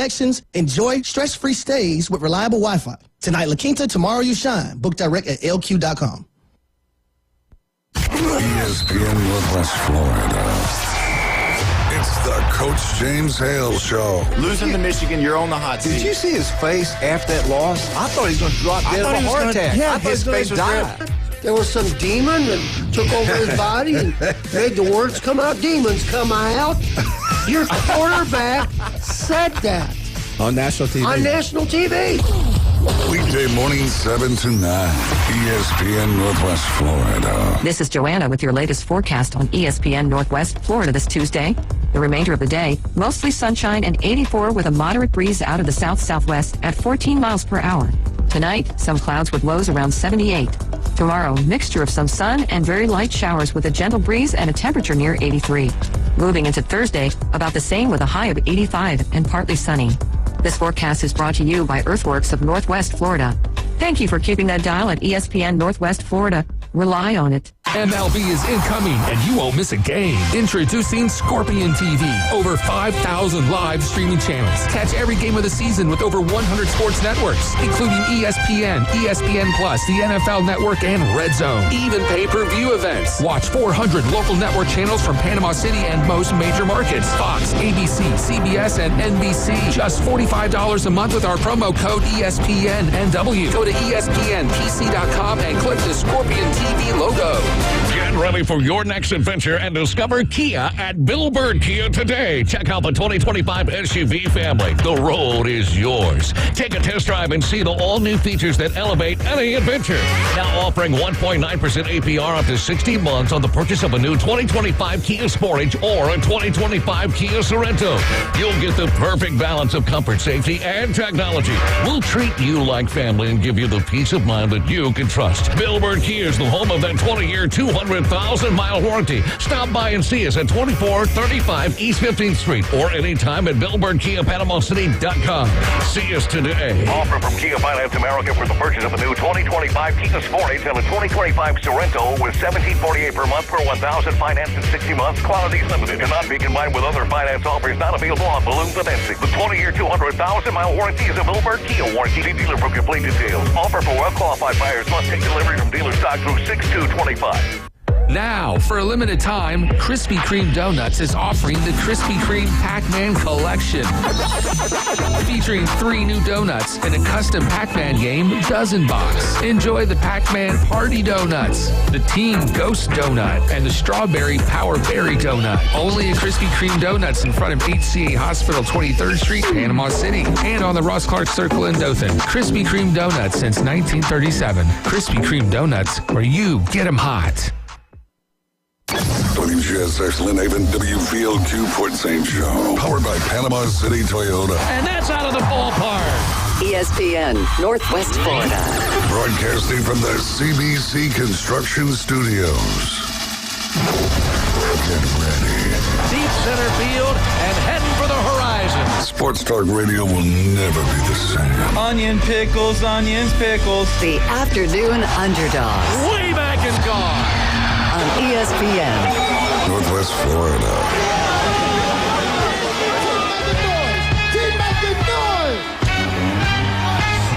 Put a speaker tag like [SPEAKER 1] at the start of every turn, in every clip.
[SPEAKER 1] connections. Enjoy stress-free stays with reliable Wi-Fi. Tonight, La Quinta, tomorrow you shine. Book direct at lq.com.
[SPEAKER 2] ESPN Northwest Florida. It's the Coach James Hale Show.
[SPEAKER 3] Losing to Michigan, you're on the hot seat.
[SPEAKER 4] Did you see his face after that loss? I thought he was going to drop dead of a heart attack.
[SPEAKER 3] Yeah,
[SPEAKER 4] I thought
[SPEAKER 3] his
[SPEAKER 4] he was
[SPEAKER 3] face was
[SPEAKER 4] going to die.
[SPEAKER 5] There was some demon that took over his body and made the words come out. Demons come out. Your quarterback said that.
[SPEAKER 4] On national TV.
[SPEAKER 5] On national TV.
[SPEAKER 2] Weekday morning 7 to 9. ESPN Northwest Florida.
[SPEAKER 6] This is Joanna with your latest forecast on ESPN Northwest Florida this Tuesday. The remainder of the day, mostly sunshine and 84 with a moderate breeze out of the south-southwest at 14 miles per hour. Tonight, some clouds with lows around 78. Tomorrow, mixture of some sun and very light showers with a gentle breeze and a temperature near 83. Moving into Thursday, about the same with a high of 85 and partly sunny. This forecast is brought to you by Earthworks of Northwest Florida. Thank you for keeping that dial at ESPN Northwest Florida. Rely on it.
[SPEAKER 7] MLB is incoming, and you won't miss a game. Introducing Scorpion TV. Over 5,000 live streaming channels. Catch every game of the season with over 100 sports networks, including ESPN, ESPN+, the NFL Network, and Red Zone. Even pay-per-view events. Watch 400 local network channels from Panama City and most major markets. Fox, ABC, CBS, and NBC. Just $45 a month with our promo code ESPNNW. Go to ESPNPC.com and click the Scorpion TV logo.
[SPEAKER 8] Get ready for your next adventure and discover Kia at Bill Bird Kia today. Check out the 2025 SUV family. The road is yours. Take a test drive and see the all-new features that elevate any adventure. Now offering 1.9% APR up to 60 months on the purchase of a new 2025 Kia Sportage or a 2025 Kia Sorento. You'll get the perfect balance of comfort, safety, and technology. We'll treat you like family and give you the peace of mind that you can trust. Bill Bird Kia is the home of that 20-year, 200,000-mile warranty. Stop by and see us at 2435 East 15th Street or anytime at BillBirdKiaPanamaCity.com. See us today.
[SPEAKER 9] Offer from Kia Finance America for the purchase of a new 2025 Kia Sportage and a 2025 Sorento with $1,748 per month per 1,000 financed in 60 months. Quantities limited. Cannot be combined with other finance offers not available on balloon financing. The 20-year, 200,000-mile warranty is a Bill Bird Kia warranty. See dealer for complete details. Offer for well-qualified buyers. Must take delivery from dealer stock through 6/2/25.
[SPEAKER 7] Now, for a limited time, Krispy Kreme Donuts is offering the Krispy Kreme Pac-Man Collection. Featuring 3 new donuts and a custom Pac-Man game dozen box. Enjoy the Pac-Man Party Donuts, the Team Ghost Donut, and the Strawberry Power Berry Donut. Only at Krispy Kreme Donuts in front of HCA Hospital, 23rd Street, Panama City, and on the Ross Clark Circle in Dothan. Krispy Kreme Donuts since 1937. Krispy Kreme Donuts, where you get them hot.
[SPEAKER 2] WGSX Lynn Haven, WVLQ Port St. Joe. Powered by Panama City Toyota.
[SPEAKER 8] And that's out of the ballpark.
[SPEAKER 6] ESPN Northwest Florida.
[SPEAKER 2] Broadcasting from the CBC Construction Studios. Get ready.
[SPEAKER 8] Deep center field and heading for the horizon.
[SPEAKER 2] Sports Talk Radio will never be the same.
[SPEAKER 3] Onion pickles, onions, pickles.
[SPEAKER 6] The Afternoon Underdogs
[SPEAKER 8] Way back and gone.
[SPEAKER 6] on ESPN.
[SPEAKER 2] Northwest Florida.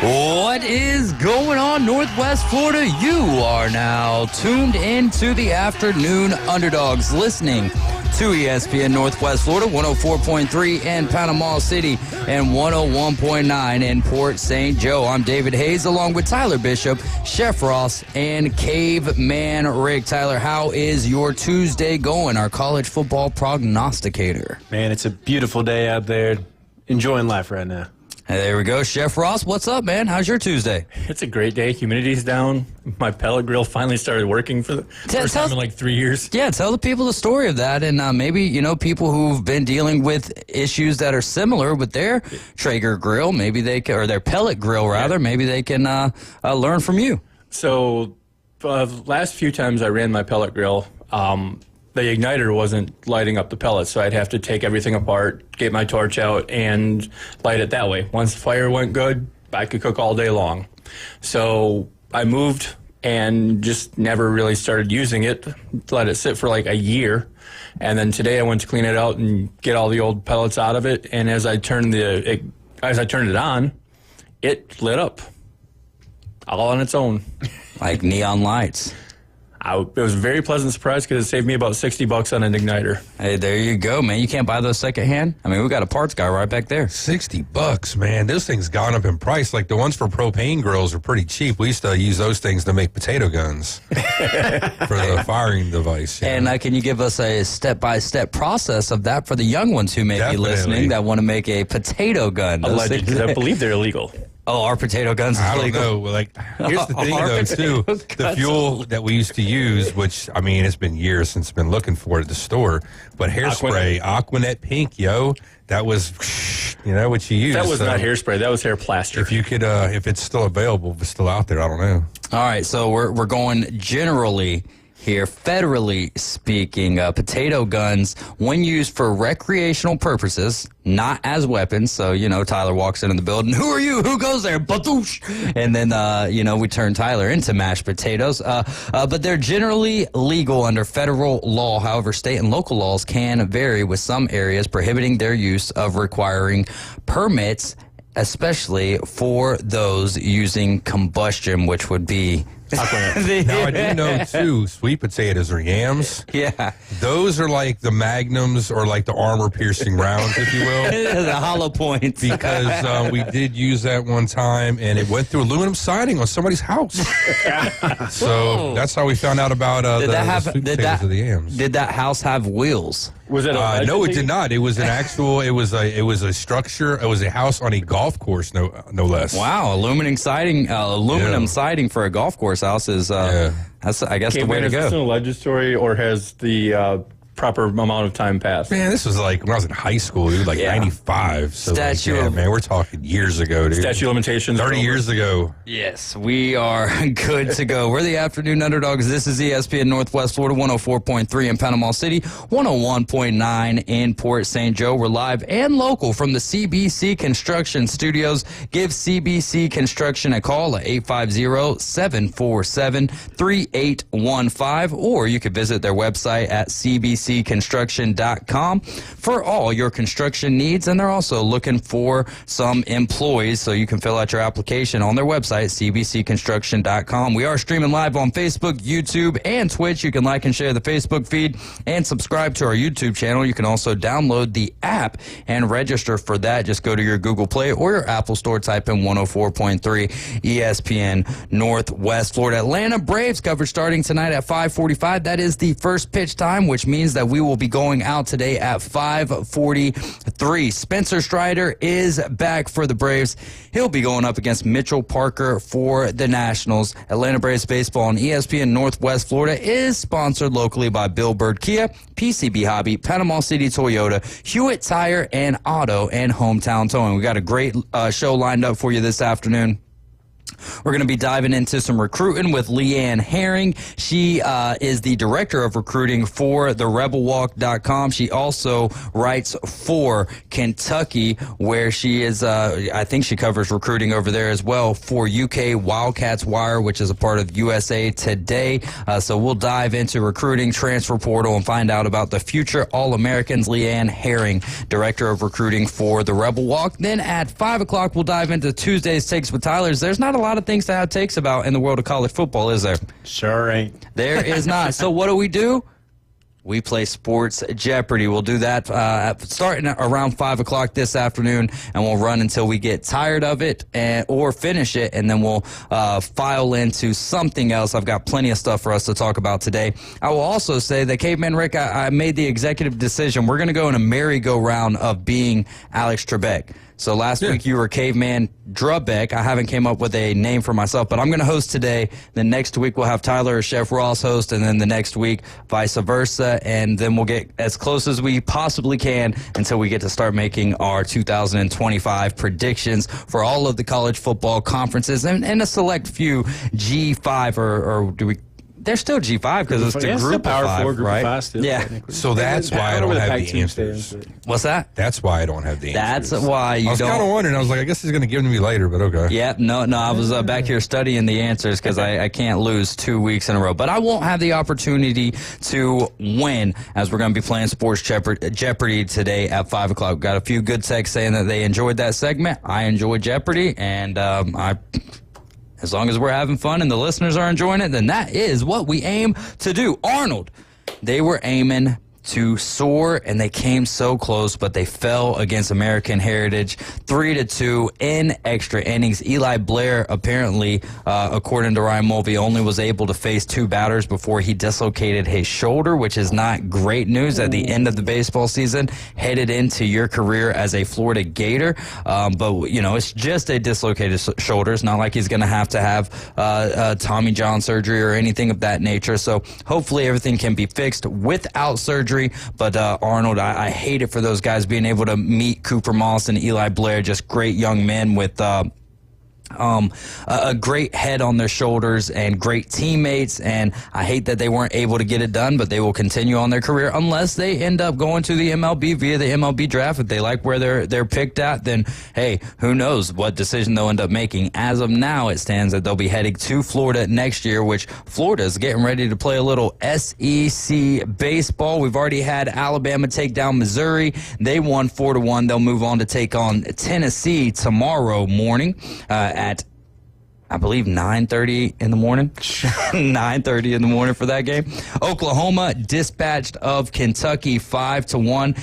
[SPEAKER 10] What is going on, Northwest Florida? You are now tuned into the Afternoon Underdogs, listening to ESPN Northwest Florida, 104.3 in Panama City and 101.9 in Port St. Joe. I'm David Hayes, along with Tyler Bishop, Chef Ross, and Caveman Rick. Tyler, how is your Tuesday going, our college football prognosticator?
[SPEAKER 11] Man, it's a beautiful day out there. Enjoying life right now.
[SPEAKER 10] Hey, there we go. Chef Ross, what's up, man? How's your Tuesday?
[SPEAKER 11] It's a great day. Humidity's down. My pellet grill finally started working for the first time in like 3 years.
[SPEAKER 10] Yeah, tell the people the story of that, and maybe, people who've been dealing with issues that are similar with their Traeger grill, maybe they can, or their pellet grill rather, maybe they can learn from you.
[SPEAKER 11] So, last few times I ran my pellet grill, the igniter wasn't lighting up the pellets, so I'd have to take everything apart, get my torch out, and light it that way. Once the fire went good, I could cook all day long. So I moved and just never really started using it, let it sit for like a year. And then today I went to clean it out and get all the old pellets out of it, and as I turned the as I turned it on, it lit up all on its own.
[SPEAKER 10] Like neon lights.
[SPEAKER 11] It was a very pleasant surprise because it saved me about $60 on an igniter.
[SPEAKER 10] Hey, there you go, man. You can't buy those secondhand? I mean, we got a parts guy right back there.
[SPEAKER 12] $60, man. Those things gone up in price. Like the ones for propane grills are pretty cheap. We used to use those things to make potato guns for the firing device.
[SPEAKER 10] And can you give us a step-by-step process of that for the young ones who may be listening that want to make a potato gun?
[SPEAKER 11] Allegedly, I believe they're illegal.
[SPEAKER 10] Oh, our potato guns are
[SPEAKER 12] I
[SPEAKER 10] legal?
[SPEAKER 12] don't know. Like, here's the thing, though, too. The fuel that we used to use, which, I mean, it's been years since I've been looking for it at the store, but hairspray, Aquanet Pink, that was, what you used.
[SPEAKER 11] That was not hairspray. That was hair plaster.
[SPEAKER 12] If you could, if it's still available, if it's still out there, I don't know.
[SPEAKER 10] All right, so we're going generally here, federally speaking, potato guns, when used for recreational purposes, not as weapons. So, Tyler walks into the building. Who are you? Who goes there? Batoosh! And then, we turn Tyler into mashed potatoes. But they're generally legal under federal law. However, state and local laws can vary, with some areas prohibiting their use of requiring permits, especially for those using combustion, which would be...
[SPEAKER 12] Now, I do know, too, sweet potatoes or yams.
[SPEAKER 10] Yeah.
[SPEAKER 12] Those are like the magnums or like the armor-piercing rounds, if you will.
[SPEAKER 10] The hollow points.
[SPEAKER 12] Because we did use that one time, and it went through aluminum siding on somebody's house. So that's how we found out about the sweet potatoes or the yams.
[SPEAKER 10] Did that house have wheels?
[SPEAKER 11] Was it
[SPEAKER 12] no, it did not. It was an actual. It was a structure. It was a house on a golf course, no less.
[SPEAKER 10] Wow, aluminum siding for a golf course house is. That's, I guess, the way to go.
[SPEAKER 11] Is this a alleged story, or has the proper amount of time passed?
[SPEAKER 12] Man, this was like when I was in high school, dude, 95. So man, we're talking years ago, dude.
[SPEAKER 11] Statute of limitations.
[SPEAKER 12] 30 years ago.
[SPEAKER 10] Yes, we are good to go. We're the Afternoon Underdogs. This is ESPN Northwest Florida, 104.3 in Panama City, 101.9 in Port St. Joe. We're live and local from the CBC Construction Studios. Give CBC Construction a call at 850-747-3815, or you could visit their website at cbcconstruction.com for all your construction needs. And they're also looking for some employees, so you can fill out your application on their website, cbcconstruction.com. We are streaming live on Facebook, YouTube, and Twitch. You can like and share the Facebook feed and subscribe to our YouTube channel. You can also download the app and register for that. Just go to your Google Play or your Apple Store, type in 104.3 ESPN Northwest Florida. Atlanta Braves coverage starting tonight at 5:45. That is the first pitch time, which means that we will be going out today at 5:43. Spencer Strider is back for the Braves. He'll be going up against Mitchell Parker for the Nationals. Atlanta Braves baseball on ESPN Northwest Florida is sponsored locally by Bill Bird Kia, PCB Hobby, Panama City Toyota, Hewitt Tire and Auto, and Hometown Towing. We got a great show lined up for you this afternoon. We're going to be diving into some recruiting with Leanne Herring. She is the director of recruiting for therebelwalk.com. She also writes for Kentucky, where she is, I think she covers recruiting over there as well for UK Wildcats Wire, which is a part of USA Today. So we'll dive into recruiting, transfer portal, and find out about the future All-Americans. Leanne Herring, director of recruiting for the Rebel Walk. Then at 5 o'clock, we'll dive into Tuesday's Takes with Tyler's. There's not a lot of things to have takes about in the world of college football, is there?
[SPEAKER 4] Sure ain't.
[SPEAKER 10] There is not. So what do? We play Sports Jeopardy. We'll do that starting around 5 o'clock this afternoon, and we'll run until we get tired of it or finish it, and then we'll file into something else. I've got plenty of stuff for us to talk about today. I will also say that Caveman Rick, I made the executive decision. We're going to go in a merry-go-round of being Alex Trebek. So last week you were Caveman Drubeck. I haven't came up with a name for myself, but I'm going to host today. Then next week we'll have Tyler or Chef Ross host, and then the next week vice versa. And then we'll get as close as we possibly can until we get to start making our 2025 predictions for all of the college football conferences and a select few G5 or do we They're still G5 because it's the
[SPEAKER 11] Yeah,
[SPEAKER 10] group
[SPEAKER 11] still
[SPEAKER 10] of
[SPEAKER 11] Power 4,
[SPEAKER 10] five,
[SPEAKER 11] group of
[SPEAKER 10] right?
[SPEAKER 11] five still,
[SPEAKER 10] yeah.
[SPEAKER 11] technically.
[SPEAKER 12] So that's why I don't have the
[SPEAKER 11] Pac-10
[SPEAKER 12] answers.
[SPEAKER 11] stands, but-
[SPEAKER 10] What's that?
[SPEAKER 12] That's why I don't have the answers.
[SPEAKER 10] That's why you
[SPEAKER 12] I was kind of
[SPEAKER 10] don't.
[SPEAKER 12] wondering. I was like, I guess he's going to give them to me later, but okay.
[SPEAKER 10] Yeah, no, I was back here studying the answers because I can't lose 2 weeks in a row. But I won't have the opportunity to win as we're going to be playing Sports Jeopardy today at 5 o'clock. Got a few good texts saying that they enjoyed that segment. I enjoyed Jeopardy, and as long as we're having fun and the listeners are enjoying it, then that is what we aim to do. Arnold, they were aiming to soar, and they came so close, but they fell against American Heritage 3-2 in extra innings. Eli Blair, apparently, according to Ryan Mulvey, only was able to face 2 batters before he dislocated his shoulder, which is not great news at the end of the baseball season, headed into your career as a Florida Gator. But, you know, it's just a dislocated shoulder. It's not like he's going to have Tommy John surgery or anything of that nature. So hopefully everything can be fixed without surgery. But Arnold, I hate it for those guys being able to meet Cooper Moss and Eli Blair, just great young men with a great head on their shoulders and great teammates, and I hate that they weren't able to get it done, but they will continue on their career unless they end up going to the MLB via the MLB draft. If they like where they're picked at, then hey, who knows what decision they'll end up making. As of now, it stands that they'll be heading to Florida next year, which Florida is getting ready to play a little SEC baseball. We've already had Alabama take down Missouri. They won 4-1. They'll move on to take on Tennessee tomorrow morning at, I believe, 9:30 in the morning. 9:30 in the morning for that game. Oklahoma dispatched of Kentucky 5-1.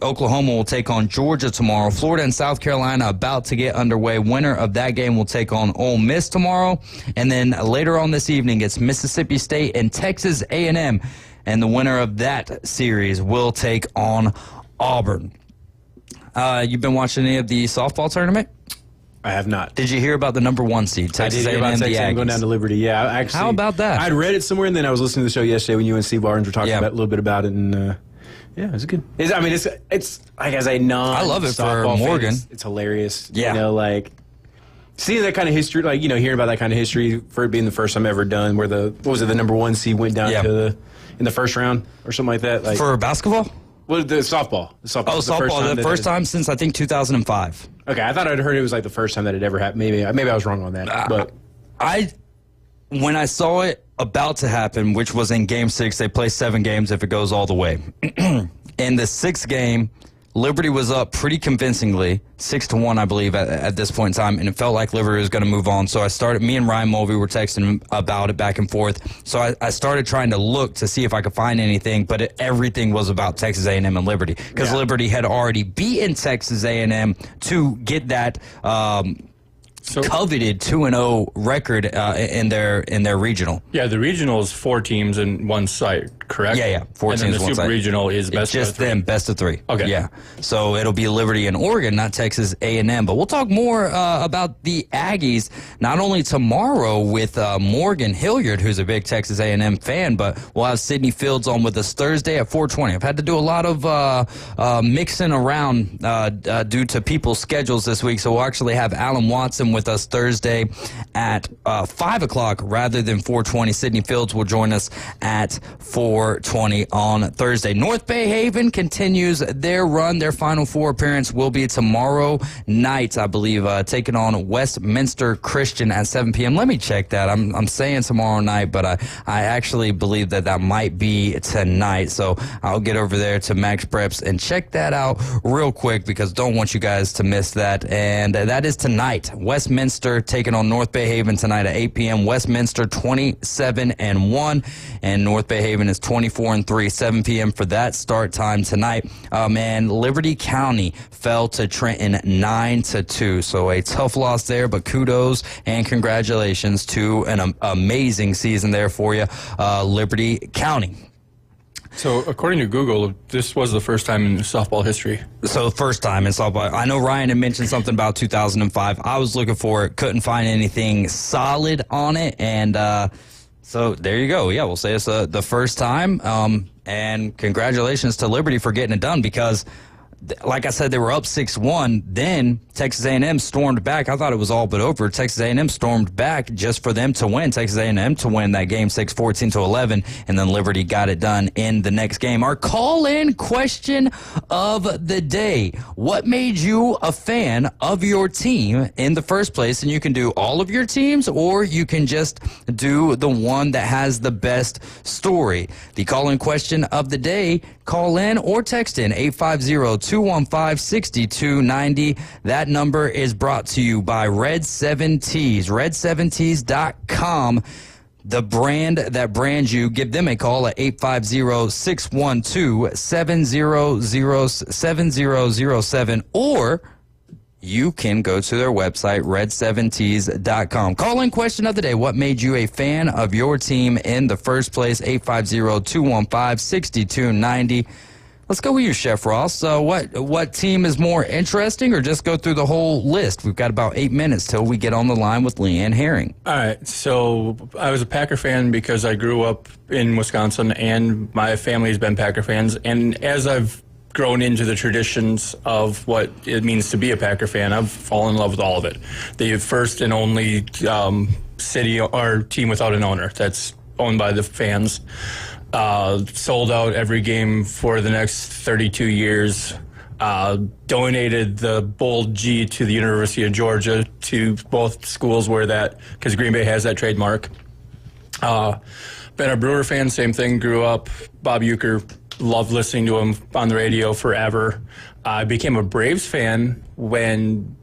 [SPEAKER 10] Oklahoma will take on Georgia tomorrow. Florida and South Carolina about to get underway. Winner of that game will take on Ole Miss tomorrow. And then later on this evening, it's Mississippi State and Texas A&M. And the winner of that series will take on Auburn. You've been watching any of the softball tournament?
[SPEAKER 11] I have not.
[SPEAKER 10] Did you hear about the number 1 seed, Texas A&M, the Aggies?
[SPEAKER 11] Going down to Liberty. Yeah, actually.
[SPEAKER 10] How about that?
[SPEAKER 11] I'd read it somewhere, and then I was listening to the show yesterday when UNC Barnes were talking about a little bit about it, and yeah, it was good. It's like, as a
[SPEAKER 10] I love it for Morgan.
[SPEAKER 11] It's hilarious.
[SPEAKER 10] Yeah,
[SPEAKER 11] you know, like seeing that kind of history, like, you know, hearing about that kind of history for it being the first time ever done, where the number 1 seed went down to in the first round or something like that. Like,
[SPEAKER 10] for basketball.
[SPEAKER 11] Well, the softball.
[SPEAKER 10] Oh, softball. The first time since, I think, 2005.
[SPEAKER 11] Okay, I thought I'd heard it was like the first time that it ever happened. Maybe I was wrong on that. But
[SPEAKER 10] when I saw it about to happen, which was in Game 6, they play 7 games if it goes all the way. In the 6th game, Liberty was up pretty convincingly, 6-1, I believe, at this point in time, and it felt like Liberty was going to move on. So me and Ryan Mulvey were texting about it back and forth. So I started trying to look to see if I could find anything, but everything was about Texas A&M and Liberty, because Liberty had already beaten Texas A&M to get that coveted 2-0 record in their regional.
[SPEAKER 11] Yeah, the regional is 4 teams in one site, correct?
[SPEAKER 10] Yeah, 4 teams
[SPEAKER 11] in
[SPEAKER 10] in one
[SPEAKER 11] the
[SPEAKER 10] site.
[SPEAKER 11] Super regional is best
[SPEAKER 10] just
[SPEAKER 11] of 3.
[SPEAKER 10] them, best of 3.
[SPEAKER 11] Okay.
[SPEAKER 10] Yeah. So it'll be Liberty and Oregon, not Texas A&M. But we'll talk more about the Aggies not only tomorrow with Morgan Hilliard, who's a big Texas A&M fan, but we'll have Sydney Fields on with us Thursday at 4:20. I've had to do a lot of mixing around due to people's schedules this week, so we'll actually have Alan Watson with us Thursday at 5 o'clock rather than 4:20. Sydney Fields will join us at 4:20 on Thursday. North Bay Haven continues their run. Their Final Four appearance will be tomorrow night, I believe, taking on Westminster Christian at 7 p.m. Let me check that. I'm saying tomorrow night, but I actually believe that might be tonight. So I'll get over there to Max Preps and check that out real quick, because don't want you guys to miss that. And that is tonight. Westminster taking on North Bay Haven tonight at 8 p.m. Westminster 27-1, and North Bay Haven is 24-3. 7 p.m. for that start time tonight. And Liberty County fell to Trenton 9-2. So a tough loss there, but kudos and congratulations to an amazing season there for you, Liberty County.
[SPEAKER 11] So, according to Google, this was the first time in softball history.
[SPEAKER 10] So, first time in softball. I know Ryan had mentioned something about 2005. I was looking for it, couldn't find anything solid on it, and so there you go. Yeah, we'll say it's the first time, and congratulations to Liberty for getting it done, because like I said, they were up 6-1. Then Texas A&M stormed back. I thought it was all but over. Texas A&M stormed back just for them to win. Texas A&M to win that game 14-11, and then Liberty got it done in the next game. Our call-in question of the day: what made you a fan of your team in the first place? And you can do all of your teams, or you can just do the one that has the best story. The call-in question of the day: call in or text in 850-215-6290. That number is brought to you by Red 7 Tees, red7tees.com. The brand that brands you. Give them a call at 850-612-7007, or you can go to their website, red7tees.com. Call-in question of the day: what made you a fan of your team in the first place? 850-215-6290. Let's go with you, Chef Ross. So what team is more interesting, or just go through the whole list? We've got about 8 minutes till we get on the line with Leanne Herring.
[SPEAKER 11] All right. So I was a Packer fan because I grew up in Wisconsin, and my family's been Packer fans. And as I've grown into the traditions of what it means to be a Packer fan, I've fallen in love with all of it. The first and only city or team without an owner that's owned by the fans. Sold out every game for the next 32 years. Donated the bold G to the University of Georgia, to both schools where that, because Green Bay has that trademark. Been a Brewer fan, same thing. Grew up, Bob Uecker, loved listening to him on the radio forever. I became a Braves fan when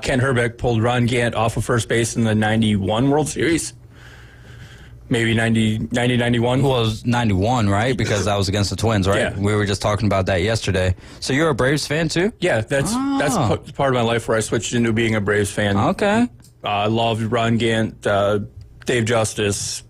[SPEAKER 11] Ken Herbeck pulled Ron Gant off of first base in the 91 World Series. Maybe 91?
[SPEAKER 10] Well, it was 91, right? Because that was against the Twins, right?
[SPEAKER 11] Yeah.
[SPEAKER 10] We were just talking about that yesterday. So you're a Braves fan, too?
[SPEAKER 11] Yeah, that's part of my life where I switched into being a Braves fan.
[SPEAKER 10] Okay.
[SPEAKER 11] I loved Ron Gant, Dave Justice,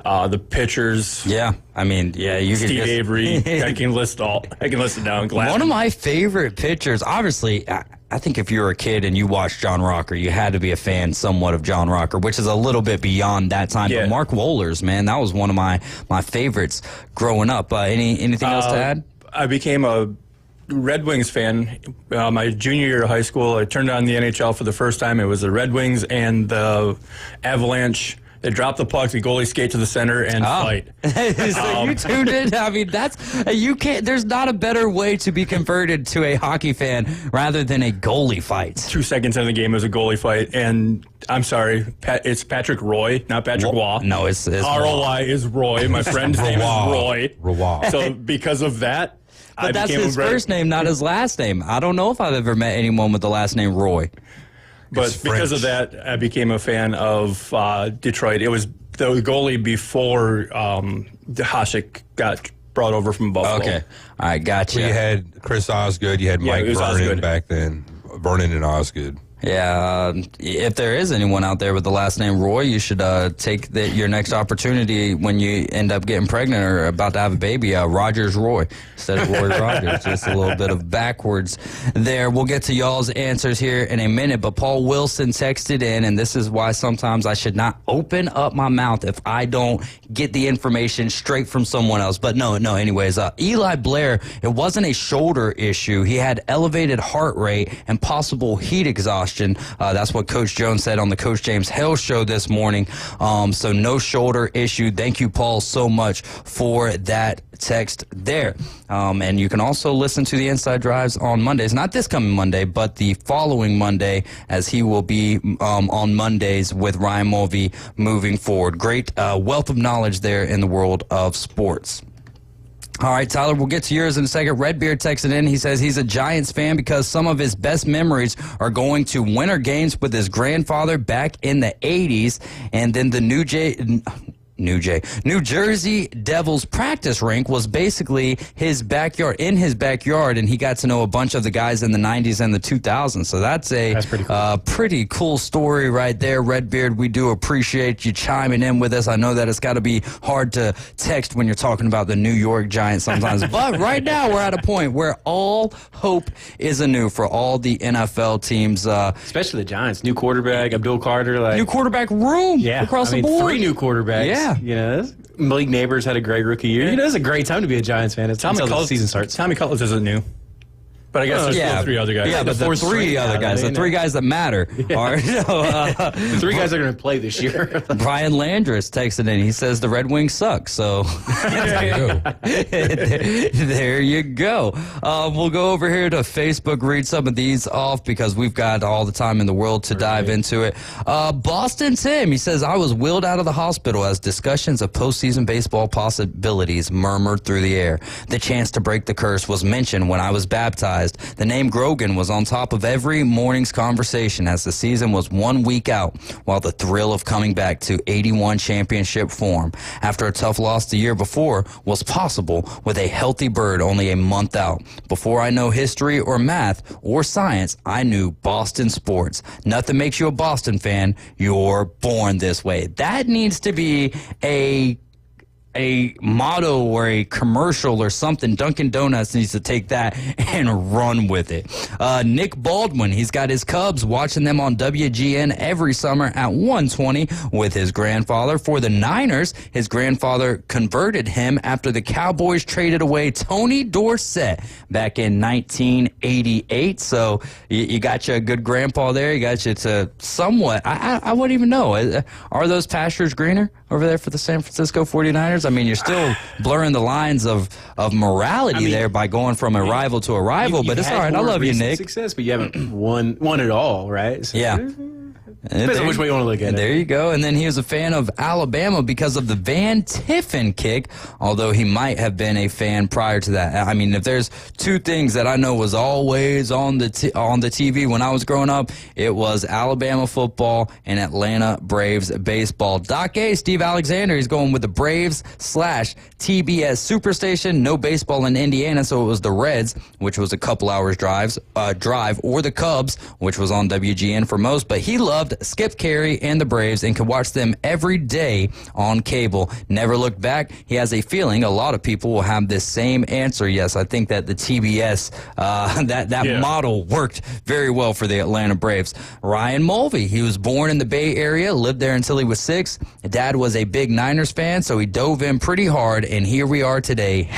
[SPEAKER 11] the pitchers.
[SPEAKER 10] Yeah, I mean, you could
[SPEAKER 11] Steve Avery. I can list it down.
[SPEAKER 10] One of my favorite pitchers, obviously, I think if you were a kid and you watched John Rocker, you had to be a fan somewhat of John Rocker, which is a little bit beyond that time.
[SPEAKER 11] Yeah.
[SPEAKER 10] But Mark Wohlers, man, that was one of my favorites growing up. Anything else to add?
[SPEAKER 11] I became a Red Wings fan my junior year of high school. I turned on the NHL for the first time. It was the Red Wings and the Avalanche. They drop the puck, the goalie skate to the center and fight.
[SPEAKER 10] So you tuned in. I mean, you can't. There's not a better way to be converted to a hockey fan rather than a goalie fight.
[SPEAKER 11] 2 seconds into the game is a goalie fight, and I'm sorry, it's Patrick Roy, not Patrick Waugh.
[SPEAKER 10] No, it's
[SPEAKER 11] ROI is Roy. My friend's name is Roy. So because of that,
[SPEAKER 10] but that's his first name, not his last name. I don't know if I've ever met anyone with the last name Roy.
[SPEAKER 11] But because of that, I became a fan of Detroit. It was the goalie before Hasek got brought over from Buffalo.
[SPEAKER 10] Okay. All right, gotcha.
[SPEAKER 12] Well, you had Chris Osgood. You had Mike Vernon back then. Vernon and Osgood.
[SPEAKER 10] Yeah, if there is anyone out there with the last name Roy, you should take your next opportunity when you end up getting pregnant or about to have a baby, Rogers Roy instead of Roy Rogers. Just a little bit of backwards there. We'll get to y'all's answers here in a minute, but Paul Wilson texted in, and this is why sometimes I should not open up my mouth if I don't get the information straight from someone else. But no, anyways, Eli Blair, it wasn't a shoulder issue. He had elevated heart rate and possible heat exhaustion. That's what Coach Jones said on the Coach James Hale show this morning. So no shoulder issue. Thank you, Paul, so much for that text there. And you can also listen to the Inside Drives on Mondays. Not this coming Monday, but the following Monday, as he will be on Mondays with Ryan Mulvey moving forward. Great wealth of knowledge there in the world of sports. All right, Tyler, we'll get to yours in a second. Redbeard texted in. He says he's a Giants fan because some of his best memories are going to winter games with his grandfather back in the 80s, and then the New Jersey Devils practice rink was basically his backyard, and he got to know a bunch of the guys in the 90s and the 2000s. So that's pretty cool. Pretty cool story right there, Redbeard. We do appreciate you chiming in with us. I know that it's got to be hard to text when you're talking about the New York Giants sometimes, but right now we're at a point where all hope is anew for all the NFL teams.
[SPEAKER 13] Especially the Giants. New quarterback, Abdul Carter.
[SPEAKER 10] New quarterback room across the board.
[SPEAKER 13] 3 new quarterbacks.
[SPEAKER 10] Yeah.
[SPEAKER 13] You know, Malik Neighbors had a great rookie year. You know, it's a great time to be a Giants fan. It's until the season starts.
[SPEAKER 11] Tommy Cutlets isn't new, But I guess there's still 3 other guys.
[SPEAKER 10] Yeah, but the 3 other guys, the 3 guys that matter are
[SPEAKER 13] the 3 guys that are going to play this year.
[SPEAKER 10] Brian Landris texted in. He says the Red Wings suck. So there you go. We'll go over here to Facebook, read some of these off because we've got all the time in the world to dive into it. Boston Tim, he says, I was wheeled out of the hospital as discussions of postseason baseball possibilities murmured through the air. The chance to break the curse was mentioned when I was baptized. The name Grogan was on top of every morning's conversation as the season was 1 week out, while the thrill of coming back to 81 championship form after a tough loss the year before was possible with a healthy bird only a month out. Before I know history or math or science, I knew Boston sports. Nothing makes you a Boston fan. You're born this way. That needs to be a motto or a commercial or something. Dunkin' Donuts needs to take that and run with it. Nick Baldwin, he's got his Cubs, watching them on WGN every summer at 1:20 with his grandfather. For the Niners, his grandfather converted him after the Cowboys traded away Tony Dorsett back in 1988. So you got you a good grandpa there. You got you to somewhat, I wouldn't even know. Are those pastures greener over there for the San Francisco 49ers? I mean, you're still blurring the lines of morality there by going from a rival to a rival, but it's all right. I love you, Nick.
[SPEAKER 13] Success, but you haven't won it all, right? So
[SPEAKER 10] yeah.
[SPEAKER 13] Depends on which way you want to look at it.
[SPEAKER 10] There you go. And then he was a fan of Alabama because of the Van Tiffin kick, although he might have been a fan prior to that. I mean, if there's 2 things that I know was always on the TV when I was growing up, it was Alabama football and Atlanta Braves baseball. Doc A, Steve Alexander, he's going with the Braves / TBS Superstation. No baseball in Indiana, so it was the Reds, which was a couple hours drive, or the Cubs, which was on WGN for most. But he loved Skip Carey and the Braves and could watch them every day on cable. Never looked back. He has a feeling a lot of people will have this same answer. Yes, I think that the TBS, that model worked very well for the Atlanta Braves. Ryan Mulvey, he was born in the Bay Area, lived there until he was 6. Dad was a big Niners fan, so he dove in pretty hard, and here we are today.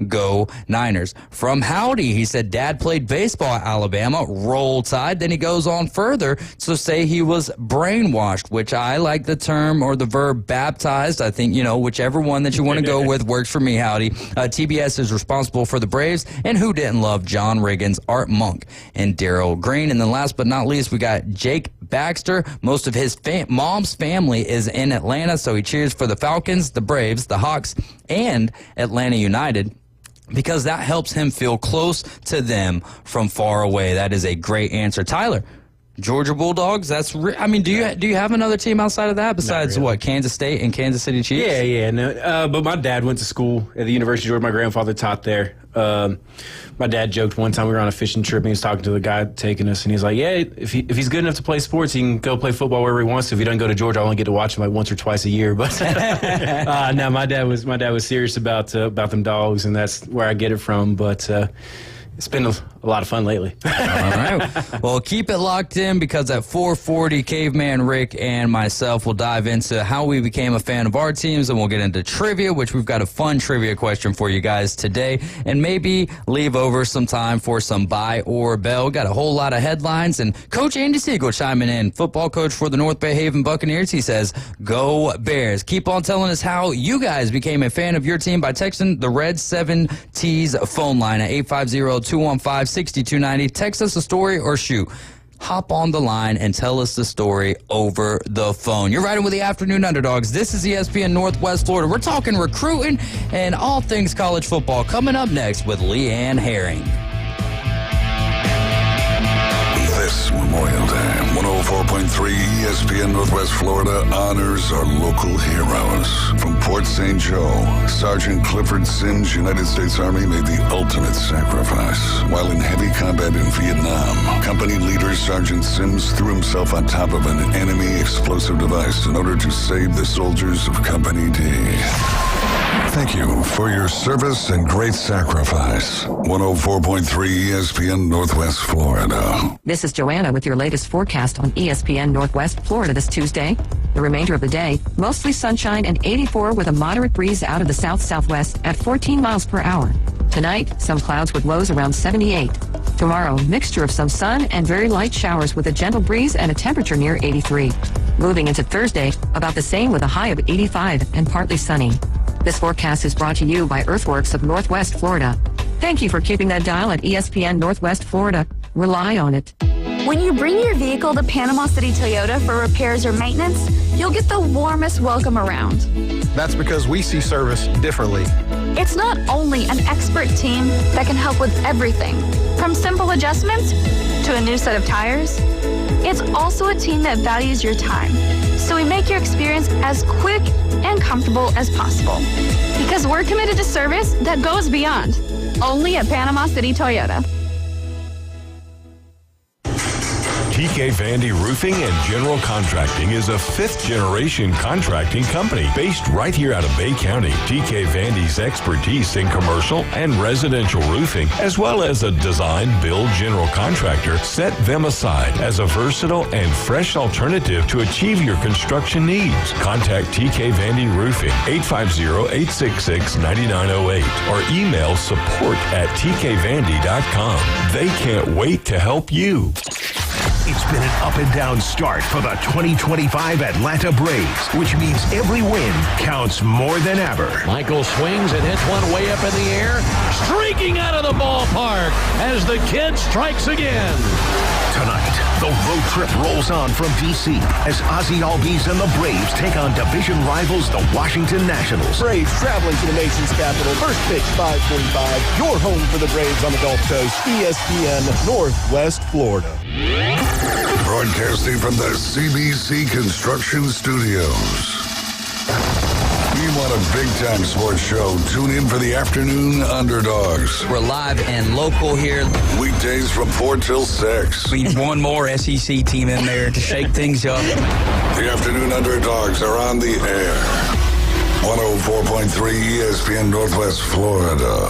[SPEAKER 10] #Go Niners. From Howdy, he said Dad played baseball at Alabama, Roll Tide. Then he goes on further to say he was brainwashed, which I like the term or the verb baptized. I think, whichever one that you want to go with works for me, Howdy. TBS is responsible for the Braves, and who didn't love John Riggins, Art Monk, and Darryl Green? And then last but not least, we got Jake Baxter. Most of his mom's family is in Atlanta, so he cheers for the Falcons, the Braves, the Hawks, and Atlanta United, because that helps him feel close to them from far away. That is a great answer. Tyler, Georgia Bulldogs. Do you have another team outside of that besides what, Kansas State and Kansas City Chiefs?
[SPEAKER 13] Yeah. No, but my dad went to school at the University of Georgia. My grandfather taught there. My dad joked one time we were on a fishing trip and he was talking to the guy taking us, and he's like, "Yeah, if he's good enough to play sports, he can go play football wherever he wants to. If he doesn't go to Georgia, I only get to watch him like once or twice a year." But no, my dad was serious about them dogs, and that's where I get it from. But it's been a lot of fun lately.
[SPEAKER 10] All right. Well, keep it locked in, because at 4:40, Caveman Rick and myself will dive into how we became a fan of our teams, and we'll get into trivia, which we've got a fun trivia question for you guys today, and maybe leave over some time for some buy or bell. Got a whole lot of headlines, and Coach Andy Siegel chiming in, football coach for the North Bay Haven Buccaneers. He says, "Go Bears." Keep on telling us how you guys became a fan of your team by texting the Red 7T's phone line at 850-215-6290. Text us a story or shoot. Hop on the line and tell us the story over the phone. You're riding with the Afternoon Underdogs. This is ESPN Northwest Florida. We're talking recruiting and all things college football. Coming up next with Leanne Herring.
[SPEAKER 2] This Memorial Day, 104.3 ESPN Northwest Florida honors our local heroes. From Port St. Joe, Sergeant Clifford Sims, United States Army, made the ultimate sacrifice. While in heavy combat in Vietnam, company leader Sergeant Sims threw himself on top of an enemy explosive device in order to save the soldiers of Company D. Thank you for your service and great sacrifice. 104.3 ESPN Northwest Florida.
[SPEAKER 6] This is Joanna with your latest forecast on ESPN Northwest Florida this Tuesday. The remainder of the day, mostly sunshine and 84 with a moderate breeze out of the south-southwest at 14 miles per hour. Tonight, some clouds with lows around 78. Tomorrow, mixture of some sun and very light showers with a gentle breeze and a temperature near 83. Moving into Thursday, about the same with a high of 85 and partly sunny. This forecast is brought to you by Earthworks of Northwest Florida. Thank you for keeping that dial at ESPN Northwest Florida. Rely on it.
[SPEAKER 14] When you bring your vehicle to Panama City Toyota for repairs or maintenance, you'll get the warmest welcome around.
[SPEAKER 15] That's because we see service differently.
[SPEAKER 14] It's not only an expert team that can help with everything, from simple adjustments to a new set of tires. It's also a team that values your time, so we make your experience as quick and comfortable as possible. Because we're committed to service that goes beyond. Only at Panama City Toyota.
[SPEAKER 16] TK Vandy Roofing and General Contracting is a fifth-generation contracting company based right here out of Bay County. TK Vandy's expertise in commercial and residential roofing, as well as a design-build general contractor, set them aside as a versatile and fresh alternative to achieve your construction needs. Contact TK Vandy Roofing, 850-866-9908, or email support@tkvandy.com. They can't wait to help you.
[SPEAKER 17] It's been an up-and-down start for the 2025 Atlanta Braves, which means every win counts more than ever.
[SPEAKER 18] Michael swings and hits one way up in the air, streaking out of the ballpark as the kid strikes again.
[SPEAKER 17] Tonight, the road trip rolls on from D.C. as Ozzie Albies and the Braves take on division rivals, the Washington Nationals.
[SPEAKER 19] Braves traveling to the nation's capital. First pitch, 5:45. Your home for the Braves on the Gulf Coast, ESPN Northwest Florida.
[SPEAKER 2] Broadcasting from the CBC Construction Studios. You want a big-time sports show? Tune in for the Afternoon Underdogs.
[SPEAKER 10] We're live and local here.
[SPEAKER 2] Weekdays from 4 till 6.
[SPEAKER 10] We need one more SEC team in there to shake things up.
[SPEAKER 2] The Afternoon Underdogs are on the air. 104.3 ESPN Northwest Florida.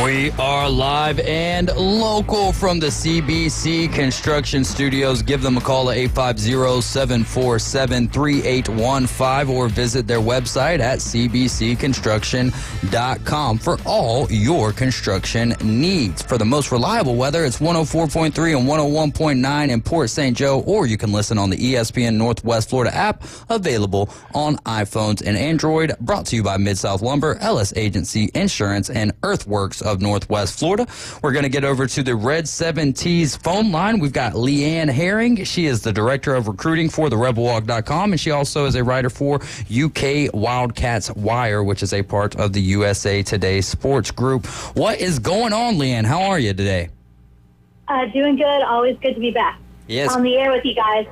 [SPEAKER 10] We are live and local from the CBC Construction Studios. Give them a call at 850-747-3815 or visit their website at cbcconstruction.com for all your construction needs. For the most reliable weather, it's 104.3 and 101.9 in Port St. Joe, or you can listen on the ESPN Northwest Florida app, available on iPhones and Android. Brought to you by Mid-South Lumber, Ellis Agency Insurance, and Earthworks of Northwest Florida. We're going to get over to the Red 7T's phone line. We've got Leanne Herring. She is the Director of Recruiting for the RebelWalk.com, and she also is a writer for UK Wildcats Wire, which is a part of the USA Today Sports Group. What is going on, Leanne? How are you today?
[SPEAKER 20] Doing good. Always good to be back.
[SPEAKER 10] Yes.
[SPEAKER 20] On the air with you guys.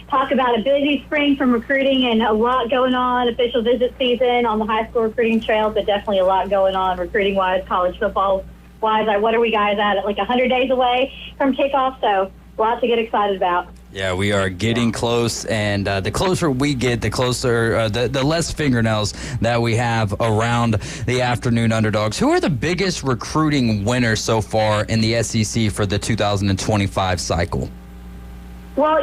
[SPEAKER 20] Talk about a busy spring from recruiting and a lot going on. Official visit season on the high school recruiting trail, but definitely a lot going on recruiting-wise, college football-wise. What are we guys at? Like 100 days away from kickoff, so lots to get excited about.
[SPEAKER 10] Yeah, we are getting close, and the closer we get, the closer, the less fingernails that we have around the Afternoon Underdogs. Who are the biggest recruiting winners so far in the SEC for the 2025 cycle?
[SPEAKER 20] Well,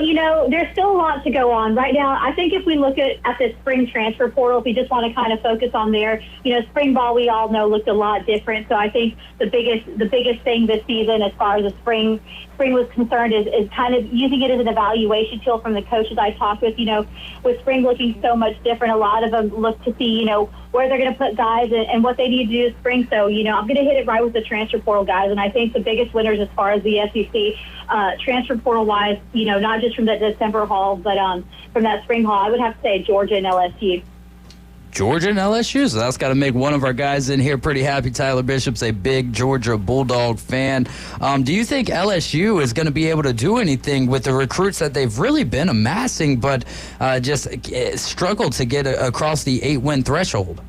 [SPEAKER 20] there's still a lot to go on. Right now, I think if we look at the spring transfer portal, if we just want to kind of focus on there, spring ball, we all know, looked a lot different. So I think the biggest thing this season as far as the spring was concerned is kind of using it as an evaluation tool from the coaches I talked with. With spring looking so much different, a lot of them look to see, where they're going to put guys and what they need to do this spring. So, I'm going to hit it right with the transfer portal guys. And I think the biggest winners as far as the SEC transfer portal-wise, not just from the December haul, but from that spring haul, I would have to say Georgia and LSU.
[SPEAKER 10] Georgia and LSU, so that's got to make one of our guys in here pretty happy. Tyler Bishop's a big Georgia Bulldog fan. Do you think LSU is going to be able to do anything with the recruits that they've really been amassing, but just struggled to get across the 8-win threshold?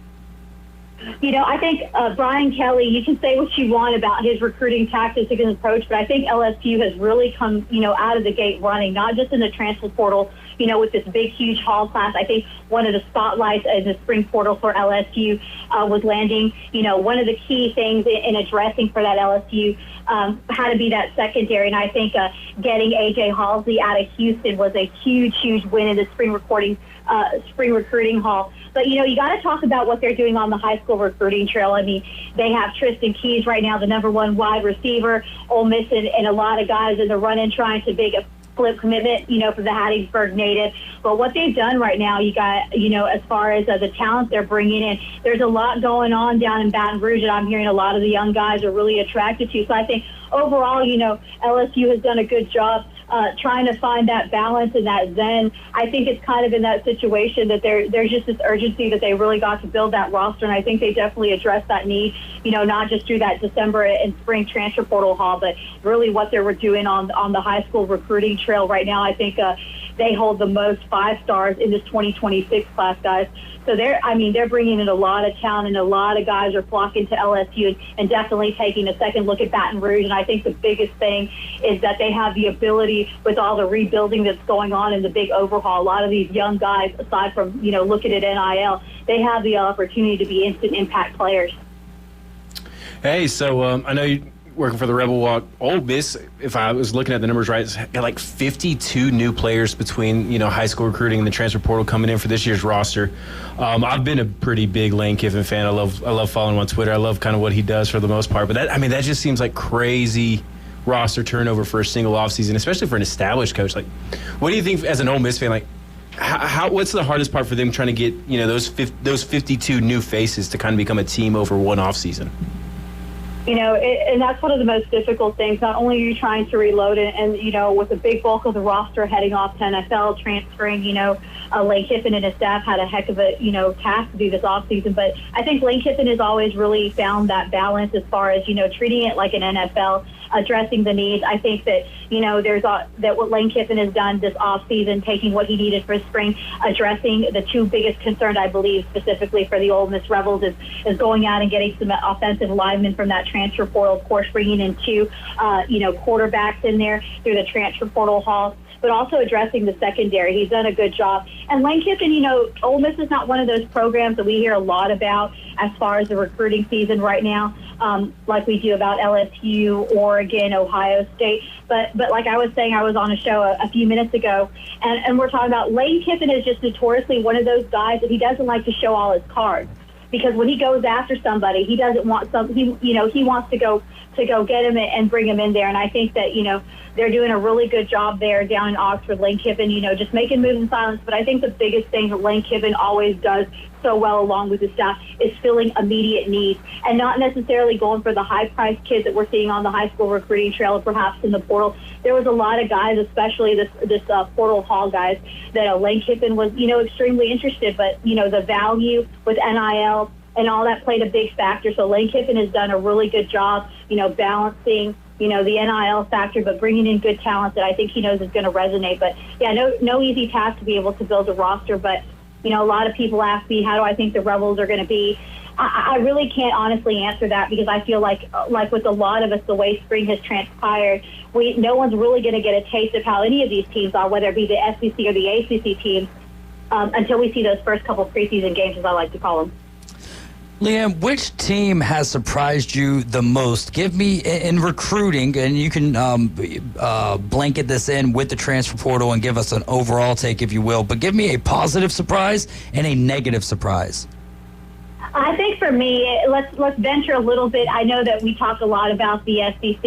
[SPEAKER 20] I think Brian Kelly, you can say what you want about his recruiting tactics and his approach, but I think LSU has really come, out of the gate running, not just in the transfer portal, with this big, huge haul class. I think one of the spotlights in the spring portal for LSU was landing, one of the key things in addressing for that LSU had to be that secondary. And I think getting A.J. Halsey out of Houston was a huge, huge win in the spring spring recruiting haul. But, you got to talk about what they're doing on the high school recruiting trail. I mean, they have Tristan Keys right now, the #1 wide receiver. Ole Miss and a lot of guys in the run-in trying to make a flip commitment, for the Hattiesburg native. But what they've done right now, you got, as far as the talent they're bringing in, there's a lot going on down in Baton Rouge that I'm hearing a lot of the young guys are really attracted to. So I think overall, LSU has done a good job trying to find that balance and that zen. I think it's kind of in that situation that there's just this urgency that they really got to build that roster, and I think they definitely addressed that need, not just through that December and spring transfer portal haul, but really what they were doing on the high school recruiting trail right now. I think they hold the most 5-stars in this 2026 class, guys. So they're bringing in a lot of talent, and a lot of guys are flocking to LSU and definitely taking a second look at Baton Rouge. And I think the biggest thing is that they have the ability, with all the rebuilding that's going on in the big overhaul, a lot of these young guys, aside from, looking at NIL, they have the opportunity to be instant impact players.
[SPEAKER 13] Hey, so I know you're working for the Rebel Walk. Ole Miss, if I was looking at the numbers right, got like 52 new players between, high school recruiting and the transfer portal coming in for this year's roster. I've been a pretty big Lane Kiffin fan. I love following him on Twitter. I love kind of what he does for the most part. But that just seems like crazy roster turnover for a single offseason, especially for an established coach. Like, what do you think as an Ole Miss fan? Like, what's the hardest part for them trying to get those 52 new faces to kind of become a team over one offseason?
[SPEAKER 20] And that's one of the most difficult things. Not only are you trying to reload it, and with a big bulk of the roster heading off to NFL, transferring, Lane Kiffin and his staff had a heck of a, task to do this offseason. But I think Lane Kiffin has always really found that balance as far as, treating it like an NFL, addressing the needs. I think that, that what Lane Kiffin has done this offseason, taking what he needed for spring, addressing the two biggest concerns, I believe, specifically for the Ole Miss Rebels, is going out and getting some offensive linemen from that transfer portal, of course, bringing in two, quarterbacks in there through the transfer portal haul, but also addressing the secondary. He's done a good job. And Lane Kiffin, Ole Miss is not one of those programs that we hear a lot about as far as the recruiting season right now, like we do about LSU, Oregon, Ohio State. But like I was saying, I was on a show a few minutes ago, and we're talking about Lane Kiffin is just notoriously one of those guys that he doesn't like to show all his cards. Because when he goes after somebody, he doesn't want he wants to go get him and bring him in there. And I think that, they're doing a really good job there down in Oxford. Lane Kiffin, just making moves in silence. But I think the biggest thing that Lane Kiffin always does so well along with his staff is filling immediate needs and not necessarily going for the high-priced kids that we're seeing on the high school recruiting trail or perhaps in the portal. There was a lot of guys, especially this portal haul guys, that Lane Kiffin was, extremely interested. But, the value with NIL and all that played a big factor. So Lane Kiffin has done a really good job, balancing, the NIL factor, but bringing in good talent that I think he knows is going to resonate. But, yeah, no easy task to be able to build a roster. But, a lot of people ask me, how do I think the Rebels are going to be? I really can't honestly answer that because I feel like with a lot of us, the way spring has transpired, no one's really going to get a taste of how any of these teams are, whether it be the SEC or the ACC teams, until we see those first couple preseason games, as I like to call them.
[SPEAKER 10] Leanne, which team has surprised you the most? Give me, in recruiting, and you can blanket this in with the transfer portal and give us an overall take, if you will, but give me a positive surprise and a negative surprise.
[SPEAKER 20] I think for me, let's venture a little bit. I know that we talk a lot about the SEC,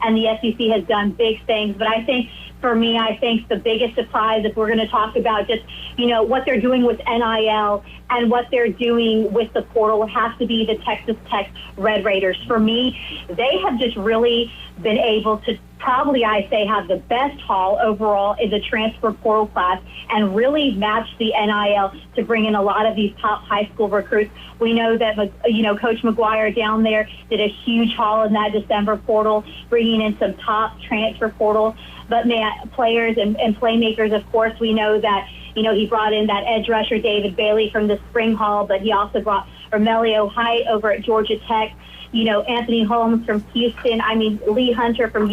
[SPEAKER 20] and the SEC has done big things, but I think for me, I think the biggest surprise, if we're going to talk about just, what they're doing with NIL and what they're doing with the portal, has to be the Texas Tech Red Raiders. For me, they have just really been able to probably, I say, have the best haul overall in the transfer portal class and really match the NIL to bring in a lot of these top high school recruits. We know that, Coach McGuire down there did a huge haul in that December portal, bringing in some top transfer portal players and playmakers. Of course, we know that, he brought in that edge rusher, David Bailey, from the spring haul, but he also brought Romelio Height over at Georgia Tech, Anthony Holmes from Houston, Lee Hunter from,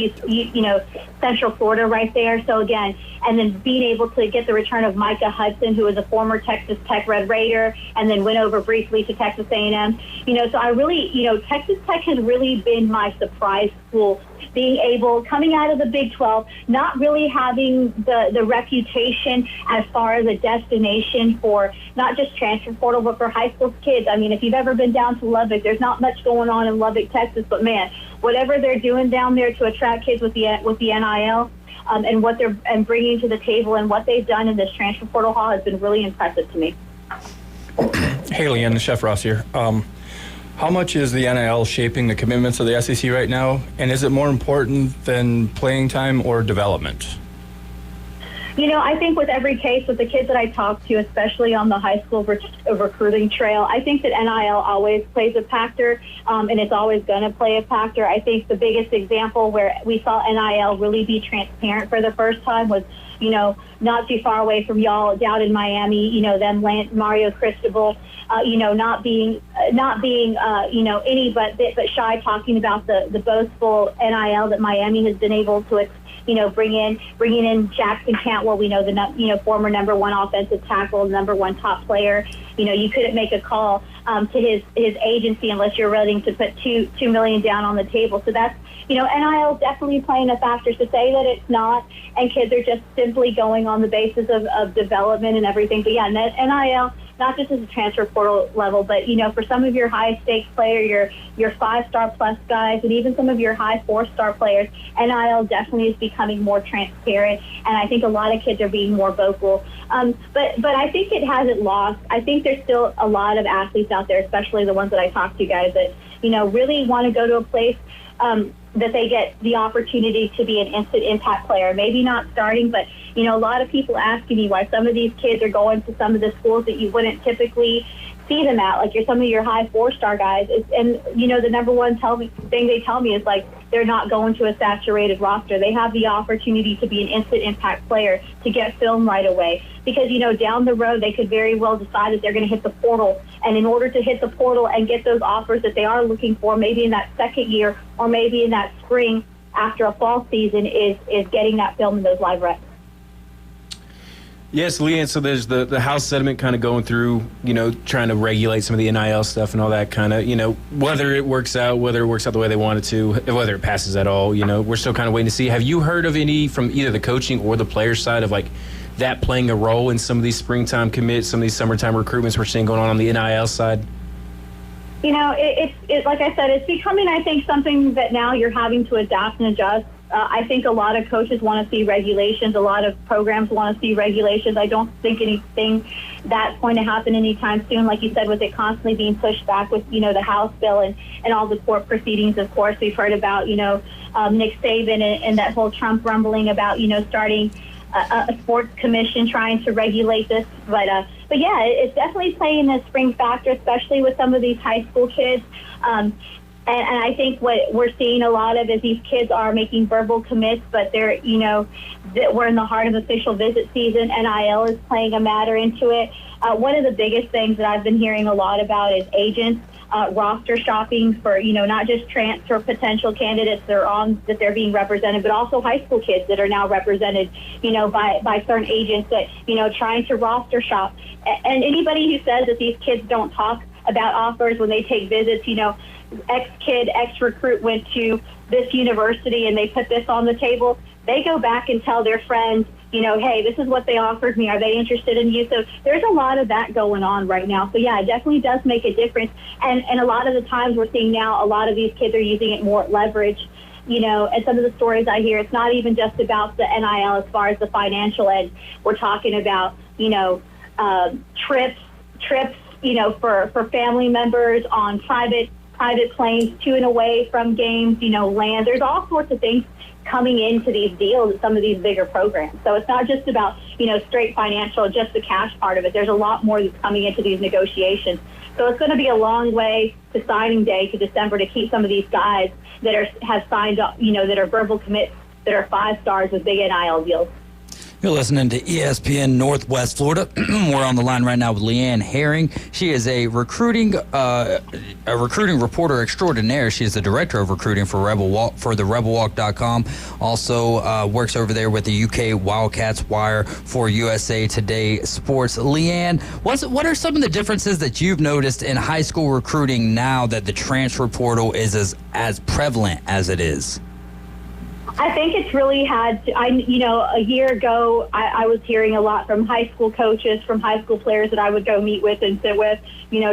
[SPEAKER 20] Central Florida right there. So again, and then being able to get the return of Micah Hudson, who was a former Texas Tech Red Raider and then went over briefly to Texas A&M. So I really, Texas Tech has really been my surprise school being able, coming out of the Big 12, not really having the reputation as far as a destination for not just transfer portal, but for high school kids. I mean, if you've ever been down to Lubbock, there's not much going on in Lubbock, Texas, but man, whatever they're doing down there to attract kids with the NIL, and what they're bringing to the table and what they've done in this transfer portal hall has been really impressive to me.
[SPEAKER 11] Haley and Chef Ross here. How much is the NIL shaping the commitments of the SEC right now, and is it more important than playing time or development?
[SPEAKER 20] You know, I think with every case, with the kids that I talk to, especially on the high school recruiting trail, I think that NIL always plays a factor, and it's always going to play a factor. I think the biggest example where we saw NIL really be transparent for the first time was, you know, not too far away from y'all down in Miami, you know, them Mario Cristobal, you know, not being, you know, any but shy talking about the boastful NIL that Miami has been able to, you know, bringing in Jackson Cantwell, we know former number one offensive tackle, number one top player. You know, you couldn't make a call to his agency unless you're willing to put $2 million down on the table. So that's, you know, NIL is definitely playing a factor. To say that it's not, and kids are just simply going on the basis of development and everything. But yeah, NIL, not just as a transfer portal level, but, you know, for some of your high stakes player, your 5-star plus guys, and even some of your high 4-star players, NIL definitely is becoming more transparent, and I think a lot of kids are being more vocal. But I think it hasn't lost. I think there's still a lot of athletes out there, especially the ones that I talk to, guys, that, you know, really want to go to a place that they get the opportunity to be an instant impact player. Maybe not starting, but, you know, a lot of people asking me why some of these kids are going to some of the schools that you wouldn't typically see them at, like some of your high 4-star guys. And, you know, the number one thing they tell me is, like, they're not going to a saturated roster. They have the opportunity to be an instant impact player, to get film right away. Because, you know, down the road, they could very well decide that they're going to hit the portal. And in order to hit the portal and get those offers that they are looking for, maybe in that second year or maybe in that spring after a fall season, is getting that film and those live reps.
[SPEAKER 13] Yes, Leanne, so there's the House settlement kind of going through, you know, trying to regulate some of the NIL stuff and all that kind of, you know, whether it works out the way they want it to, whether it passes at all, you know, we're still kind of waiting to see. Have you heard of any from either the coaching or the player side of, like, that playing a role in some of these springtime commits, some of these summertime recruitments we're seeing going on the NIL side?
[SPEAKER 20] You know, it's like I said, it's becoming, I think, something that now you're having to adapt and adjust. I think a lot of coaches want to see regulations. A lot of programs want to see regulations. I don't think anything that's going to happen anytime soon. Like you said, with it constantly being pushed back with, you know, the House bill and all the court proceedings, of course. We've heard about, you know, Nick Saban and that whole Trump rumbling about, you know, starting a sports commission trying to regulate this. But yeah, it's definitely playing a spring factor, especially with some of these high school kids. And I think what we're seeing a lot of is these kids are making verbal commits, but they're, you know, we're in the heart of official visit season. NIL is playing a matter into it. One of the biggest things that I've been hearing a lot about is agents roster shopping for, you know, not just transfer potential candidates that they're being represented, but also high school kids that are now represented, you know, by certain agents that, you know, trying to roster shop. And anybody who says that these kids don't talk about offers when they take visits, you know, ex-recruit went to this university and they put this on the table, they go back and tell their friends, you know, hey, this is what they offered me. Are they interested in you? So there's a lot of that going on right now. So, yeah, it definitely does make a difference. And a lot of the times we're seeing now a lot of these kids are using it more leverage. You know, and some of the stories I hear, it's not even just about the NIL as far as the financial end. We're talking about, you know, trips, you know, for family members on private planes to and away from games, you know, land. There's all sorts of things coming into these deals at some of these bigger programs. So it's not just about, you know, straight financial, just the cash part of it. There's a lot more that's coming into these negotiations. So it's going to be a long way to signing day, to December, to keep some of these guys that have signed up, you know, that are verbal commits, that are 5 stars with big NIL deals.
[SPEAKER 10] You're listening to ESPN Northwest Florida. We're on the line right now with Leanne Herring. She is a recruiting reporter extraordinaire. She is the director of recruiting for the RebelWalk.com. Also works over there with the UK Wildcats Wire for USA Today Sports. Leanne, what are some of the differences that you've noticed in high school recruiting now that the transfer portal is as prevalent as it is?
[SPEAKER 20] I think it's really a year ago, I was hearing a lot from high school coaches, from high school players that I would go meet with and sit with,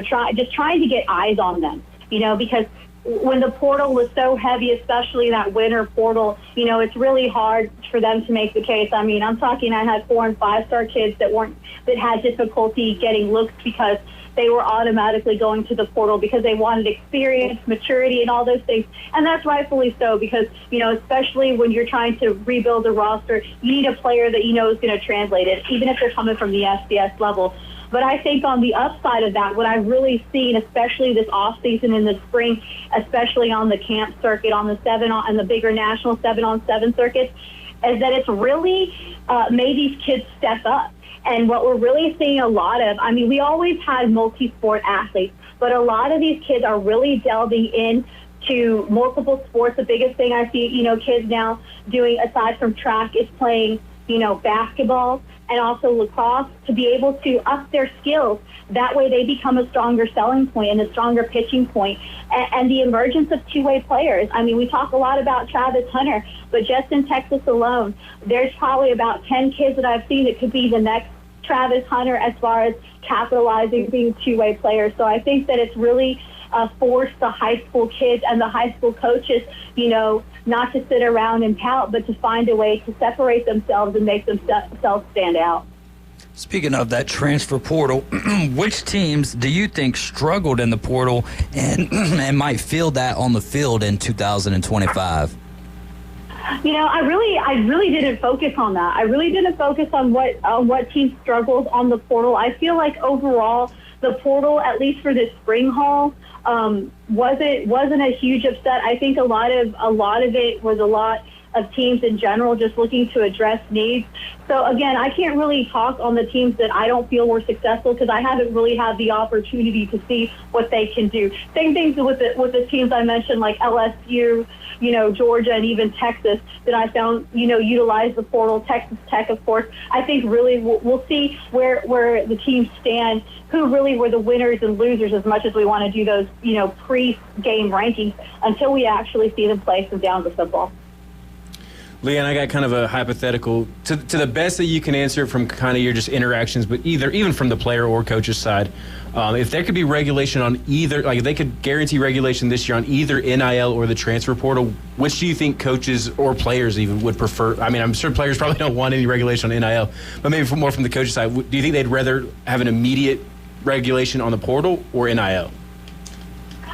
[SPEAKER 20] trying to get eyes on them, because when the portal was so heavy, especially that winter portal, it's really hard for them to make the case. I mean, I'm talking, I had 4- and 5-star kids that had difficulty getting looks because they were automatically going to the portal because they wanted experience, maturity, and all those things. And that's rightfully so because, especially when you're trying to rebuild a roster, you need a player that is going to translate it, even if they're coming from the FCS level. But I think on the upside of that, what I've really seen, especially this offseason in the spring, especially on the camp circuit, on the and the bigger national 7-on-7 circuits, is that it's really made these kids step up. And what we're really seeing a lot of, we always had multi-sport athletes, but a lot of these kids are really delving into multiple sports. The biggest thing I see, kids now doing aside from track is playing, basketball and also lacrosse to be able to up their skills. That way they become a stronger selling point and a stronger pitching point. And the emergence of two-way players. We talk a lot about Travis Hunter, but just in Texas alone, there's probably about 10 kids that I've seen that could be the next Travis Hunter as far as capitalizing being two-way players. So I think that it's really forced the high school kids and the high school coaches, not to sit around and pout, but to find a way to separate themselves and make themselves stand out.
[SPEAKER 10] Speaking of that transfer portal, which teams do you think struggled in the portal and might feel that on the field in 2025?
[SPEAKER 20] I really didn't focus on that. I really didn't focus on what teams struggled on the portal. I feel like overall the portal, at least for this spring haul, wasn't a huge upset. I think a lot of it was a lot of teams in general just looking to address needs. So again, I can't really talk on the teams that I don't feel were successful because I haven't really had the opportunity to see what they can do. Same things with the teams I mentioned, like LSU, Georgia, and even Texas that I found, utilize the portal. Texas Tech, of course. I think really we'll see where the teams stand, who really were the winners and losers as much as we want to do those, pre-game rankings until we actually see them play some downs of football.
[SPEAKER 13] Leanne, I got kind of a hypothetical. To the best that you can answer from kind of your just interactions, but even from the player or coach's side, if there could be regulation on either, like if they could guarantee regulation this year on either NIL or the transfer portal, which do you think coaches or players even would prefer? I'm sure players probably don't want any regulation on NIL, but maybe more from the coach's side, do you think they'd rather have an immediate regulation on the portal or NIL?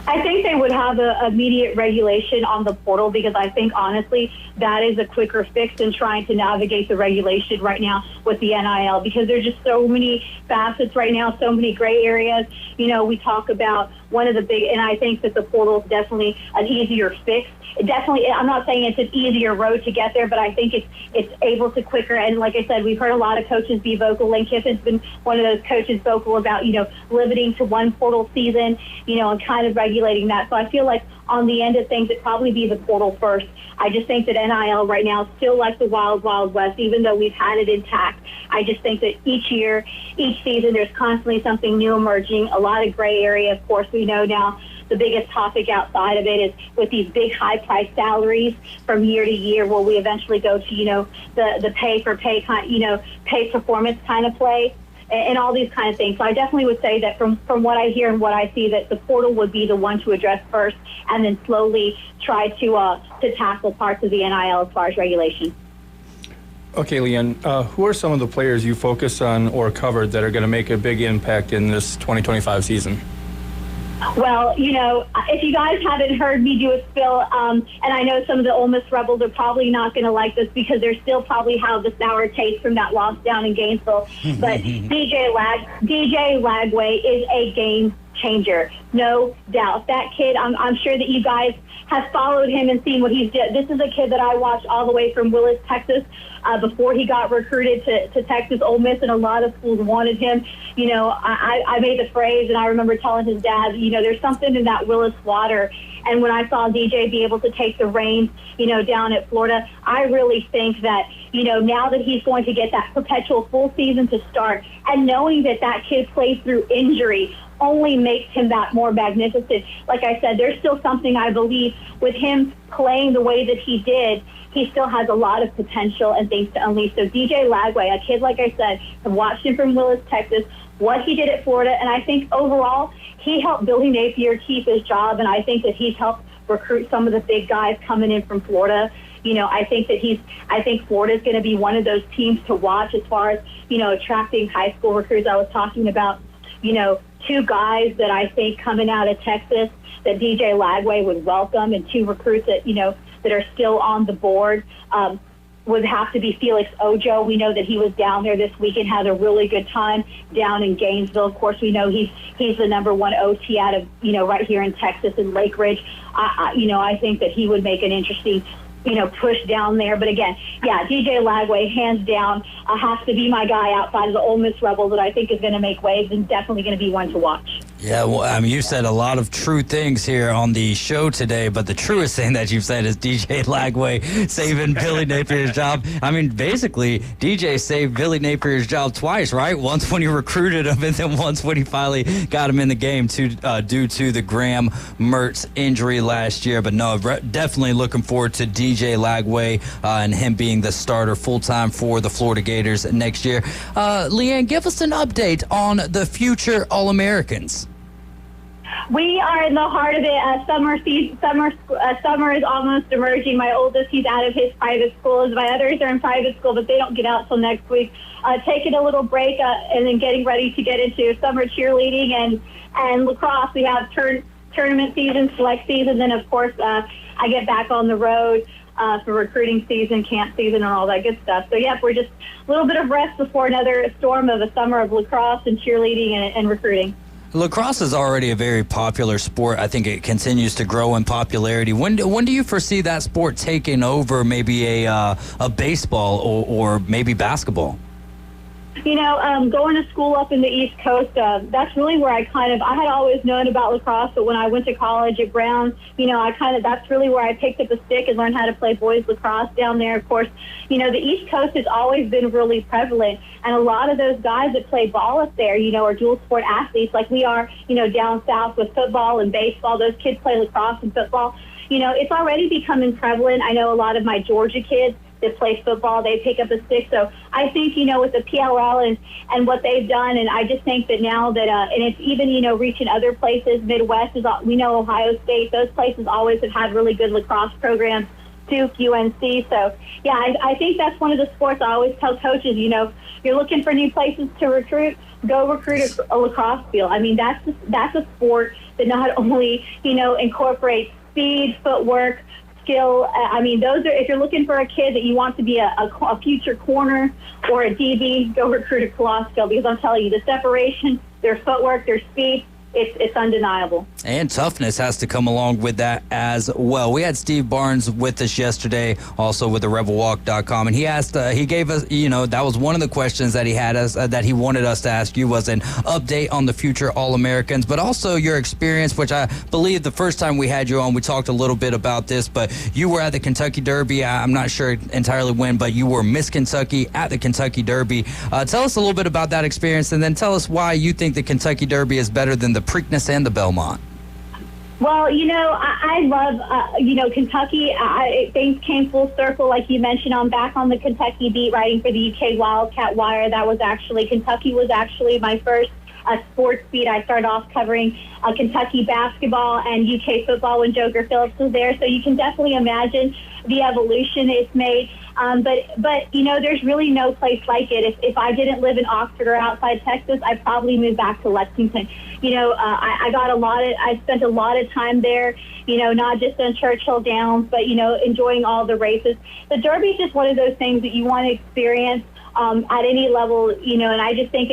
[SPEAKER 20] I think they would have an immediate regulation on the portal because I think, honestly, that is a quicker fix than trying to navigate the regulation right now with the NIL because there's just so many facets right now, so many gray areas. We talk about one of the big, and I think that the portal is definitely an easier fix. I'm not saying it's an easier road to get there, but I think it's able to quicker. And like I said, we've heard a lot of coaches be vocal. Lane Kiffin's been one of those coaches vocal about, limiting to one portal season, and kind of regulating that. So I feel like on the end of things, it'd probably be the portal first. I just think that NIL right now is still like the wild, wild west, even though we've had it intact. I just think that each year, each season, there's constantly something new emerging, a lot of gray area. Of course, we know now the biggest topic outside of it is with these big high-priced salaries from year to year, will we eventually go to, the pay-for-pay kind, pay performance kind of play and all these kind of things. So I definitely would say that from what I hear and what I see, that the portal would be the one to address first and then slowly try to tackle parts of the NIL as far as regulation.
[SPEAKER 11] Okay, Leanne, who are some of the players you focus on or covered that are going to make a big impact in this 2025 season?
[SPEAKER 20] Well, if you guys haven't heard me do a spill, and I know some of the Ole Miss Rebels are probably not going to like this because they're still probably have the sour taste from that loss down in Gainesville, but DJ Lagway is a game changer, no doubt. That kid, I'm sure that you guys have followed him and seen what he's done. This is a kid that I watched all the way from Willis, Texas, before he got recruited to Texas Ole Miss, and a lot of schools wanted him. I made the phrase, and I remember telling his dad, there's something in that Willis water, And when I saw DJ be able to take the reins, down at Florida, I really think that, now that he's going to get that perpetual full season to start, and knowing that that kid plays through injury only makes him that more magnificent. Like I said, there's still something I believe with him playing the way that he did. He still has a lot of potential and things to unleash. So DJ Lagway, a kid, like I said, I've watched him from Willis, Texas, what he did at Florida, and I think overall he helped Billy Napier keep his job, and I think that he's helped recruit some of the big guys coming in from Florida. I think Florida's going to be one of those teams to watch as far as, attracting high school recruits. I was talking about, two guys that I think coming out of Texas that DJ Lagway would welcome, and two recruits that, that are still on the board. Would have to be Felix Ojo. We know that he was down there this week and had a really good time down in Gainesville. Of course, we know he's the number one OT out of, right here in Texas in Lake Ridge. I think that he would make an interesting, push down there. But again, DJ Lagway, hands down, has to be my guy outside of the Ole Miss Rebels that I think is going to make waves and definitely going to be one to watch.
[SPEAKER 10] Yeah, well, you said a lot of true things here on the show today, but the truest thing that you've said is DJ Lagway saving Billy Napier's job. Basically, DJ saved Billy Napier's job twice, right? Once when he recruited him, and then once when he finally got him in the game due to the Graham Mertz injury last year. But no, definitely looking forward to DJ Lagway and him being the starter full-time for the Florida Gators next year. Leanne, give us an update on the future All-Americans.
[SPEAKER 20] We are in the heart of it. Summer is almost emerging. My oldest, he's out of his private school. My others are in private school, but they don't get out till next week. Taking a little break and then getting ready to get into summer cheerleading and lacrosse. We have tournament season, select season. Then, of course, I get back on the road for recruiting season, camp season, and all that good stuff. So, we're just a little bit of rest before another storm of a summer of lacrosse and cheerleading and recruiting.
[SPEAKER 10] Lacrosse is already a very popular sport. I think it continues to grow in popularity. When do you foresee that sport taking over maybe a baseball or maybe basketball?
[SPEAKER 20] Going to school up in the East Coast, that's really where I had always known about lacrosse, but when I went to college at Brown, that's really where I picked up a stick and learned how to play boys lacrosse down there. Of course, the East Coast has always been really prevalent, and a lot of those guys that play ball up there, are dual sport athletes like we are, down south with football and baseball. Those kids play lacrosse and football. It's already becoming prevalent. I know a lot of my Georgia kids that play football, they pick up a stick. So I think, with the PLL and what they've done, and I just think that now that, and it's even, reaching other places, Midwest, we know Ohio State, those places always have had really good lacrosse programs, Duke, UNC. So, I think that's one of the sports I always tell coaches, you're looking for new places to recruit, go recruit a lacrosse field. That's a sport that not only, incorporates speed, footwork, skill. Those are, if you're looking for a kid that you want to be a future corner or a DB, go recruit a lacrosse field, because I'm telling you, the separation, their footwork, their speed, it's undeniable.
[SPEAKER 10] And toughness has to come along with that as well. We had Steve Barnes with us yesterday, also with the RebelWalk.com, and he asked, he gave us, that was one of the questions that he had us, that he wanted us to ask you, was an update on the future All-Americans, but also your experience, which I believe the first time we had you on, we talked a little bit about this, but you were at the Kentucky Derby. I'm not sure entirely when, but you were Miss Kentucky at the Kentucky Derby. Tell us a little bit about that experience, and then tell us why you think the Kentucky Derby is better than the Preakness and the Belmont.
[SPEAKER 20] Well, I love, Kentucky. Things came full circle. Like you mentioned, I'm back on the Kentucky beat writing for the UK Wildcat Wire. Kentucky was actually my first sports beat. I started off covering Kentucky basketball and UK football when Joker Phillips was there. So you can definitely imagine the evolution it's made. But there's really no place like it. If I didn't live in Oxford or outside Texas, I'd probably move back to Lexington. I spent a lot of time there, not just on Churchill Downs, but, enjoying all the races. The Derby is just one of those things that you want to experience at any level, and I just think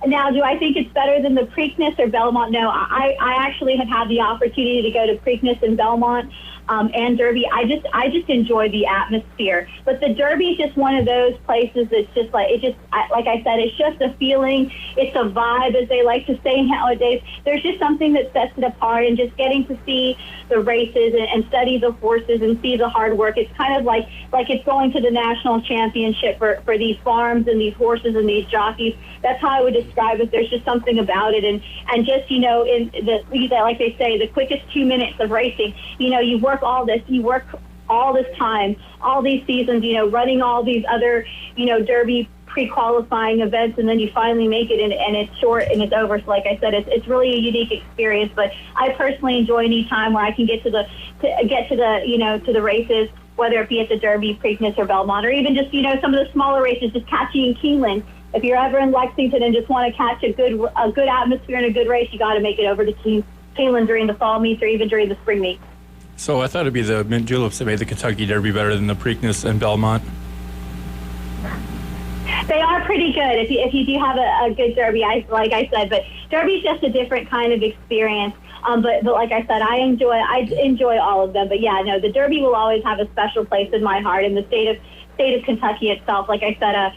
[SPEAKER 20] now, do I think it's better than the Preakness or Belmont? No, I actually have had the opportunity to go to Preakness and Belmont. and Derby. I just enjoy the atmosphere. But the Derby is just one of those places that's just like, like I said, it's just a feeling. It's a vibe, as they like to say nowadays. There's just something that sets it apart, and just getting to see the races and study the horses and see the hard work. It's kind of like it's going to the national championship for these farms and these horses and these jockeys. That's how I would describe it. There's just something about it. And just, in like they say, the quickest 2 minutes of racing, you work all this time, all these seasons, running all these other, Derby pre-qualifying events, and then you finally make it, and it's short and it's over. So like I said, it's really a unique experience. But I personally enjoy any time where I can get to the races, whether it be at the Derby, Preakness, or Belmont, or even just some of the smaller races, just catching in Keeneland. If you're ever in Lexington and just want to catch a good atmosphere and a good race, you got to make it over to Keeneland during the fall meets or even during the spring meets.
[SPEAKER 11] So I thought it'd be the Mint Juleps that made the Kentucky Derby better than the Preakness and Belmont.
[SPEAKER 20] They are pretty good if you do have a good Derby, like I said. But Derby's just a different kind of experience. But like I said, I enjoy all of them. But yeah, no, the Derby will always have a special place in my heart. And the state of Kentucky itself, like I said,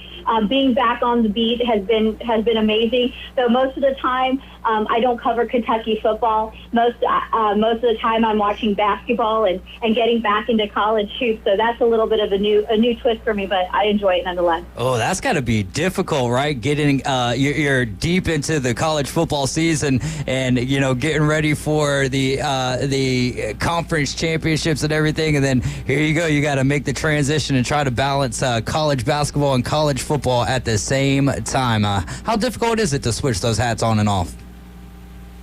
[SPEAKER 20] being back on the beat has been amazing. So most of the time, I don't cover Kentucky football. Most of the time, I'm watching basketball and getting back into college hoops. So that's a little bit of a new twist for me, but I enjoy it nonetheless.
[SPEAKER 10] Oh, that's got to be difficult, right? Getting you're deep into the college football season, and getting ready for the conference championships and everything, and then here you go. You got to make the transition and try to balance college basketball and college football at the same time. How difficult is it to switch those hats on and off?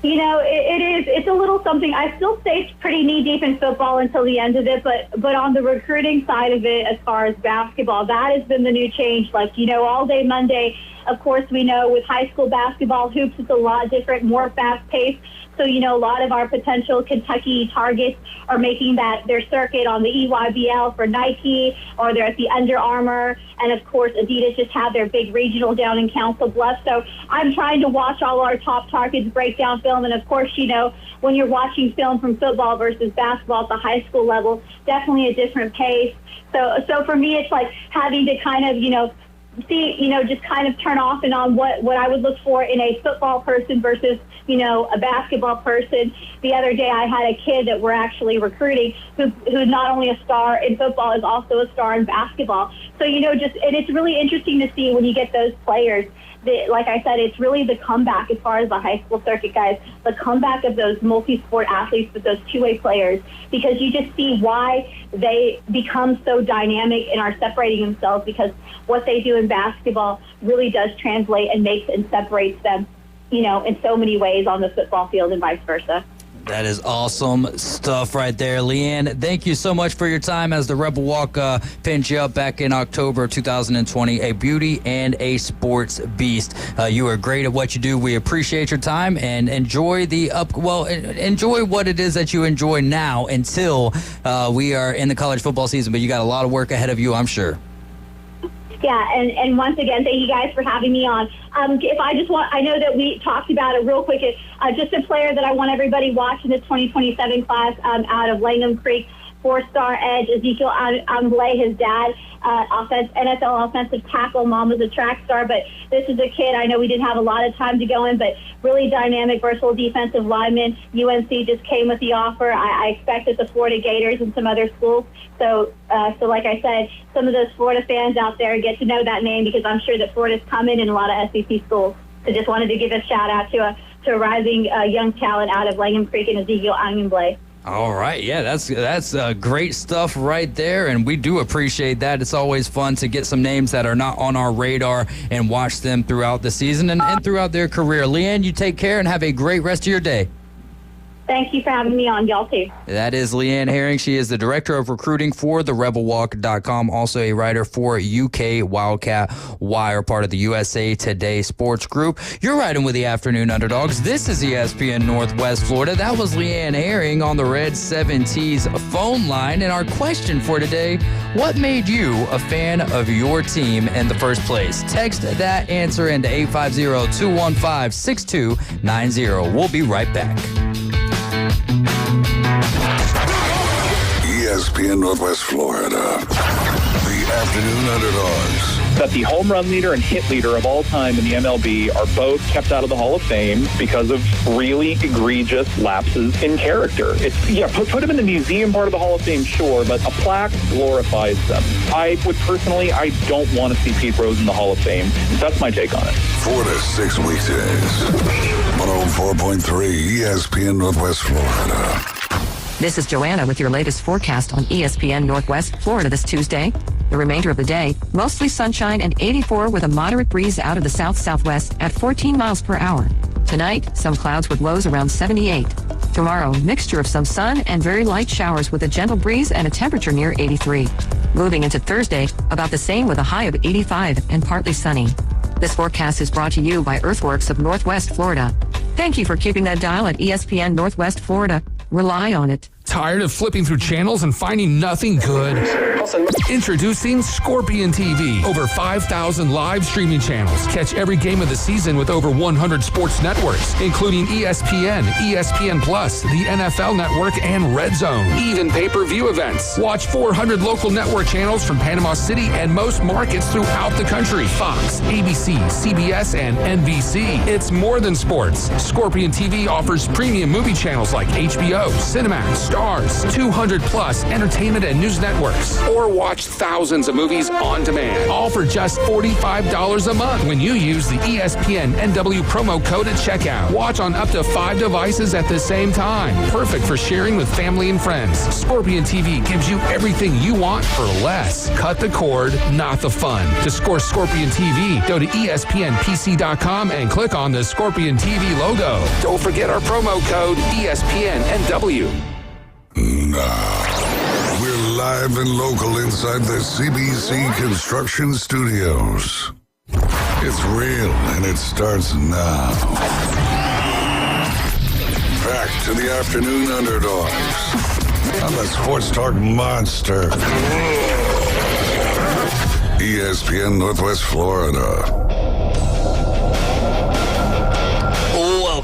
[SPEAKER 20] It is. It's a little something. I still stay pretty knee-deep in football until the end of it, but on the recruiting side of it, as far as basketball, that has been the new change. All day Monday, of course, we know with high school basketball, hoops, it's a lot different, more fast-paced. So, a lot of our potential Kentucky targets are making their circuit on the EYBL for Nike, or they're at the Under Armour. And, of course, Adidas just have their big regional down in Council Bluffs. So I'm trying to watch all our top targets break down film. And, of course, when you're watching film from football versus basketball at the high school level, definitely a different pace. So for me, it's like having to kind of, see, just kind of turn off and on what I would look for in a football person versus, a basketball person. The other day I had a kid that we're actually recruiting who's not only a star in football, is also a star in basketball. So, and it's really interesting to see when you get those players. Like I said, it's really the comeback as far as the high school circuit, guys, the comeback of those multi-sport athletes with those two-way players, because you just see why they become so dynamic and are separating themselves, because what they do in basketball really does translate and makes and separates them, in so many ways on the football field and vice versa.
[SPEAKER 10] That is awesome stuff right there, Leanne. Thank you so much for your time as the Rebel Walk pinned you up back in October of 2020. A beauty and a sports beast. You are great at what you do. We appreciate your time, and enjoy enjoy what it is that you enjoy now until we are in the college football season. But you got a lot of work ahead of you, I'm sure.
[SPEAKER 20] Yeah, and once again, thank you guys for having me on. I know that we talked about it real quick. Just a player that I want everybody watching the 2027 class out of Langham Creek, 4-star edge, Ezekiel Anglais, his dad, NFL offensive tackle. Mom was a track star, but this is a kid. I know we didn't have a lot of time to go in, but really dynamic, versatile defensive lineman. UNC just came with the offer. I expect at the Florida Gators and some other schools. So like I said, some of those Florida fans out there get to know that name, because I'm sure that Florida's coming in a lot of SEC schools. So just wanted to give a shout out to a rising young talent out of Langham Creek and Ezekiel Anglais.
[SPEAKER 10] All right. Yeah, that's great stuff right there, and we do appreciate that. It's always fun to get some names that are not on our radar and watch them throughout the season and throughout their career. Leanne, you take care and have a great rest of your day.
[SPEAKER 20] Thank you for having me on. Y'all too.
[SPEAKER 10] That is Leanne Herring. She is the director of recruiting for therebelwalk.com, also a writer for UK Wildcat Wire, part of the USA Today Sports Group. You're riding with the Afternoon Underdogs. This is ESPN Northwest Florida. That was Leanne Herring on the Red 7T's phone line. And our question for today, what made you a fan of your team in the first place? Text that answer into 850-215-6290. We'll be right back.
[SPEAKER 2] ESPN Northwest Florida. The Afternoon Underdogs.
[SPEAKER 21] That the home run leader and hit leader of all time in the MLB are both kept out of the Hall of Fame because of really egregious lapses in character. Put them in the museum part of the Hall of Fame, sure, but a plaque glorifies them. I don't want to see Pete Rose in the Hall of Fame. That's my take on it.
[SPEAKER 2] 4 to 6 weekdays. 104.3 ESPN Northwest Florida.
[SPEAKER 6] This is Joanna with your latest forecast on ESPN Northwest Florida this Tuesday. The remainder of the day, mostly sunshine and 84 with a moderate breeze out of the south-southwest at 14 miles per hour. Tonight, some clouds with lows around 78. Tomorrow, mixture of some sun and very light showers with a gentle breeze and a temperature near 83. Moving into Thursday, about the same with a high of 85 and partly sunny. This forecast is brought to you by Earthworks of Northwest Florida. Thank you for keeping that dial at ESPN Northwest Florida. Rely on it.
[SPEAKER 7] Tired of flipping through channels and finding nothing good? Introducing Scorpion TV. Over 5,000 live streaming channels. Catch every game of the season with over 100 sports networks, including ESPN, ESPN Plus, the NFL Network, and Red Zone. Even pay-per-view events. Watch 400 local network channels from Panama City and most markets throughout the country. Fox, ABC, CBS, and NBC. It's more than sports. Scorpion TV offers premium movie channels like HBO, Cinemax, Stars, 200 plus entertainment and news networks, or watch thousands of movies on demand, all for just $45 a month when you use the ESPN NW promo code at checkout. Watch on up to 5 devices at the same time. Perfect for sharing with family and friends. Scorpion TV gives you everything you want for less. Cut the cord, not the fun. To score Scorpion TV, go to ESPNPC.com and click on the Scorpion TV logo. Don't forget our promo code ESPN NW.
[SPEAKER 2] Now, we're live and local inside the CBC Construction Studios. It's real and it starts now. Back to the Afternoon Underdogs on the Sports Talk Monster. ESPN Northwest Florida.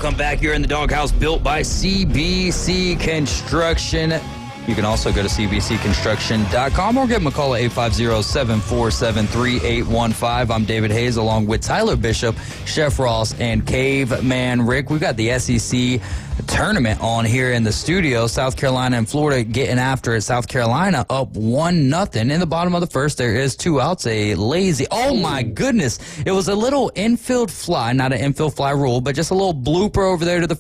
[SPEAKER 10] Welcome back here in the Doghouse, built by CBC Construction. You can also go to cbcconstruction.com or give them a call at 850-747-3815. I'm David Hayes along with Tyler Bishop, Chef Ross, and Caveman Rick. We've got the SEC tournament on here in the studio. South Carolina and Florida getting after it. South Carolina up 1-0. In the bottom of the first, there is 2 outs. A lazy, oh my goodness. It was a little infield fly, not an infield fly rule, but just a little blooper over there to the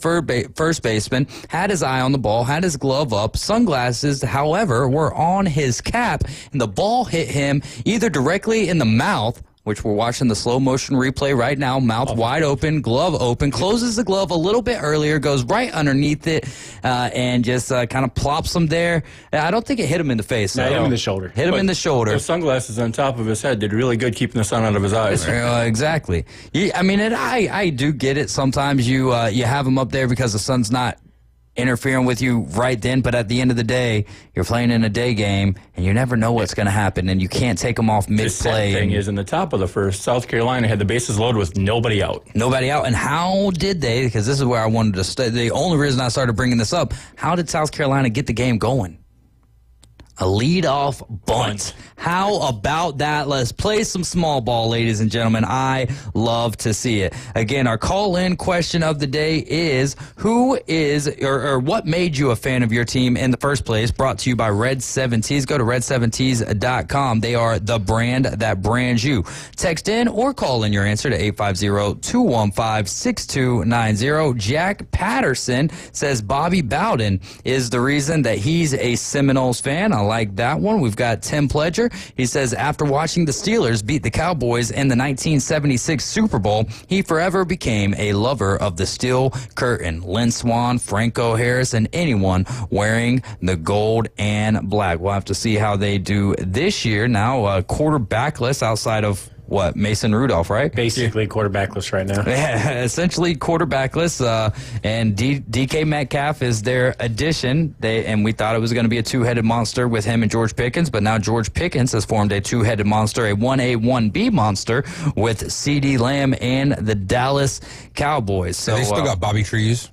[SPEAKER 10] first baseman. Had his eye on the ball, had his glove up. Sunglasses, however, were on his cap, and the ball hit him either directly in the mouth, which we're watching the slow motion replay right now, mouth wide open, glove open, closes the glove a little bit earlier, goes right underneath it, and just kind of plops him there. I don't think it hit him in the face.
[SPEAKER 13] No, hit him in the shoulder.
[SPEAKER 10] Hit him in the shoulder.
[SPEAKER 11] The sunglasses on top of his head did really good keeping the sun out of his eyes.
[SPEAKER 10] Exactly. I mean, I do get it. Sometimes you have them up there because the sun's not interfering with you right then, but at the end of the day, you're playing in a day game, and you never know what's going to happen, and you can't take them off mid-play.
[SPEAKER 11] The sad thing is, in the top of the first, South Carolina had the bases loaded with nobody out.
[SPEAKER 10] Nobody out, and how did they, because this is where I wanted to stay, the only reason I started bringing this up, how did South Carolina get the game going? A leadoff bunt. How about that? Let's play some small ball, ladies and gentlemen. I love to see it. Again, our call-in question of the day is, who is or what made you a fan of your team in the first place? Brought to you by Red 7 Tees. Go to red7tees.com. They are the brand that brands you. Text in or call in your answer to 850-215-6290. Jack Patterson says Bobby Bowden is the reason that he's a Seminoles fan. I like that one. We've got Tim Pledger. He says after watching the Steelers beat the Cowboys in the 1976 Super Bowl, he forever became a lover of the steel curtain. Lynn Swann, Franco Harris, and anyone wearing the gold and black. We'll have to see how they do this year. Now, quarterbackless outside of what, Mason Rudolph, right?
[SPEAKER 13] Basically quarterbackless right now.
[SPEAKER 10] Yeah, essentially quarterbackless. And DK Metcalf is their addition. And we thought it was going to be a two-headed monster with him and George Pickens, but now George Pickens has formed a two-headed monster, a 1A, 1B monster with CeeDee Lamb and the Dallas Cowboys. So
[SPEAKER 12] they still got Bobby Trees.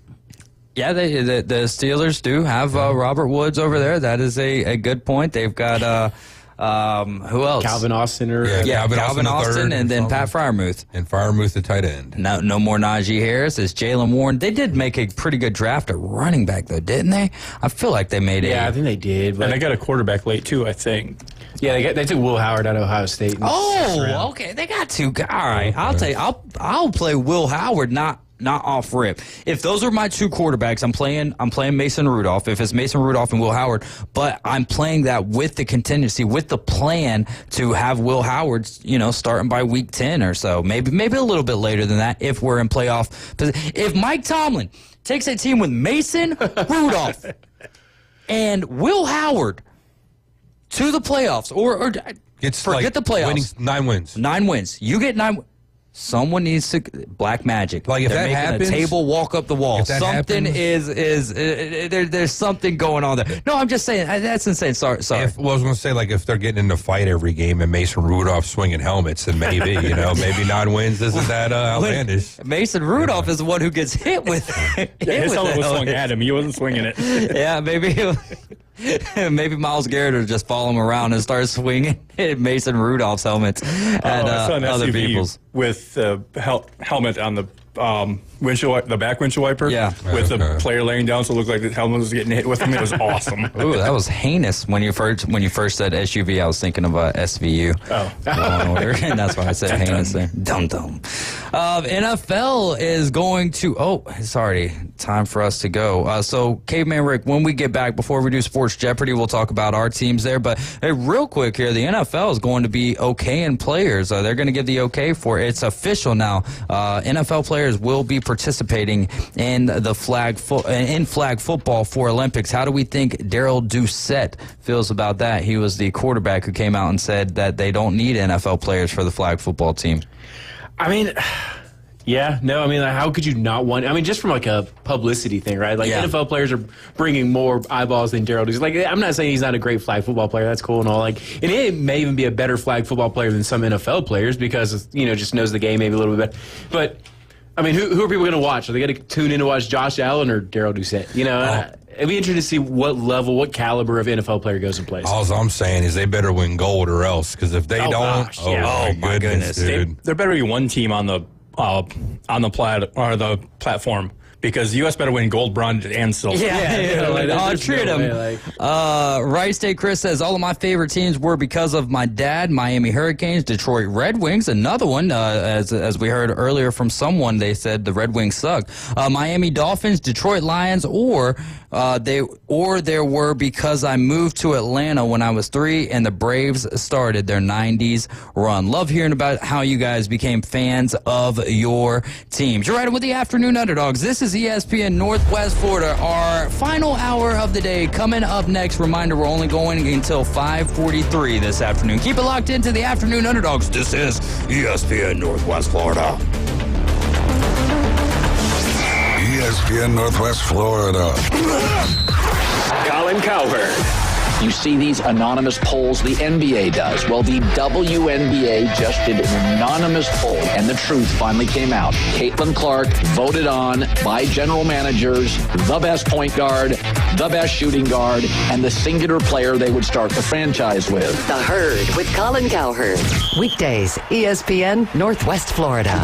[SPEAKER 10] Yeah, the Steelers do have Robert Woods over there. That is a good point. They've got who else?
[SPEAKER 13] Calvin Austin,
[SPEAKER 10] Calvin Austin, and then Pat Freiermuth.
[SPEAKER 12] And Freiermuth, the tight end.
[SPEAKER 10] No more Najee Harris. It's Jalen Warren. They did make a pretty good draft at running back, though, didn't they? I feel like they made it.
[SPEAKER 13] Yeah, I think they did.
[SPEAKER 11] And they got a quarterback late too, I think.
[SPEAKER 13] Yeah, they took Will Howard out of Ohio State.
[SPEAKER 10] Oh, okay. They got two guys. All right, I'll tell you. I'll play Will Howard, not off rip. If those are my two quarterbacks, I'm playing Mason Rudolph. If it's Mason Rudolph and Will Howard, but I'm playing that with the contingency, with the plan to have Will Howard, starting by week 10 or so. Maybe a little bit later than that if we're in playoff. If Mike Tomlin takes a team with Mason Rudolph and Will Howard to the playoffs, or forget the playoffs,
[SPEAKER 12] 9 wins.
[SPEAKER 10] You get 9. Someone needs to black magic.
[SPEAKER 12] Like if
[SPEAKER 10] They're
[SPEAKER 12] that
[SPEAKER 10] making
[SPEAKER 12] happens,
[SPEAKER 10] a table walk up the wall. Something
[SPEAKER 12] happens,
[SPEAKER 10] there's something going on there. No, I'm just saying that's insane. Sorry.
[SPEAKER 12] I was going to say, like, if they're getting in a fight every game and Mason Rudolph swinging helmets, then maybe maybe 9 wins isn't that outlandish.
[SPEAKER 10] Mason Rudolph is the one who gets hit with.
[SPEAKER 11] His helmet was swung at him. He wasn't swinging it.
[SPEAKER 10] Yeah, maybe Myles Garrett will just follow him around and start swinging Mason Rudolph's helmets at other people's.
[SPEAKER 11] With the helmet on the the back windshield wiper.
[SPEAKER 10] Yeah.
[SPEAKER 11] With the player laying down, so it looked like the helmet was getting hit with him. It was awesome.
[SPEAKER 10] Ooh, that was heinous. When you first said SUV, I was thinking of SVU.
[SPEAKER 11] Oh.
[SPEAKER 10] And that's why I said heinous there. Dum. NFL is going to. It's already time for us to go. So, Caveman Rick, when we get back, before we do Sports Jeopardy, we'll talk about our teams there. But hey, real quick here, the NFL is going to be okay in players. They're going to give the okay for it. It's official now. NFL players will be participating in the flag football for Olympics. How do we think Daryl Doucette feels about that? He was the quarterback who came out and said that they don't need NFL players for the flag football team.
[SPEAKER 13] I mean, yeah, no, I mean, how could you not want? I mean, just from like a publicity thing, right? Like NFL players are bringing more eyeballs than Daryl Doucette. Like, I'm not saying he's not a great flag football player. That's cool and all. Like, and he may even be a better flag football player than some NFL players because just knows the game maybe a little bit better. But I mean, who are people going to watch? Are they going to tune in to watch Josh Allen or Daryl Doucette? It'd be interesting to see what level, what caliber of NFL player goes in place.
[SPEAKER 12] All I'm saying is they better win gold or else, because if they don't,
[SPEAKER 10] my goodness,
[SPEAKER 12] dude.
[SPEAKER 11] There better be one team on the platform. Because the U.S. better win gold, bronze, and silver.
[SPEAKER 10] I'll treat them. Wright State Chris says, all of my favorite teams were because of my dad, Miami Hurricanes, Detroit Red Wings. Another one, as we heard earlier from someone, they said the Red Wings suck. Miami Dolphins, Detroit Lions, or there were because I moved to Atlanta when I was 3 and the Braves started their 90s run. Love hearing about how you guys became fans of your teams. You're riding with the Afternoon Underdogs. This is ESPN Northwest Florida. Our final hour of the day coming up next. Reminder, we're only going until 5:43 this afternoon. Keep it locked into the Afternoon Underdogs. This is ESPN Northwest Florida.
[SPEAKER 2] ESPN Northwest Florida.
[SPEAKER 1] Colin Cowherd. You see these anonymous polls the NBA does. Well, the WNBA just did an anonymous poll, and the truth finally came out. Caitlin Clark voted on by general managers the best point guard, the best shooting guard, and the singular player they would start the franchise with.
[SPEAKER 22] The Herd with Colin Cowherd. Weekdays, ESPN Northwest Florida.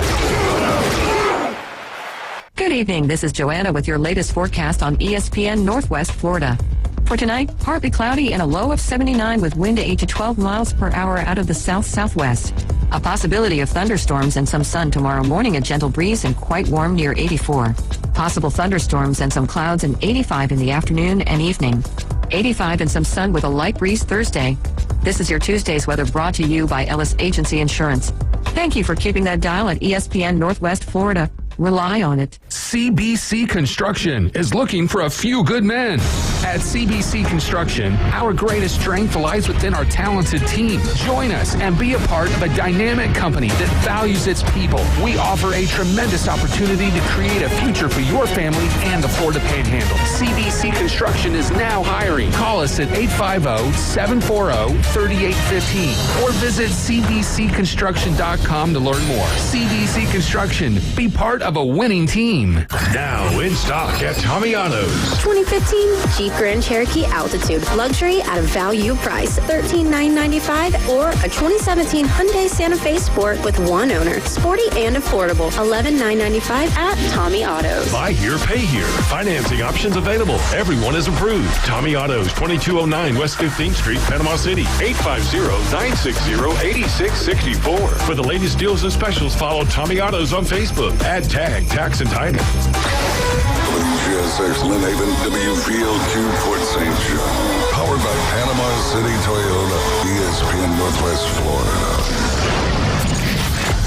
[SPEAKER 6] Good evening. This is Joanna with your latest forecast on ESPN Northwest Florida. For tonight, partly cloudy and a low of 79 with wind 8 to 12 miles per hour out of the south-southwest. A possibility of thunderstorms and some sun tomorrow morning, a gentle breeze and quite warm near 84. Possible thunderstorms and some clouds and 85 in the afternoon and evening. 85 and some sun with a light breeze Thursday. This is your Tuesday's weather brought to you by Ellis Agency Insurance. Thank you for keeping that dial at ESPN Northwest Florida. Rely on it.
[SPEAKER 7] CBC Construction is looking for a few good men. At CBC Construction, our greatest strength lies within our talented team. Join us and be a part of a dynamic company that values its people. We offer a tremendous opportunity to create a future for your family and the Florida Panhandle. CBC Construction is now hiring. Call us at 850-740-3815 or visit cbcconstruction.com to learn more. CBC Construction, be part of a winning team.
[SPEAKER 16] team. Now in stock at Tommy Otto's.
[SPEAKER 5] 2015 Jeep Grand Cherokee Altitude. Luxury at a value price. $13,995 or a 2017 Hyundai Santa Fe Sport with one owner. Sporty and affordable. $11,995 at Tommy Otto's.
[SPEAKER 16] Buy here, pay here. Financing options available. Everyone is approved. Tommy Otto's, 2209 West 15th Street, Panama City. 850-960-8664. For the latest deals and specials, follow Tommy Otto's on Facebook. Add tag, tax, and title.
[SPEAKER 2] WGSX Lynn Haven, WVLQ Port St. Joe. Powered by Panama City Toyota, ESPN Northwest Florida.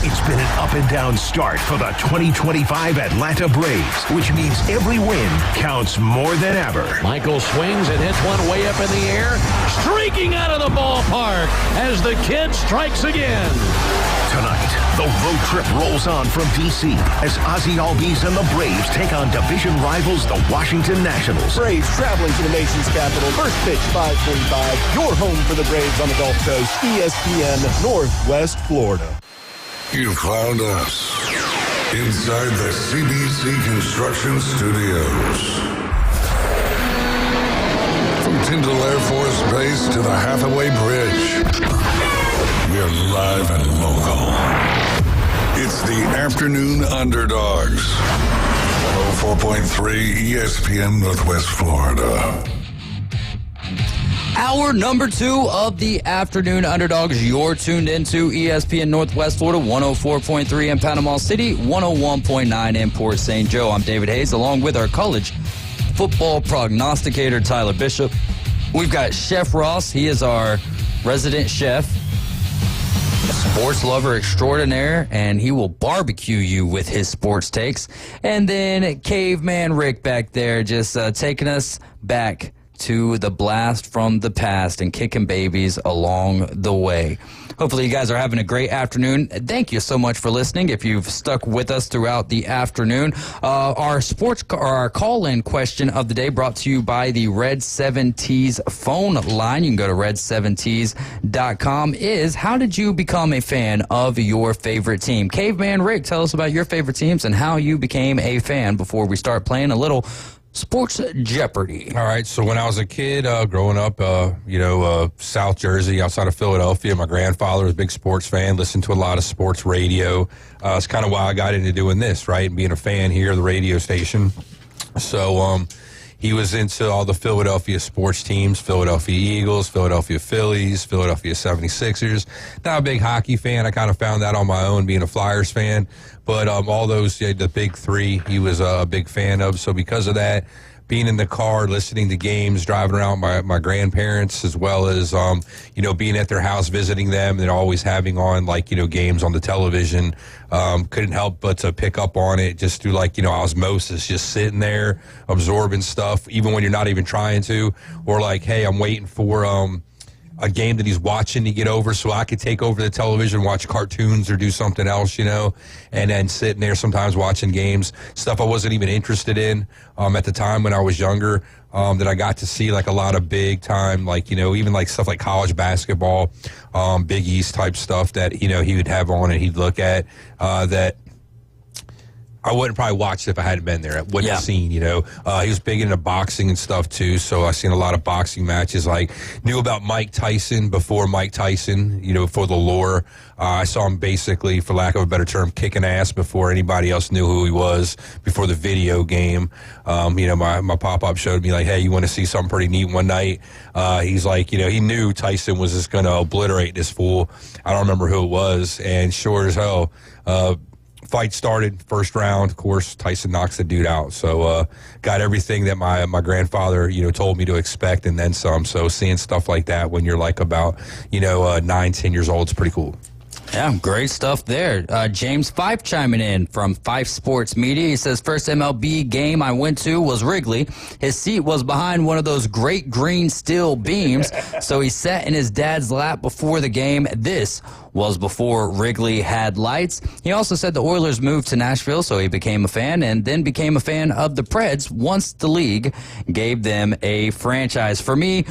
[SPEAKER 17] It's been an up-and-down start for the 2025 Atlanta Braves, which means every win counts more than ever.
[SPEAKER 18] Michael swings and hits one way up in the air, streaking out of the ballpark as the kid strikes again.
[SPEAKER 17] Tonight, the road trip rolls on from D.C. as Ozzie Albies and the Braves take on division rivals, the Washington Nationals.
[SPEAKER 19] Braves traveling to the nation's capital. First pitch, 5:45. Your home for the Braves on the Gulf Coast. ESPN Northwest Florida.
[SPEAKER 2] You found us inside the CBC Construction Studios. From Tyndall Air Force Base to the Hathaway Bridge, we're live and local. It's the Afternoon Underdogs. 104.3 ESPN Northwest Florida.
[SPEAKER 10] Hour number 2 of the Afternoon Underdogs. You're tuned into ESPN Northwest Florida, 104.3 in Panama City, 101.9 in Port St. Joe. I'm David Hayes, along with our college football prognosticator, Tyler Bishop. We've got Chef Ross. He is our resident chef, sports lover extraordinaire, and he will barbecue you with his sports takes. And then Caveman Rick back there just taking us back to the blast from the past and kicking babies along the way. Hopefully you guys are having a great afternoon. Thank you so much for listening. If you've stuck with us throughout the afternoon, our call-in question of the day brought to you by the Red 7 Tees phone line. You can go to red7tees.com is, how did you become a fan of your favorite team? Caveman Rick, tell us about your favorite teams and how you became a fan before we start playing a little Sports Jeopardy.
[SPEAKER 12] All right, so when I was a kid, growing up, South Jersey, outside of Philadelphia, my grandfather was a big sports fan, listened to a lot of sports radio. It's kind of why I got into doing this, right, and being a fan here of the radio station. So he was into all the Philadelphia sports teams, Philadelphia Eagles, Philadelphia Phillies, Philadelphia 76ers. Not a big hockey fan. I kind of found that on my own, being a Flyers fan. But all those, the big three, he was a big fan of. So because of that, being in the car, listening to games, driving around my grandparents, as well as, being at their house, visiting them, and always having on, games on the television, couldn't help but to pick up on it just through, osmosis, just sitting there, absorbing stuff, even when you're not even trying to, or hey, I'm waiting for, a game that he's watching to get over so I could take over the television, watch cartoons or do something else, and then sitting there sometimes watching games, stuff I wasn't even interested in at the time when I was younger, that I got to see a lot of big time, even stuff like college basketball, Big East type stuff that, he would have on and he'd look at that I wouldn't probably watch it if I hadn't been there. I wouldn't have seen, He was big into boxing and stuff, too, so I seen a lot of boxing matches. Knew about Mike Tyson before Mike Tyson, for the lore. I saw him basically, for lack of a better term, kicking ass before anybody else knew who he was, before the video game. My pop-up showed me, hey, you want to see something pretty neat one night? He's he knew Tyson was just going to obliterate this fool. I don't remember who it was, and sure as hell, fight started, first round, of course, Tyson knocks the dude out. So got everything that my grandfather, told me to expect and then some. So seeing stuff like that when you're about, 9, 10 years old, it's pretty cool.
[SPEAKER 10] Yeah, great stuff there. James Fife chiming in from Fife Sports Media. He says, first MLB game I went to was Wrigley. His seat was behind one of those great green steel beams, so he sat in his dad's lap before the game. This was before Wrigley had lights. He also said the Oilers moved to Nashville, so he became a fan, and then became a fan of the Preds once the league gave them a franchise. For me,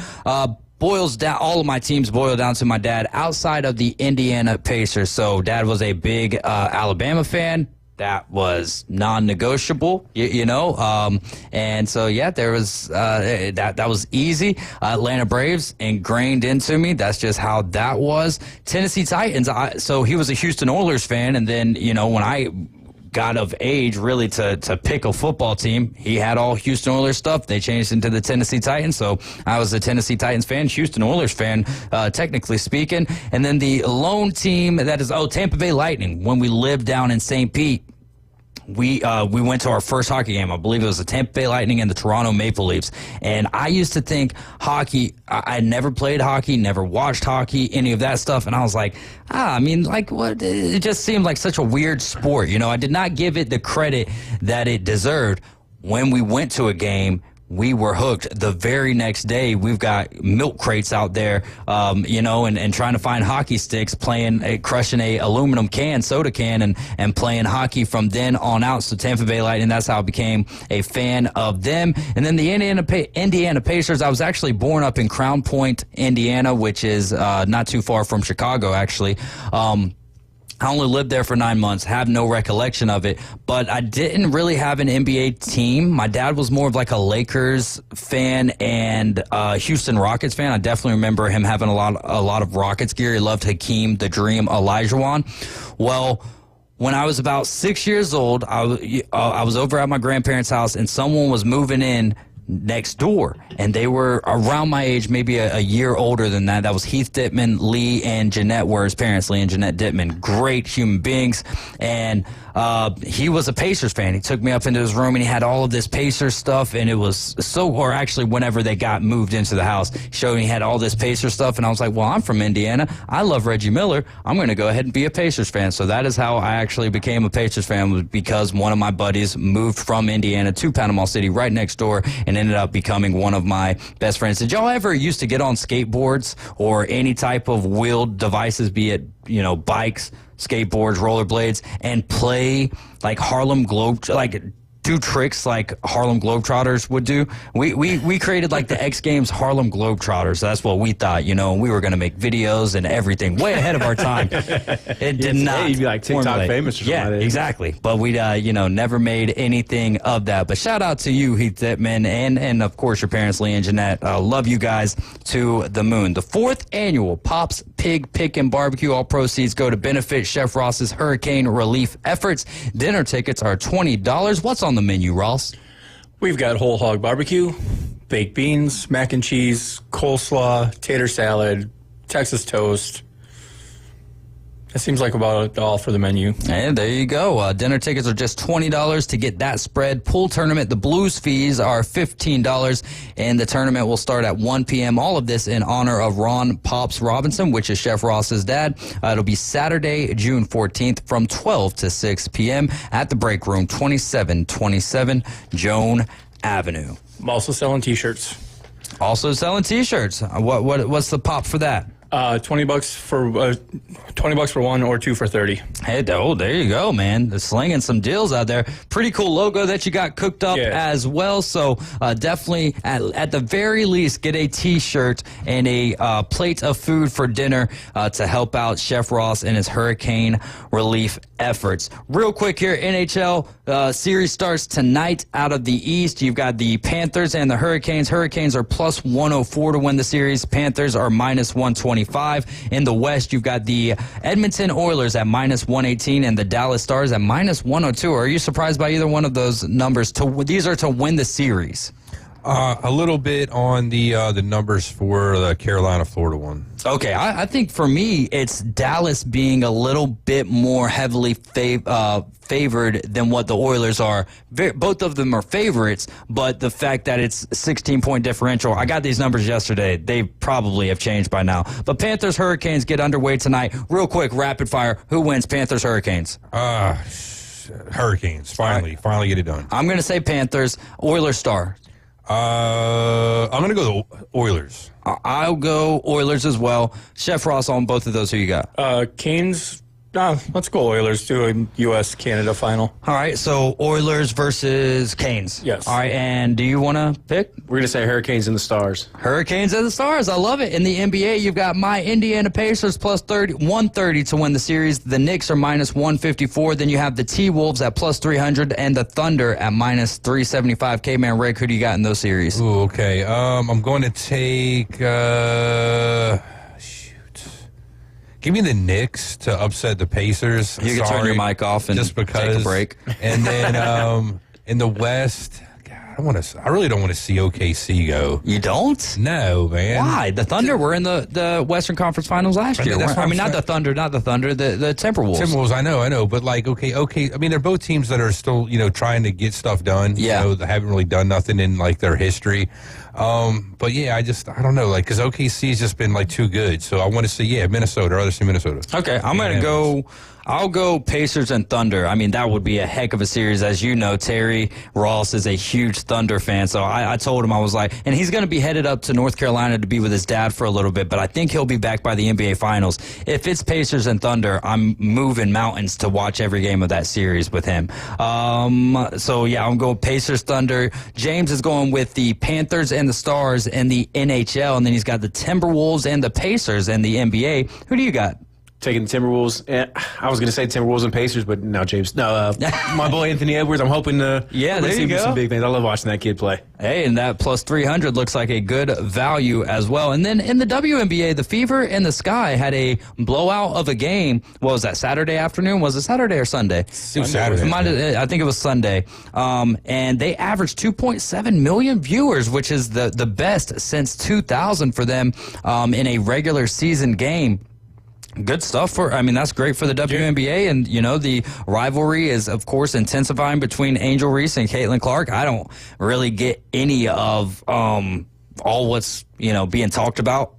[SPEAKER 10] boils down, all of my teams boil down to my dad outside of the Indiana Pacers. So dad was a big Alabama fan, that was non-negotiable, and so there was that was easy. Atlanta Braves ingrained into me. That's just how that was. Tennessee Titans. So he was a Houston Oilers fan, and then when I got of age really to pick a football team, he had all Houston Oilers stuff. They changed into the Tennessee Titans, so I was a Tennessee Titans fan, Houston Oilers fan, technically speaking. And then the lone team that is Tampa Bay Lightning. When we lived down in St. Pete, we went to our first hockey game. I believe it was the Tampa Bay Lightning and the Toronto Maple Leafs. And I used to think hockey, I never played hockey, never watched hockey, any of that stuff. And I was like, what? It just seemed like such a weird sport. I did not give it the credit that it deserved. When we went to a game, we were hooked. The very next day, we've got milk crates out there, and trying to find hockey sticks, crushing a aluminum soda can, and playing hockey from then on out. So Tampa Bay Lightning, that's how I became a fan of them. And then the Indiana Pacers, I was actually born up in Crown Point, Indiana, which is not too far from Chicago, actually. I only lived there for 9 months, have no recollection of it, but I didn't really have an NBA team. My dad was more of like a Lakers fan and Houston Rockets fan. I definitely remember him having a lot of Rockets gear. He loved Hakeem, the Dream, Olajuwon. Well, when I was about 6 years old, I was over at my grandparents' house, and someone was moving in next door, and they were around my age, maybe a year older than that. That was Heath Dittman. Lee and Jeanette were his parents, Lee and Jeanette Dittman. Great human beings. And he was a Pacers fan. He took me up into his room, and he had all of this Pacers stuff, and it was whenever they got moved into the house, he showed me he had all this Pacers stuff, and I was like, well, I'm from Indiana. I love Reggie Miller. I'm going to go ahead and be a Pacers fan. So that is how I actually became a Pacers fan, was because one of my buddies moved from Indiana to Panama City, right next door, and ended up becoming one of my best friends. Did y'all ever used to get on skateboards or any type of wheeled devices, be it, bikes, skateboards, rollerblades, and play like do tricks like Harlem Globetrotters would do? We created like the X Games Harlem Globetrotters. That's what we thought, we were going to make videos and everything way ahead of our time. It did not.
[SPEAKER 13] You'd be like TikTok famous or something.
[SPEAKER 10] Yeah, exactly. But we, never made anything of that. But shout out to you, Heath Dittman, and of course your parents, Lee and Jeanette. Love you guys to the moon. The 4th annual Pops Pig Pick and Barbecue. All proceeds go to benefit Chef Ross's hurricane relief efforts. Dinner tickets are $20. What's on the menu, Ross?
[SPEAKER 11] We've got whole hog barbecue, baked beans, mac and cheese, coleslaw, tater salad, Texas toast. That seems like about all for the menu.
[SPEAKER 10] And there you go. Dinner tickets are just $20 to get that spread. Pool tournament, the blues fees are $15, and the tournament will start at 1 p.m. All of this in honor of Ron Pops Robinson, which is Chef Ross's dad. It'll be Saturday, June 14th from 12 to 6 p.m. at the Break Room, 2727 Joan Avenue.
[SPEAKER 11] I'm also selling T-shirts.
[SPEAKER 10] Also selling T-shirts. What's the pop for that?
[SPEAKER 11] $20 for one, or 2 for 30.
[SPEAKER 10] Hey, there you go, man. They're slinging some deals out there. Pretty cool logo that you got cooked up as well. So definitely, at the very least, get a T-shirt and a plate of food for dinner to help out Chef Ross and his hurricane relief efforts. Real quick here, NHL series starts tonight out of the East. You've got the Panthers and the Hurricanes. Hurricanes are plus 104 to win the series. Panthers are minus 125. In the West, you've got the Edmonton Oilers at minus 118 and the Dallas Stars at minus 102. Are you surprised by either one of those numbers? These are to win the series.
[SPEAKER 12] A little bit on the numbers for the Carolina-Florida one.
[SPEAKER 10] Okay, I think for me, it's Dallas being a little bit more heavily favored than what the Oilers are. Both of them are favorites, but the fact that it's 16-point differential, I got these numbers yesterday. They probably have changed by now. But Panthers Hurricanes get underway tonight. Real quick, rapid fire. Who wins, Panthers Hurricanes?
[SPEAKER 12] Hurricanes. Finally get it done.
[SPEAKER 10] I'm going to say Panthers. Oilers Star.
[SPEAKER 12] I'm going to go the Oilers.
[SPEAKER 10] I'll go Oilers as well. Chef Ross, on both of those, who you got?
[SPEAKER 11] Canes Let's go Oilers to a U.S.-Canada final.
[SPEAKER 10] All right, so Oilers versus Canes.
[SPEAKER 11] Yes.
[SPEAKER 10] All right, and do you want to pick?
[SPEAKER 13] We're going to say Hurricanes and the Stars.
[SPEAKER 10] Hurricanes and the Stars. I love it. In the NBA, you've got my Indiana Pacers plus 130 to win the series. The Knicks are minus 154. Then you have the T-Wolves at plus 300 and the Thunder at minus 375. K-Man Rick, who do you got in those series?
[SPEAKER 12] Ooh, okay. I'm going to take... Give me the Knicks to upset the Pacers.
[SPEAKER 10] You can turn your mic off and
[SPEAKER 12] just because,
[SPEAKER 10] take a break.
[SPEAKER 12] And then in the West, God, I really don't want to see OKC go.
[SPEAKER 10] You don't?
[SPEAKER 12] No, man.
[SPEAKER 10] Why? The Thunder were in the Western Conference Finals last year. Not the Thunder, the Timberwolves.
[SPEAKER 12] Timberwolves, I know. But like, okay. I mean, they're both teams that are still, trying to get stuff done.
[SPEAKER 10] Yeah.
[SPEAKER 12] They haven't really done nothing in like their history. But yeah, I don't know, like, because OKC has just been like too good. So I want to see, Minnesota. I'd rather see Minnesota.
[SPEAKER 10] Okay, I'll go Pacers and Thunder. I mean, that would be a heck of a series. As you know, Terry Ross is a huge Thunder fan. So I told him, I was like, and he's going to be headed up to North Carolina to be with his dad for a little bit, but I think he'll be back by the NBA Finals. If it's Pacers and Thunder, I'm moving mountains to watch every game of that series with him. So yeah, I'm going Pacers, Thunder. James is going with the Panthers and the Stars in the NHL, and then he's got the Timberwolves and the Pacers in the NBA. Who do you got?
[SPEAKER 13] Taking the Timberwolves. I was going to say Timberwolves and Pacers, but no, James. No, my boy Anthony Edwards. I'm hoping to
[SPEAKER 10] there you go.
[SPEAKER 13] Some big things. I love watching that kid play.
[SPEAKER 10] Hey, and that plus 300 looks like a good value as well. And then in the WNBA, the Fever and the Sky had a blowout of a game. What was that, Saturday afternoon? Was it Saturday or Sunday?
[SPEAKER 12] Saturday.
[SPEAKER 10] I think it was Sunday. And they averaged 2.7 million viewers, which is the best since 2000 for them in a regular season game. Good stuff that's great for the WNBA, and the rivalry is of course intensifying between Angel Reese and Caitlin Clark. I don't really get any of all what's being talked about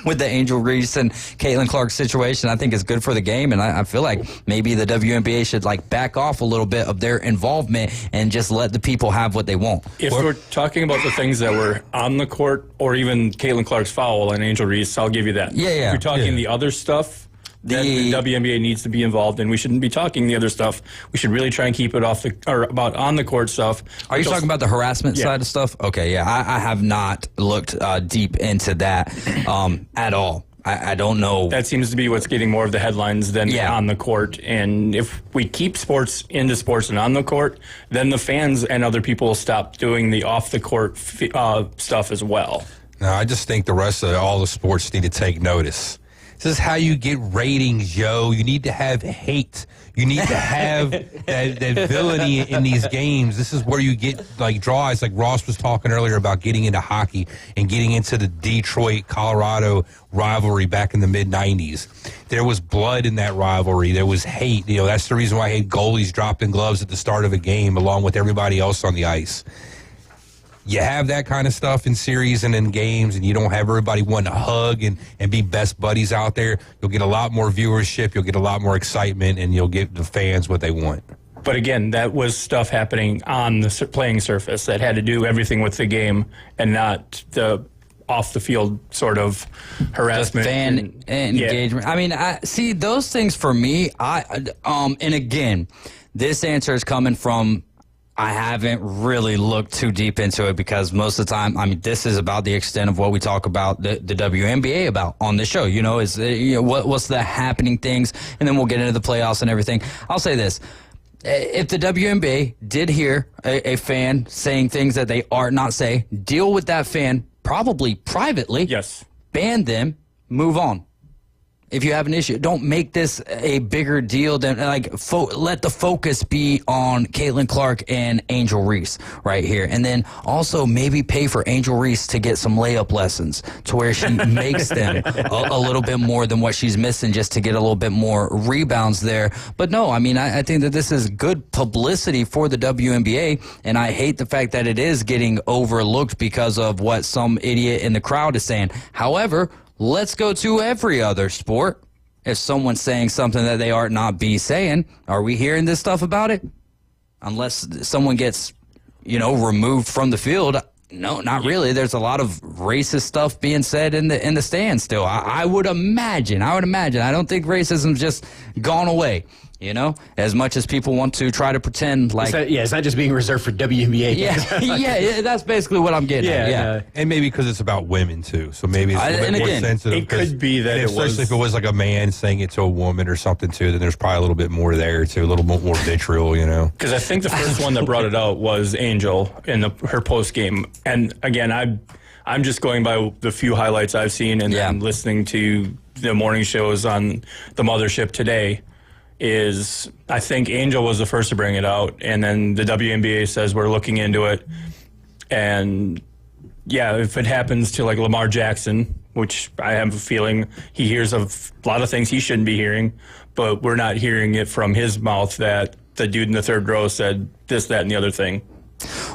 [SPEAKER 10] with the Angel Reese and Caitlin Clark situation. I think it's good for the game, and I feel like maybe the WNBA should back off a little bit of their involvement and just let the people have what they want.
[SPEAKER 11] If we're talking about the things that were on the court, or even Caitlin Clark's foul and Angel Reese, I'll give you that.
[SPEAKER 10] Yeah.
[SPEAKER 11] If we're talking the other stuff, then the WNBA needs to be involved, and we shouldn't be talking the other stuff. We should really try and keep it about on the court stuff.
[SPEAKER 10] Are you talking about the harassment side of stuff? Okay, yeah. I have not looked deep into that at all. I don't know.
[SPEAKER 11] That seems to be what's getting more of the headlines than on the court. And if we keep sports into sports and on the court, then the fans and other people will stop doing the off-the-court stuff as well.
[SPEAKER 12] No, I just think the rest of all the sports need to take notice. This is how you get ratings, yo. You need to have hate. You need to have that villainy in these games. This is where you get draws. Like Ross was talking earlier about getting into hockey and getting into the Detroit-Colorado rivalry back in the mid-'90s. There was blood in that rivalry. There was hate. That's the reason why I hate goalies dropping gloves at the start of a game along with everybody else on the ice. You have that kind of stuff in series and in games, and you don't have everybody wanting to hug and be best buddies out there, you'll get a lot more viewership, you'll get a lot more excitement, and you'll get the fans what they want.
[SPEAKER 11] But again, that was stuff happening on the playing surface that had to do everything with the game and not the off-the-field sort of harassment.
[SPEAKER 10] The fan engagement. I mean, I see those things for me. And again, this answer is coming from I haven't really looked too deep into it because most of the time, this is about the extent of what we talk about the WNBA about on this show. Is what's the happening things, and then we'll get into the playoffs and everything. I'll say this. If the WNBA did hear a fan saying things that they ought not say, deal with that fan probably privately.
[SPEAKER 11] Yes.
[SPEAKER 10] Ban them, move on. If you have an issue, don't make this a bigger deal than let the focus be on Caitlin Clark and Angel Reese right here. And then also maybe pay for Angel Reese to get some layup lessons to where she makes them a little bit more than what she's missing just to get a little bit more rebounds there. But no, I think that this is good publicity for the WNBA, and I hate the fact that it is getting overlooked because of what some idiot in the crowd is saying. However, let's go to every other sport. If someone's saying something that they ought not be saying, are we hearing this stuff about it? Unless someone gets, removed from the field, No, not really. There's a lot of racist stuff being said in the stands still. I would imagine. I don't think racism's just gone away. You know, as much as people want to try to pretend like...
[SPEAKER 13] It's not just being reserved for WNBA.
[SPEAKER 10] Yeah, that's basically what I'm getting at. Yeah.
[SPEAKER 12] And maybe because it's about women, too. So maybe it's a little bit more sensitive.
[SPEAKER 11] It could be that
[SPEAKER 12] especially if it was like a man saying it to a woman or something, too, then there's probably a little bit more there, too. A little more vitriol, you know.
[SPEAKER 11] Because I think the first one that brought it out was Angel in her post-game. And, again, I'm just going by the few highlights I've seen and then listening to the morning shows on the mothership today. I think Angel was the first to bring it out, and then the WNBA says we're looking into it. And, if it happens to, like, Lamar Jackson, which I have a feeling he hears of a lot of things he shouldn't be hearing, but we're not hearing it from his mouth that the dude in the third row said this, that, and the other thing.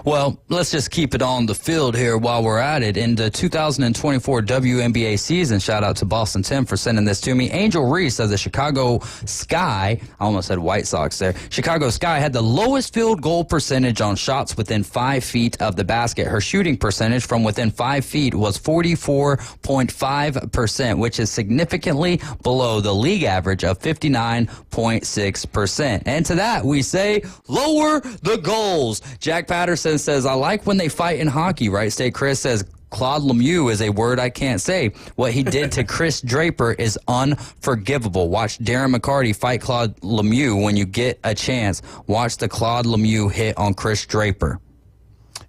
[SPEAKER 10] Well, let's just keep it on the field here while we're at it. In the 2024 WNBA season, shout out to Boston Tim for sending this to me. Angel Reese of the Chicago Sky, I almost said White Sox there. Chicago Sky had the lowest field goal percentage on shots within 5 feet of the basket. Her shooting percentage from within 5 feet was 44.5%, which is significantly below the league average of 59.6%. And to that, we say, lower the goals. Jack Patterson says, I like when they fight in hockey, right? State Chris says, Claude Lemieux is a word I can't say. What he did to Chris Draper is unforgivable. Watch Darren McCarty fight Claude Lemieux when you get a chance. Watch the Claude Lemieux hit on Chris Draper.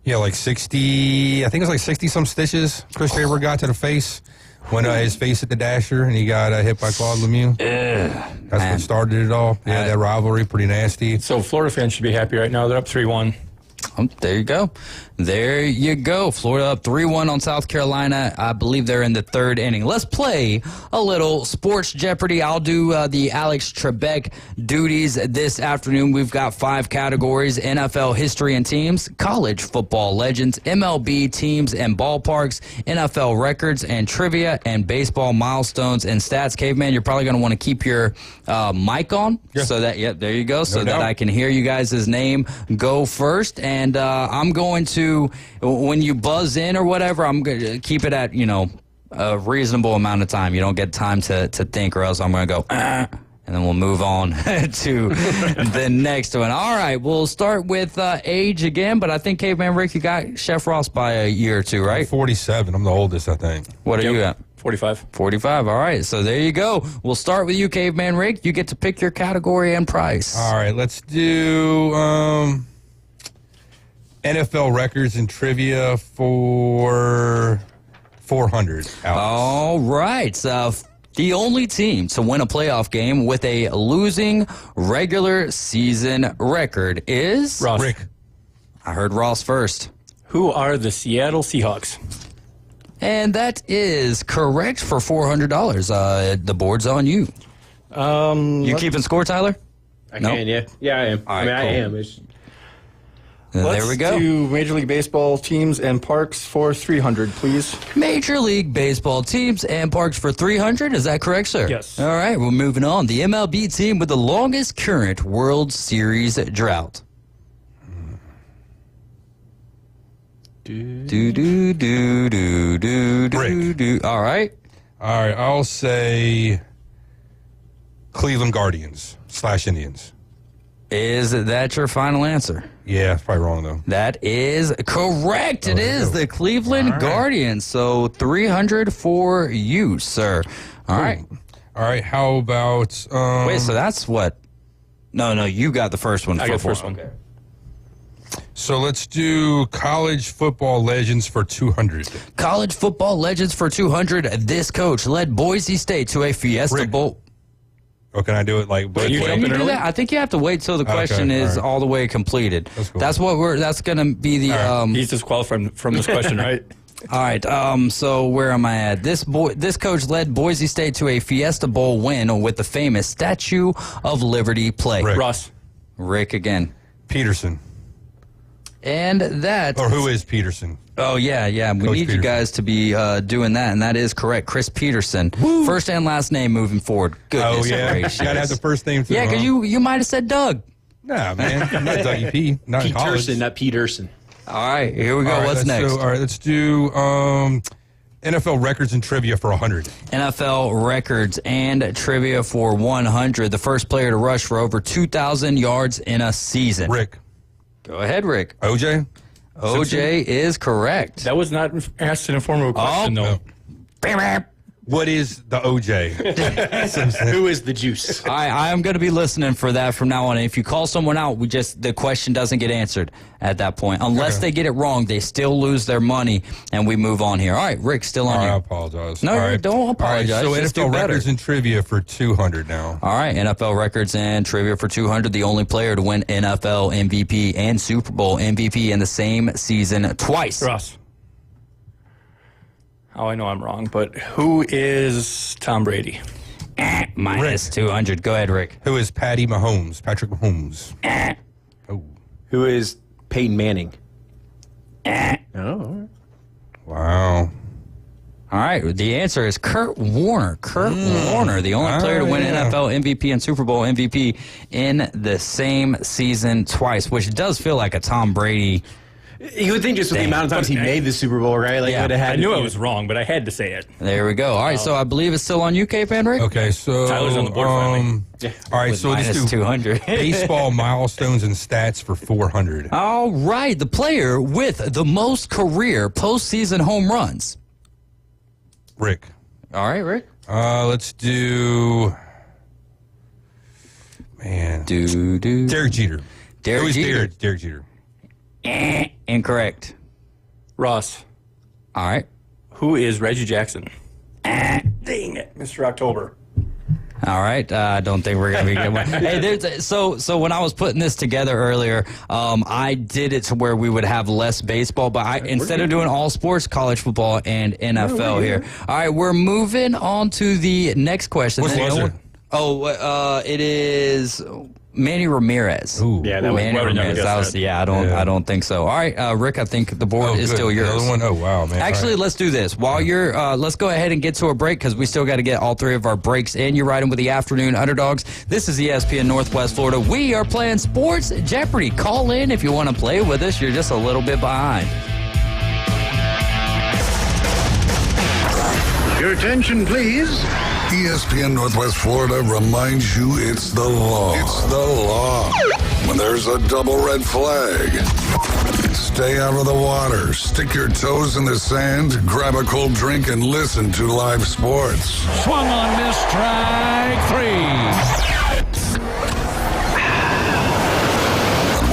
[SPEAKER 12] Yeah, like 60, I think it was like 60-some stitches Chris Draper got to the face when his face hit the dasher and he got hit by Claude Lemieux. That's what started it all. Yeah, that rivalry, pretty nasty.
[SPEAKER 11] So Florida fans should be happy right now. They're up 3-1.
[SPEAKER 10] There you go. There you go. Florida up 3-1 on South Carolina. I believe they're in the third inning. Let's play a little Sports Jeopardy. I'll do the Alex Trebek duties this afternoon. We've got 5 categories: NFL history and teams, college football legends, MLB teams and ballparks, NFL records and trivia, and baseball milestones and stats. Caveman, you're probably going to want to keep your mic on so that, there you go, so that I can hear you guys' name go first. And I'm going to, when you buzz in or whatever, I'm going to keep it at, a reasonable amount of time. You don't get time to think, or else I'm going to go, and then we'll move on to the next one. All right, we'll start with age again, but I think, Caveman Rick, you got Chef Ross by a year or two, right?
[SPEAKER 12] I'm 47. I'm the oldest, I think.
[SPEAKER 10] What are you at?
[SPEAKER 11] 45.
[SPEAKER 10] 45. All right, so there you go. We'll start with you, Caveman Rick. You get to pick your category and price.
[SPEAKER 12] All right, let's do NFL records and trivia for 400. Alex.
[SPEAKER 10] All right. The only team to win a playoff game with a losing regular season record is...
[SPEAKER 11] Ross.
[SPEAKER 12] Rick.
[SPEAKER 10] I heard Ross first.
[SPEAKER 11] Who are the Seattle Seahawks?
[SPEAKER 10] And that is correct for $400. The board's on you. You keeping score, Tyler?
[SPEAKER 13] I can, yeah. Yeah, I am.
[SPEAKER 10] All right,
[SPEAKER 13] I am.
[SPEAKER 10] There we go.
[SPEAKER 11] Let's do Major League Baseball teams and parks for 300, please.
[SPEAKER 10] Major League Baseball teams and parks for 300. Is that correct, sir?
[SPEAKER 11] Yes.
[SPEAKER 10] All right, we're moving on. The MLB team with the longest current World Series drought. All right.
[SPEAKER 12] All right, I'll say Cleveland Guardians / Indians.
[SPEAKER 10] Is that your final answer?
[SPEAKER 12] Yeah, it's probably wrong, though.
[SPEAKER 10] That is correct. It is the Cleveland Guardians. So 300 for you, sir. All right.
[SPEAKER 12] All right, how about...
[SPEAKER 10] Wait, so that's what... No, you got the first one.
[SPEAKER 11] I got the first one.
[SPEAKER 10] Okay.
[SPEAKER 12] So let's do college football legends for 200.
[SPEAKER 10] College football legends for 200. This coach led Boise State to a Fiesta Bowl.
[SPEAKER 12] Oh, can I do it like...
[SPEAKER 10] Can you do that? I think you have to wait till the question is all the way completed.
[SPEAKER 12] That's cool.
[SPEAKER 10] That's going to be the...
[SPEAKER 11] He's disqualified from this question, right?
[SPEAKER 10] All right. So where am I at? This coach led Boise State to a Fiesta Bowl win with the famous Statue of Liberty play.
[SPEAKER 12] Rick.
[SPEAKER 11] Ross.
[SPEAKER 10] Rick again.
[SPEAKER 12] Peterson.
[SPEAKER 10] And that...
[SPEAKER 12] Or who is Peterson?
[SPEAKER 10] Oh, yeah. We
[SPEAKER 12] Coach
[SPEAKER 10] need
[SPEAKER 12] Peterson.
[SPEAKER 10] you guys to be doing that, and that is correct. Chris Peterson. Woo. First and last name moving forward. Goodness gracious.
[SPEAKER 12] Gotta have the first name too.
[SPEAKER 10] Yeah, because you might have said Doug.
[SPEAKER 12] Nah, man. I'm not Dougie P. Not in college.
[SPEAKER 13] Peterson, not Peterson.
[SPEAKER 10] All right, here we go. What's next?
[SPEAKER 12] All right, let's do NFL records and trivia for 100.
[SPEAKER 10] NFL records and trivia for 100. The first player to rush for over 2,000 yards in a season.
[SPEAKER 12] Rick.
[SPEAKER 10] Go ahead, Rick.
[SPEAKER 12] OJ?
[SPEAKER 10] OJ is correct.
[SPEAKER 11] That was not asked in a form of a question, though.
[SPEAKER 12] What is the OJ?
[SPEAKER 13] Who is the juice?
[SPEAKER 10] I am going to be listening for that from now on. And if you call someone out, the question doesn't get answered at that point. Unless they get it wrong, they still lose their money, and we move on here. All right, Rick, still on you.
[SPEAKER 12] I apologize.
[SPEAKER 10] No, don't apologize.
[SPEAKER 12] All right, so
[SPEAKER 10] Just do
[SPEAKER 12] NFL
[SPEAKER 10] better.
[SPEAKER 12] records and trivia for 200 now.
[SPEAKER 10] All right, NFL records and trivia for 200. The only player to win NFL MVP and Super Bowl MVP in the same season twice.
[SPEAKER 11] Ross. Oh, I know I'm wrong, but who is Tom Brady?
[SPEAKER 10] Minus 200. Go ahead, Rick.
[SPEAKER 12] Who is Patrick Mahomes?
[SPEAKER 13] Who is Peyton Manning?
[SPEAKER 12] Wow.
[SPEAKER 10] All right, the answer is Kurt Warner. Kurt Warner, the only player to win NFL MVP and Super Bowl MVP in the same season twice, which does feel like a Tom Brady.
[SPEAKER 13] You would think just with the amount of times he made the Super Bowl, right? Like,
[SPEAKER 10] Yeah.
[SPEAKER 11] I knew I was wrong, but I had to say it.
[SPEAKER 10] There we go. All right, so I believe it's still on you, Cape Rick?
[SPEAKER 12] Okay, so
[SPEAKER 11] Tyler's on the board finally.
[SPEAKER 12] All right,
[SPEAKER 10] With
[SPEAKER 12] so let's
[SPEAKER 10] minus
[SPEAKER 12] do
[SPEAKER 10] 200.
[SPEAKER 12] baseball milestones and stats for 400.
[SPEAKER 10] All right, the player with the most career postseason home runs.
[SPEAKER 12] Rick.
[SPEAKER 10] All right, Rick.
[SPEAKER 12] Let's do. Man. Derek Jeter.
[SPEAKER 10] Derek Jeter.
[SPEAKER 12] Derek Jeter.
[SPEAKER 10] Incorrect.
[SPEAKER 11] Ross.
[SPEAKER 10] All right.
[SPEAKER 11] Who is Reggie Jackson? Dang it, Mr. October.
[SPEAKER 10] All right, I don't think we're gonna be good. Hey, so when I was putting this together earlier, I did it to where we would have less baseball, but instead of doing all sports, college football and NFL here. All right, we're moving on to the next question.
[SPEAKER 12] What's the answer?
[SPEAKER 10] It is Manny Ramirez.
[SPEAKER 12] Ooh.
[SPEAKER 13] Yeah, that
[SPEAKER 10] Manny
[SPEAKER 11] would never
[SPEAKER 10] Ramirez.
[SPEAKER 11] guess
[SPEAKER 10] That was, I don't think so. All right, Rick, I think the board is
[SPEAKER 12] good.
[SPEAKER 10] still yours.
[SPEAKER 12] The other one? Oh, wow, man.
[SPEAKER 10] Actually,
[SPEAKER 12] All right.
[SPEAKER 10] let's do this. While you're, let's go ahead and get to a break because we still got to get all three of our breaks in. You're riding with the Afternoon Underdogs. This is ESPN Northwest Florida. We are playing Sports Jeopardy. Call in if you want to play with us. You're just a little bit behind.
[SPEAKER 17] Your attention, please.
[SPEAKER 2] ESPN Northwest Florida reminds you it's the law. It's the law. When there's a double red flag, stay out of the water, stick your toes in the sand, grab a cold drink, and listen to live sports.
[SPEAKER 18] Swung on, miss, strike three.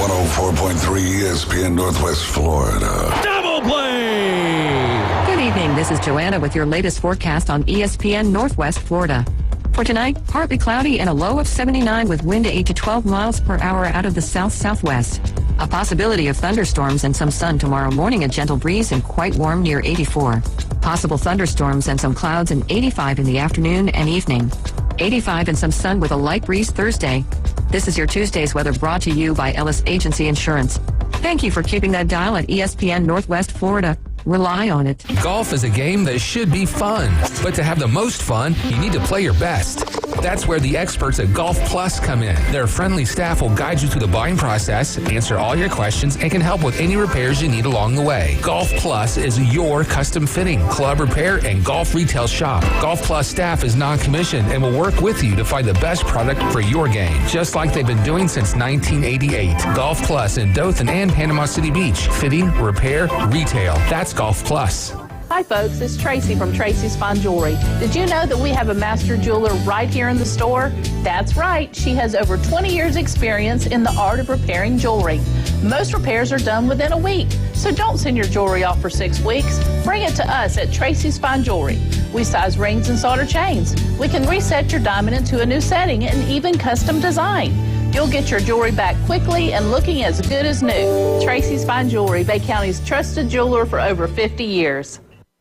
[SPEAKER 2] On 104.3 ESPN Northwest Florida.
[SPEAKER 18] Double play.
[SPEAKER 6] Good evening. This is Joanna with your latest forecast on ESPN Northwest Florida. For tonight, partly cloudy and a low of 79 with wind 8 to 12 miles per hour out of the south-southwest. A possibility of thunderstorms and some sun tomorrow morning, a gentle breeze and quite warm near 84. Possible thunderstorms and some clouds and 85 in the afternoon and evening. 85 and some sun with a light breeze Thursday. This is your Tuesday's weather brought to you by Ellis Agency Insurance. Thank you for keeping that dial at ESPN Northwest Florida. Rely on it.
[SPEAKER 7] Golf is a game that should be fun, but to have the most fun, you need to play your best. That's where the experts at Golf Plus come in. Their friendly staff will guide you through the buying process, answer all your questions, and can help with any repairs you need along the way. Golf Plus is your custom fitting, club repair, and golf retail shop. Golf Plus staff is non-commissioned and will work with you to find the best product for your game, just like they've been doing since 1988. Golf Plus in Dothan and Panama City Beach. Fitting, repair, retail. That's Golf Plus.
[SPEAKER 3] Hi folks, it's Tracy from Tracy's Fine Jewelry. Did you know that we have a master jeweler right here in the store? That's right, she has over 20 years experience in the art of repairing jewelry. Most repairs are done within a week, so don't send your jewelry off for 6 weeks. Bring it to us at Tracy's Fine Jewelry. We size rings and solder chains. We can reset your diamond into a new setting and even custom design. You'll get your jewelry back quickly and looking as good as new. Tracy's Fine Jewelry, Bay County's trusted jeweler for over 50 years.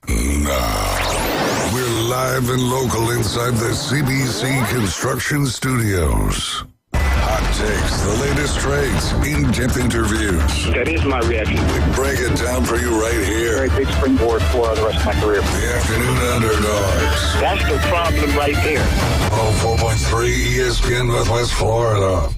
[SPEAKER 2] Now, we're live and local inside the CBC Construction Studios. Hot takes, the latest trades, in-depth interviews.
[SPEAKER 21] That is my reaction.
[SPEAKER 2] We break it down for you right here.
[SPEAKER 21] Very big springboard for the rest of my career.
[SPEAKER 2] The Afternoon Underdogs.
[SPEAKER 21] That's the problem right there.
[SPEAKER 2] 104.3 ESPN Northwest Florida.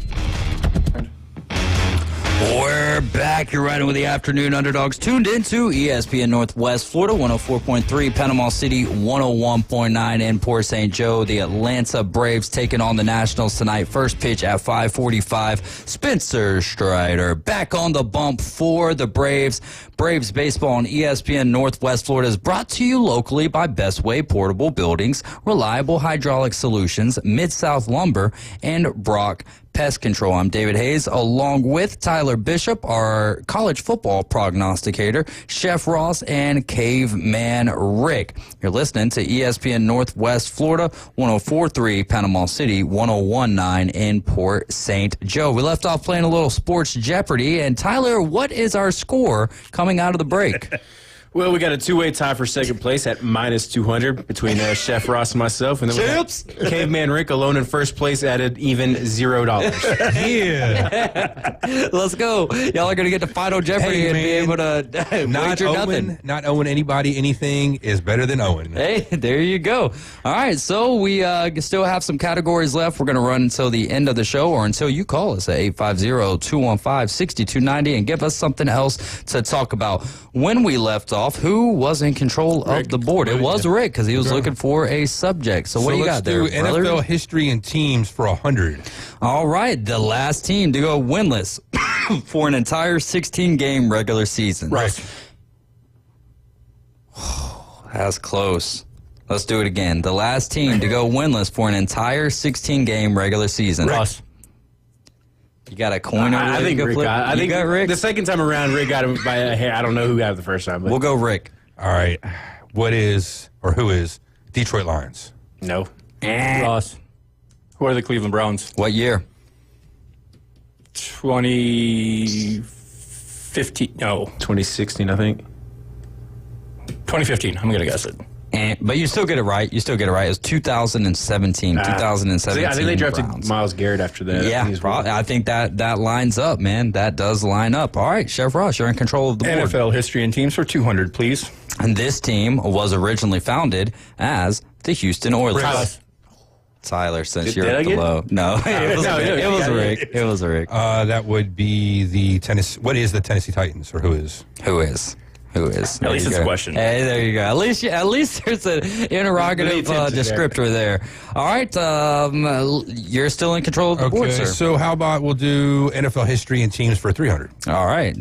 [SPEAKER 10] We're are back. You're riding with the Afternoon Underdogs. Tuned into ESPN Northwest Florida, 104.3, Panama City, 101.9 in Port St. Joe. The Atlanta Braves taking on the Nationals tonight. First pitch at 5:45. Spencer Strider back on the bump for the Braves. Braves baseball on ESPN Northwest Florida is brought to you locally by Best Way Portable Buildings, Reliable Hydraulic Solutions, Mid-South Lumber, and Brock Pest Control. I'm David Hayes, along with Tyler Bishop, our college football prognosticator, Chef Ross, and Caveman Rick. You're listening to ESPN Northwest Florida, 104.3 Panama City, 101.9 in Port St. Joe. We left off playing a little Sports Jeopardy. And Tyler, what is our score coming out of the break?
[SPEAKER 13] Well, we got a two-way tie for second place at minus 200 between Chef Ross and myself. And then we got Caveman Rick alone in first place at an even $0.
[SPEAKER 10] Yeah. Let's go. Y'all are going to get the final Jeopardy and be able to wager nothing.
[SPEAKER 12] Not owing anybody anything is better than owing.
[SPEAKER 10] Hey, there you go. All right, so we still have some categories left. We're going to run until the end of the show or until you call us at 850-215-6290 and give us something else to talk about. When we left off, who was in control of the board? It was Rick, because he was looking for a subject. So what do you got there,
[SPEAKER 12] let's do NFL history and teams for 100.
[SPEAKER 10] All right, the last team to go winless for an entire 16-game regular season.
[SPEAKER 11] Right.
[SPEAKER 10] That's close. Let's do it again. The last team to go winless for an entire 16-game regular season.
[SPEAKER 11] Ross.
[SPEAKER 10] You got a coin over there?
[SPEAKER 13] I think Rick got, I think
[SPEAKER 10] got Rick?
[SPEAKER 13] The second time around, Rick got him by a hair. I don't know who got it the first time. But.
[SPEAKER 10] We'll go Rick.
[SPEAKER 12] All right. Who is Detroit Lions?
[SPEAKER 13] No.
[SPEAKER 11] Ross. Who are the Cleveland Browns?
[SPEAKER 10] What year?
[SPEAKER 11] 2015. No.
[SPEAKER 13] 2016, I think.
[SPEAKER 11] 2015. I'm going to guess it.
[SPEAKER 10] But you still get it right. It was 2017. 2017.
[SPEAKER 13] I think they drafted
[SPEAKER 10] Browns.
[SPEAKER 13] Myles Garrett after that.
[SPEAKER 10] Yeah, I think that lines up, man. That does line up. All right, Chef Ross, you're in control of the board.
[SPEAKER 11] NFL history and teams for 200, please.
[SPEAKER 10] And this team was originally founded as the Houston Oilers. Tyler, since you're at the low. No, it was Rick. It was Rick.
[SPEAKER 12] That would be the Tennessee. What is the Tennessee Titans, or who is?
[SPEAKER 10] Who is?
[SPEAKER 11] At least it's a question.
[SPEAKER 10] Hey, there you go. At least there's an interrogative descriptor there. All right, you're still in control of the board, sir.
[SPEAKER 12] So how about we'll do NFL history and teams for 300?
[SPEAKER 10] All right.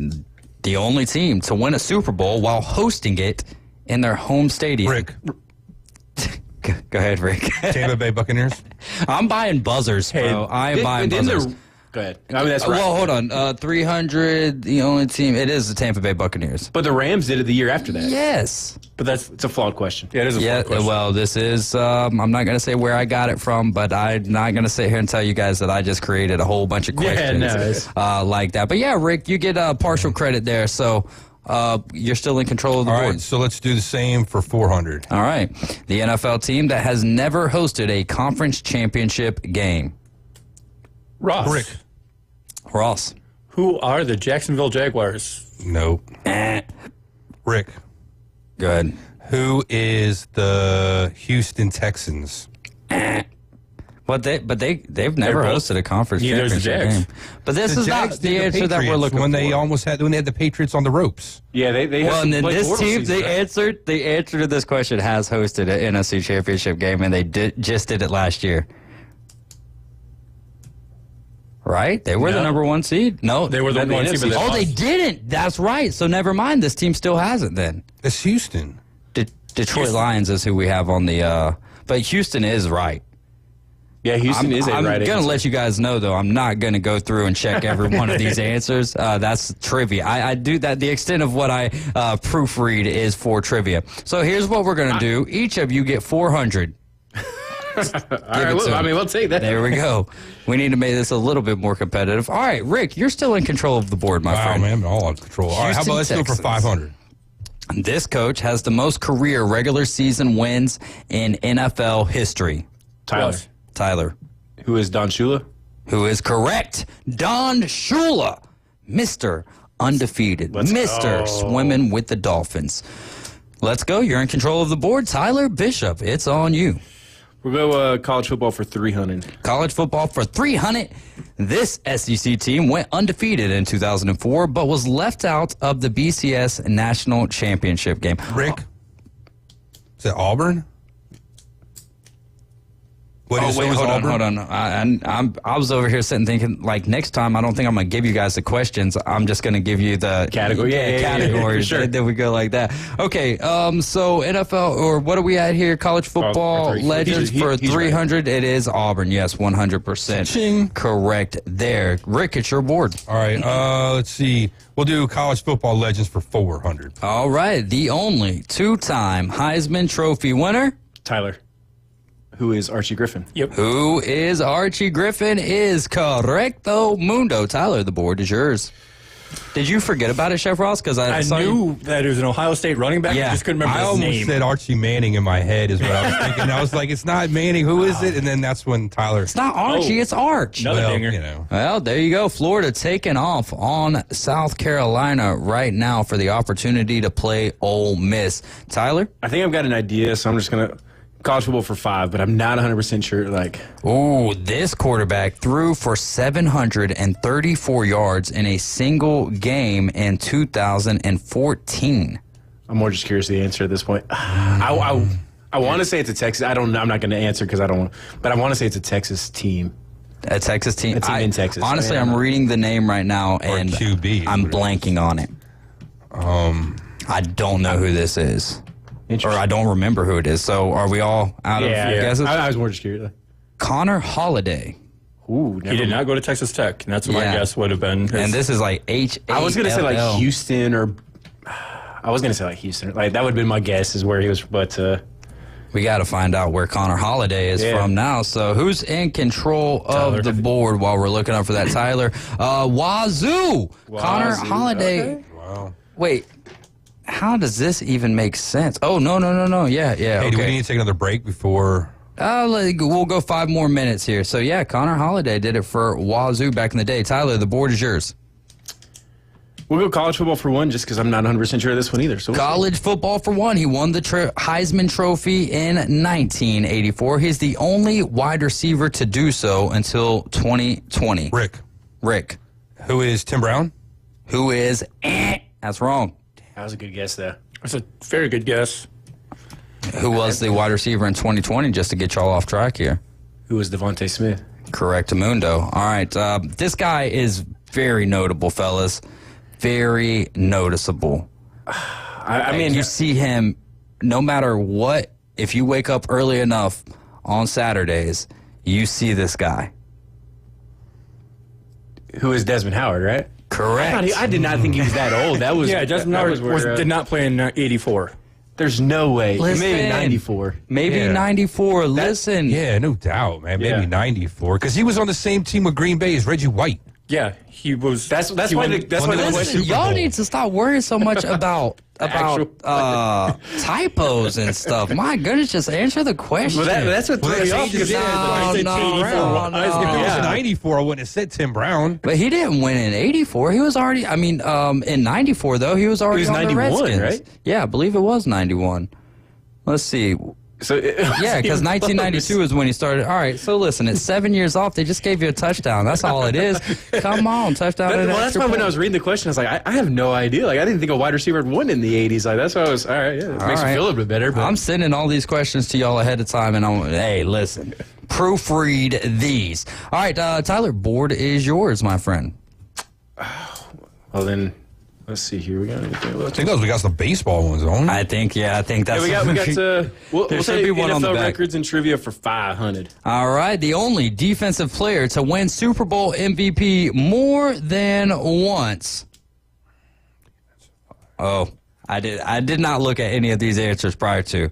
[SPEAKER 10] The only team to win a Super Bowl while hosting it in their home stadium.
[SPEAKER 12] Rick.
[SPEAKER 10] Go ahead, Rick.
[SPEAKER 12] Tampa Bay Buccaneers.
[SPEAKER 10] I'm buying buzzers, bro. I am buying buzzers.
[SPEAKER 13] Go ahead. I mean, that's right.
[SPEAKER 10] Well, hold on. 300, the only team, it is the Tampa Bay Buccaneers.
[SPEAKER 13] But the Rams did it the year after that.
[SPEAKER 10] Yes.
[SPEAKER 13] But it's a flawed question.
[SPEAKER 11] Yeah, it is a flawed question.
[SPEAKER 10] Well, this is, I'm not going to say where I got it from, but I'm not going to sit here and tell you guys that I just created a whole bunch of questions like that. But yeah, Rick, you get partial credit there. So you're still in control of the board.
[SPEAKER 12] All right, so let's do the same for 400.
[SPEAKER 10] All right. The NFL team that has never hosted a conference championship game.
[SPEAKER 11] Ross.
[SPEAKER 12] Rick.
[SPEAKER 10] Ross.
[SPEAKER 11] Who are the Jacksonville Jaguars?
[SPEAKER 12] Nope. Rick.
[SPEAKER 10] Good.
[SPEAKER 12] Who is the Houston Texans?
[SPEAKER 10] But they've never hosted a conference championship game. But this is not the answer that we're looking for.
[SPEAKER 12] When they had the Patriots on the ropes.
[SPEAKER 13] Yeah, they have.
[SPEAKER 10] Well, and then this team,
[SPEAKER 13] the
[SPEAKER 10] answer to this question has hosted an NFC championship game, and they just did it last year. Right? They were the number one seed? No.
[SPEAKER 11] They were the number one seed.
[SPEAKER 10] Oh, they didn't. That's right. So never mind. This team still hasn't then.
[SPEAKER 12] It's Houston.
[SPEAKER 10] Detroit Lions is who we have on the but Houston is right.
[SPEAKER 13] Yeah, Houston is a right answer.
[SPEAKER 10] I'm going to let you guys know, though, I'm not going to go through and check every one of these answers. That's trivia. I do that. The extent of what I proofread is for trivia. So here's what we're going to do. Each of you get 400.
[SPEAKER 13] All right, we'll take that.
[SPEAKER 10] There we go. We need to make this a little bit more competitive. All right, Rick, you're still in control of the board, my friend.
[SPEAKER 12] Wow, man, I'm all out of control. All right, how about let's go for 500?
[SPEAKER 10] This coach has the most career regular season wins in NFL history. Tyler.
[SPEAKER 13] Who is Don Shula?
[SPEAKER 10] Who is correct. Don Shula, Mr. Undefeated, Mr. Swimming with the Dolphins. Let's go. You're in control of the board. Tyler Bishop, it's on you.
[SPEAKER 13] We'll go college football for 300.
[SPEAKER 10] College football for 300. This SEC team went undefeated in 2004, but was left out of the BCS National Championship game.
[SPEAKER 12] Rick? Is it Auburn?
[SPEAKER 10] Hold on. I was over here sitting thinking, like, next time, I don't think I'm going to give you guys the questions. I'm just going to give you the
[SPEAKER 13] category.
[SPEAKER 10] Categories.
[SPEAKER 13] Sure.
[SPEAKER 10] Then we go like that. Okay, so NFL, or what are we at here? College football legends for 300. Right. It is Auburn. Yes, 100%.
[SPEAKER 12] Ching.
[SPEAKER 10] Correct there. Rick, it's your board.
[SPEAKER 12] All right, let's see. We'll do college football legends for 400.
[SPEAKER 10] All right, the only two-time Heisman Trophy winner.
[SPEAKER 13] Tyler. Who is Archie Griffin?
[SPEAKER 11] Yep.
[SPEAKER 10] Who is Archie Griffin is correcto mundo. Tyler, the board is yours. Did you forget about it, Chef Ross? Because I
[SPEAKER 11] knew that it was an Ohio State running back.
[SPEAKER 10] Yeah.
[SPEAKER 11] I just couldn't remember his name.
[SPEAKER 12] I almost said Archie Manning in my head is what I was thinking. I was like, it's not Manning. Who is it? And then that's when Tyler.
[SPEAKER 10] It's not Archie. It's Arch.
[SPEAKER 11] Another dinger.
[SPEAKER 12] You know.
[SPEAKER 10] Well, there you go. Florida taking off on South Carolina right now for the opportunity to play Ole Miss. Tyler?
[SPEAKER 13] I think I've got an idea, so I'm just going to college football for 5, but I'm not 100% sure.
[SPEAKER 10] Oh, this quarterback threw for 734 yards in a single game in 2014.
[SPEAKER 13] I'm more just curious of the answer at this point. I want to say it's a Texas. I don't know. I'm not going to answer because I don't want. But I want to say it's a Texas team.
[SPEAKER 10] A Texas team.
[SPEAKER 13] A team in Texas.
[SPEAKER 10] Honestly, I'm reading the name right now, and
[SPEAKER 12] QB,
[SPEAKER 10] I'm blanking on it. I don't know who this is. Or I don't remember who it is. So are we all out of guesses?
[SPEAKER 13] I was more just curious.
[SPEAKER 10] Connor Holiday.
[SPEAKER 13] Ooh,
[SPEAKER 11] he did not go to Texas Tech, and that's what my guess would have been.
[SPEAKER 10] And this is like H-A-L-L.
[SPEAKER 13] I was going to say like Houston or... I was going to say like Houston. Like that would have been my guess is where he was, but...
[SPEAKER 10] we got to find out where Connor Holiday is from now. So who's in control of the board while we're looking up for that? Tyler. Wazoo. Connor Holiday.
[SPEAKER 12] Okay. Wow.
[SPEAKER 10] Wait. How does this even make sense? Oh, no. Yeah.
[SPEAKER 12] Hey, do we need to take another break before...
[SPEAKER 10] we'll go 5 more minutes here. So, yeah, Connor Holiday did it for Wazoo back in the day. Tyler, the board is yours.
[SPEAKER 13] We'll go college football for 1 just because I'm not 100% sure of this one either. So
[SPEAKER 10] college football for 1. He won the Heisman Trophy in 1984. He's the only wide receiver to do so until 2020.
[SPEAKER 12] Rick. Who is Tim Brown?
[SPEAKER 10] Who is... That's wrong.
[SPEAKER 13] That was a good guess, though.
[SPEAKER 11] That's a very good guess.
[SPEAKER 10] Who was the wide receiver in 2020, just to get y'all off track here?
[SPEAKER 13] Who was Devontae Smith?
[SPEAKER 10] Correctamundo. All right. This guy is very notable, fellas. Very noticeable. I mean, you see him no matter what. If you wake up early enough on Saturdays, you see this guy.
[SPEAKER 13] Who is Desmond Howard, right?
[SPEAKER 10] Correct.
[SPEAKER 13] I did not think he was that old. That was
[SPEAKER 11] Desmond Howard did not play in 84.
[SPEAKER 13] There's no way.
[SPEAKER 10] Listen,
[SPEAKER 13] maybe 94.
[SPEAKER 10] Maybe 94. Listen.
[SPEAKER 12] Yeah, no doubt, man. Maybe 94. Because he was on the same team with Green Bay as Reggie White.
[SPEAKER 11] Yeah, he was.
[SPEAKER 13] That's why the question.
[SPEAKER 10] Y'all need to stop worrying so much about typos and stuff. My goodness, just answer the question.
[SPEAKER 13] Well, that's what threw me off.
[SPEAKER 12] If it was 94, I wouldn't have said Tim Brown.
[SPEAKER 10] But he didn't win in 84. He was already, in 94, though, he was already on the Redskins. Right? Yeah, I believe it was 91. Let's see.
[SPEAKER 13] So
[SPEAKER 10] yeah, because 1992 is when he started. All right, so listen, it's 7 years off. They just gave you a touchdown. That's all it is. Come on, touchdown.
[SPEAKER 13] That's why when I was reading the question, I was like, I have no idea. Like, I didn't think a wide receiver had won in the 80s. Like, that's why I was, all right, yeah, it makes me feel a little bit better. But.
[SPEAKER 10] I'm sending all these questions to y'all ahead of time, and hey, listen, proofread these. All right, Tyler, board is yours, my friend.
[SPEAKER 13] Well, then... Let's see here. We got anything left?
[SPEAKER 12] I think we got some baseball ones on.
[SPEAKER 10] I think that's.
[SPEAKER 13] Yeah, we got. We'll say
[SPEAKER 10] be one
[SPEAKER 13] NFL
[SPEAKER 10] on the back.
[SPEAKER 13] records and trivia for 500.
[SPEAKER 10] All right, the only defensive player to win Super Bowl MVP more than once. Oh, I did not look at any of these answers prior to.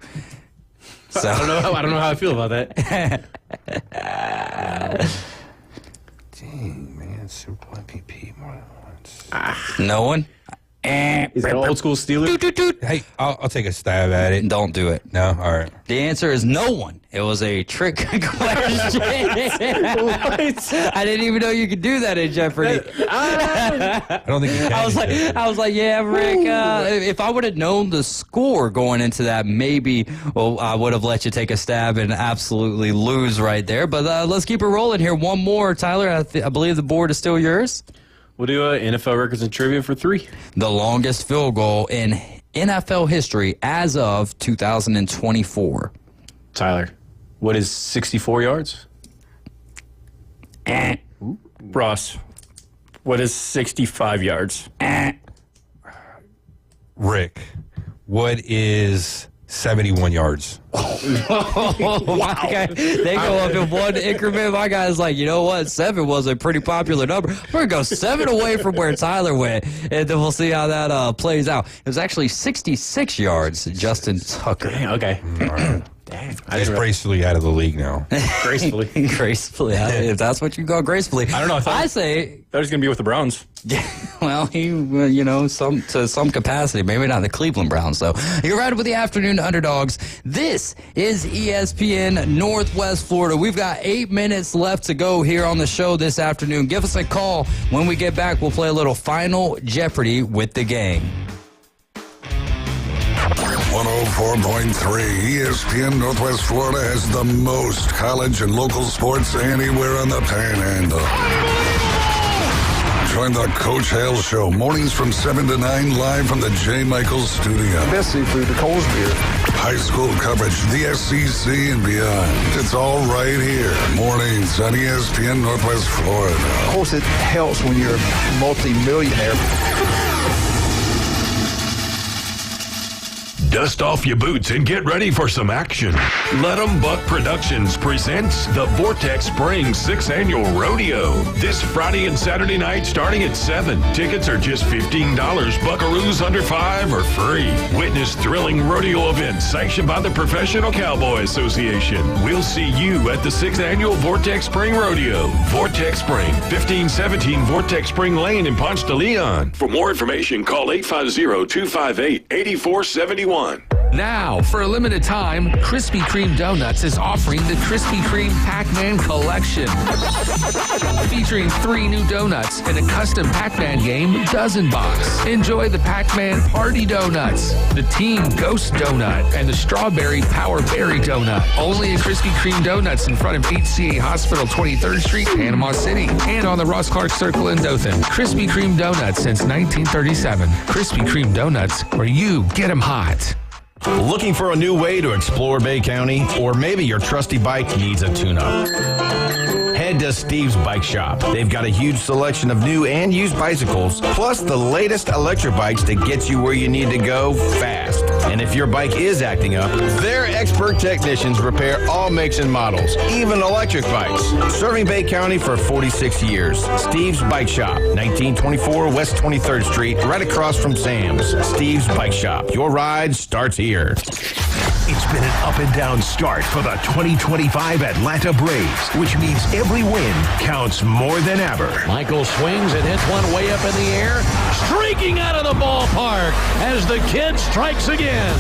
[SPEAKER 10] So
[SPEAKER 13] I don't know how I feel about that.
[SPEAKER 12] Dang, man, Super Bowl MVP more than once.
[SPEAKER 10] No one.
[SPEAKER 13] Is He's an old school Steeler.
[SPEAKER 12] Hey, I'll take a stab at it.
[SPEAKER 10] Don't do it.
[SPEAKER 12] No? All right.
[SPEAKER 10] The answer is no one. It was a trick question. I didn't even know you could do that in Jeopardy.
[SPEAKER 12] I don't think you can.
[SPEAKER 10] I was like, yeah, Rick. If I would have known the score going into that, maybe I would have let you take a stab and absolutely lose right there. But let's keep it rolling here. One more, Tyler. I believe the board is still yours.
[SPEAKER 13] We'll do NFL records and trivia for 3.
[SPEAKER 10] The longest field goal in NFL history as of 2024.
[SPEAKER 13] Tyler, what is 64 yards?
[SPEAKER 11] Ross, what is 65 yards?
[SPEAKER 12] Rick, what is 71 yards?
[SPEAKER 10] My guy, they go up in one increment. My guy's like, you know what? 7 was a pretty popular number. We're going to go 7 away from where Tyler went, and then we'll see how that plays out. It was actually 66 yards, Justin Tucker.
[SPEAKER 13] Okay.
[SPEAKER 12] Dang. He's gracefully out of the league now.
[SPEAKER 13] Gracefully.
[SPEAKER 10] Gracefully. If that's what you call gracefully.
[SPEAKER 11] I don't know.
[SPEAKER 10] I say...
[SPEAKER 11] That was going to be with the Browns.
[SPEAKER 10] Well, he, to some capacity, maybe not the Cleveland Browns, though. You're right with the Afternoon Underdogs. This is ESPN Northwest Florida. We've got 8 minutes left to go here on the show this afternoon. Give us a call. When we get back, we'll play a little Final Jeopardy with the gang.
[SPEAKER 2] 104.3 ESPN Northwest Florida has the most college and local sports anywhere on the Panhandle. Join the Coach Hale Show, mornings from 7 to 9, live from the J. Michaels Studio.
[SPEAKER 4] Best seafood, the Coles beer.
[SPEAKER 2] High school coverage, the SEC and beyond. It's all right here. Mornings on ESPN Northwest Florida.
[SPEAKER 4] Of course, it helps when you're a multi-millionaire.
[SPEAKER 16] Dust off your boots and get ready for some action. Let 'em Buck Productions presents the Vortex Spring 6th Annual Rodeo. This Friday and Saturday night starting at 7. Tickets are just $15. Buckaroos under 5 are free. Witness thrilling rodeo events sanctioned by the Professional Cowboy Association. We'll see you at the 6th Annual Vortex Spring Rodeo. Vortex Spring, 1517 Vortex Spring Lane in Ponce de Leon. For more information, call 850-258-8471.
[SPEAKER 7] Now, for a limited time, Krispy Kreme Donuts is offering the Krispy Kreme Pac-Man Collection. Featuring 3 new donuts and a custom Pac-Man game dozen box. Enjoy the Pac-Man Party Donuts, the Team Ghost Donut, and the Strawberry Power Berry Donut. Only at Krispy Kreme Donuts in front of HCA Hospital, 23rd Street, Panama City. And on the Ross Clark Circle in Dothan. Krispy Kreme Donuts since 1937. Krispy Kreme Donuts, where you get them hot.
[SPEAKER 8] Looking for a new way to explore Bay County? Or maybe your trusty bike needs a tune-up? Head to Steve's Bike Shop. They've got a huge selection of new and used bicycles, plus the latest electric bikes to get you where you need to go fast. And if your bike is acting up, their expert technicians repair all makes and models, even electric bikes. Serving Bay County for 46 years. Steve's Bike Shop, 1924 West 23rd Street, right across from Sam's. Steve's Bike Shop. Your ride starts here.
[SPEAKER 17] It's been an up and down start for the 2025 Atlanta Braves, which means every win counts more than ever.
[SPEAKER 18] Michael swings and hits one way up in the air, streaking out of the ballpark as the kid strikes again.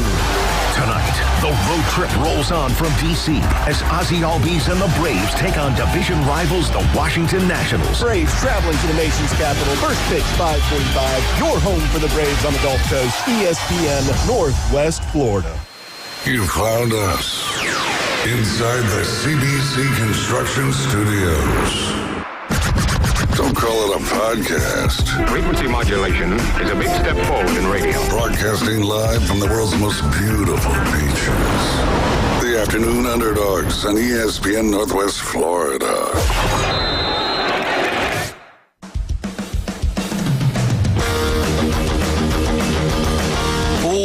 [SPEAKER 17] Tonight, the road trip rolls on from D.C. as Ozzie Albies and the Braves take on division rivals, the Washington Nationals.
[SPEAKER 19] Braves traveling to the nation's capital. First pitch, 5:45. Your home for the Braves on the Gulf Coast. ESPN Northwest Florida.
[SPEAKER 2] You found us inside the CBC Construction Studios. Don't call it a podcast.
[SPEAKER 9] Frequency modulation is a big step forward in radio.
[SPEAKER 2] Broadcasting live from the world's most beautiful beaches. The Afternoon Underdogs on ESPN Northwest Florida.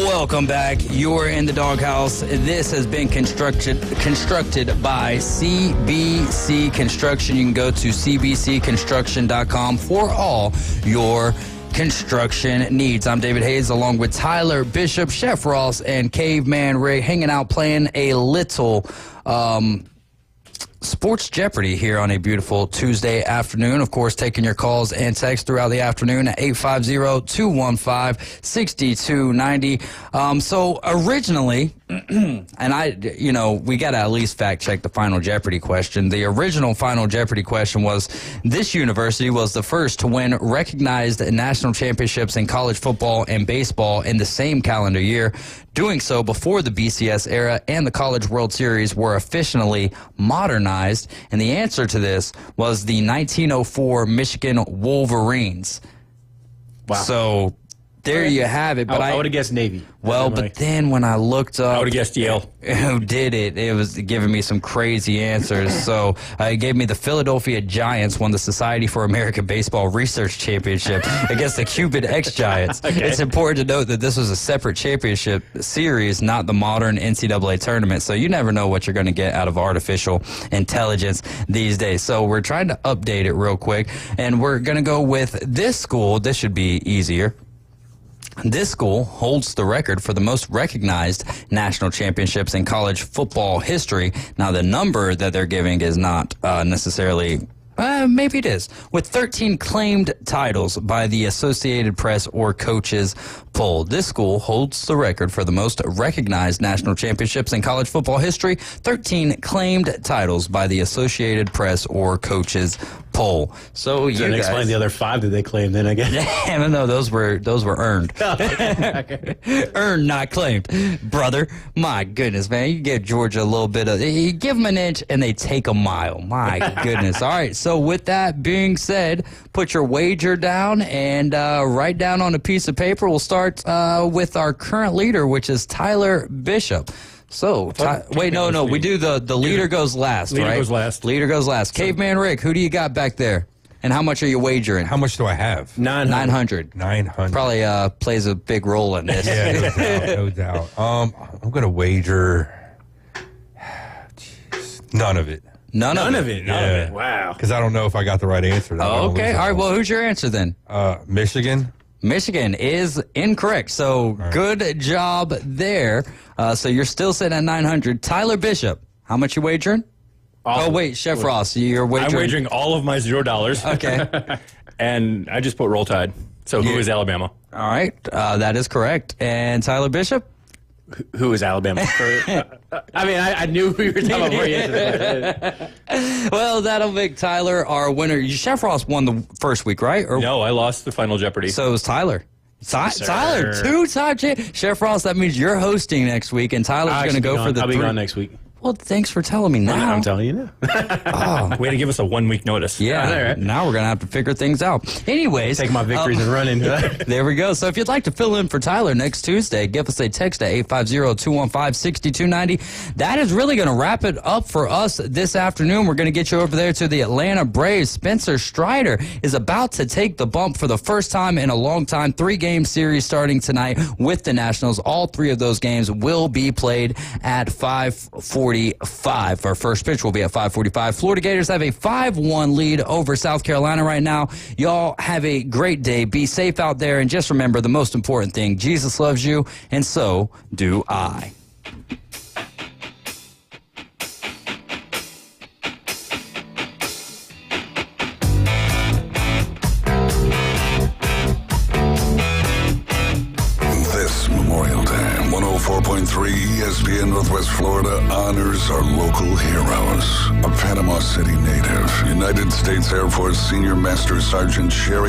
[SPEAKER 10] Welcome back. You're in the doghouse. This has been constructed by CBC Construction. You can go to cbcconstruction.com for all your construction needs. I'm David Hayes along with Tyler Bishop, Chef Ross, and Caveman Ray hanging out playing a little Sports Jeopardy here on a beautiful Tuesday afternoon. Of course, taking your calls and texts throughout the afternoon at 850-215-6290. So originally, and we got to at least fact check the Final Jeopardy question. The original Final Jeopardy question was, this university was the first to win recognized national championships in college football and baseball in the same calendar year, doing so before the BCS era and the College World Series were officially modernized. And the answer to this was the 1904 Michigan Wolverines.
[SPEAKER 13] Wow.
[SPEAKER 10] So there you have it. But
[SPEAKER 13] I would have guessed Navy.
[SPEAKER 10] Well, but then when I looked up,
[SPEAKER 11] I would have guessed Yale.
[SPEAKER 10] Who did it? It was giving me some crazy answers. So it gave me the Philadelphia Giants won the Society for American Baseball Research Championship against the Cuban X-Giants. Okay. It's important to note that this was a separate championship series, not the modern NCAA tournament. So you never know what you're going to get out of artificial intelligence these days. So we're trying to update it real quick, and we're going to go with this school. This should be easier. This school holds the record for the most recognized national championships in college football history. Now, the number that they're giving is not necessarily... maybe it is. With 13 claimed titles by the Associated Press or Coaches poll. This school holds the record for the most recognized national championships in college football history. 13 claimed titles by the Associated Press or Coaches poll. So you guys
[SPEAKER 13] explain the other 5 that they claimed then, I guess.
[SPEAKER 10] Yeah, no, those were earned. Earned, not claimed. Brother, my goodness, man. You give Georgia a little bit of, you give them an inch and they take a mile. My goodness. All right, so with that being said, put your wager down and write down on a piece of paper. We'll start with our current leader, which is Tyler Bishop. So, wait, no, we do the leader goes last, right?
[SPEAKER 11] Leader goes last.
[SPEAKER 10] Leader goes last. Caveman Rick, who do you got back there? And how much are you wagering?
[SPEAKER 12] How much do I have?
[SPEAKER 10] 900.
[SPEAKER 12] 900.
[SPEAKER 10] Probably plays a big role in this.
[SPEAKER 12] Yeah, no doubt. I'm going to wager none of it.
[SPEAKER 10] None of it.
[SPEAKER 13] Wow.
[SPEAKER 12] Because I don't know if I got the right answer.
[SPEAKER 10] Oh, okay. All right. Well, who's your answer then?
[SPEAKER 12] Michigan.
[SPEAKER 10] Michigan is incorrect. So good job there. So you're still sitting at 900. Tyler Bishop, how much you wagering? Oh, wait, Chef Ross, you're wagering.
[SPEAKER 11] I'm wagering all of my $0.
[SPEAKER 10] Okay.
[SPEAKER 11] And I just put Roll Tide. So who is Alabama?
[SPEAKER 10] All right. That is correct. And Tyler Bishop?
[SPEAKER 13] Who is Alabama? I mean, I knew who you were talking about before you answered.
[SPEAKER 10] Well, that'll make Tyler our winner. Chef Ross won the first week, right? Or,
[SPEAKER 11] no, I lost the Final Jeopardy.
[SPEAKER 10] So it was Tyler. Tyler, 2-time champ. Chef Ross, that means you're hosting next week, and Tyler's going to go for the
[SPEAKER 13] I'll be gone next week.
[SPEAKER 10] Well, thanks for telling me now.
[SPEAKER 13] I'm telling you now.
[SPEAKER 11] Way to give us a 1 week notice.
[SPEAKER 10] Yeah, now we're going to have to figure things out. Anyways.
[SPEAKER 13] Take my victories and run into that.
[SPEAKER 10] There we go. So if you'd like to fill in for Tyler next Tuesday, give us a text at 850-215-6290. That is really going to wrap it up for us this afternoon. We're going to get you over there to the Atlanta Braves. Spencer Strider is about to take the bump for the first time in a long time. 3-game series starting tonight with the Nationals. All 3 of those games will be played at 5:45. Our first pitch will be at 5:45. Florida Gators have a 5-1 lead over South Carolina right now. Y'all have a great day. Be safe out there. And just remember the most important thing, Jesus loves you, and so do I.
[SPEAKER 2] This Memorial Day, 104.3 ESPN Northwest Florida honors our local heroes. A Panama City native, United States Air Force Senior Master Sergeant Sherry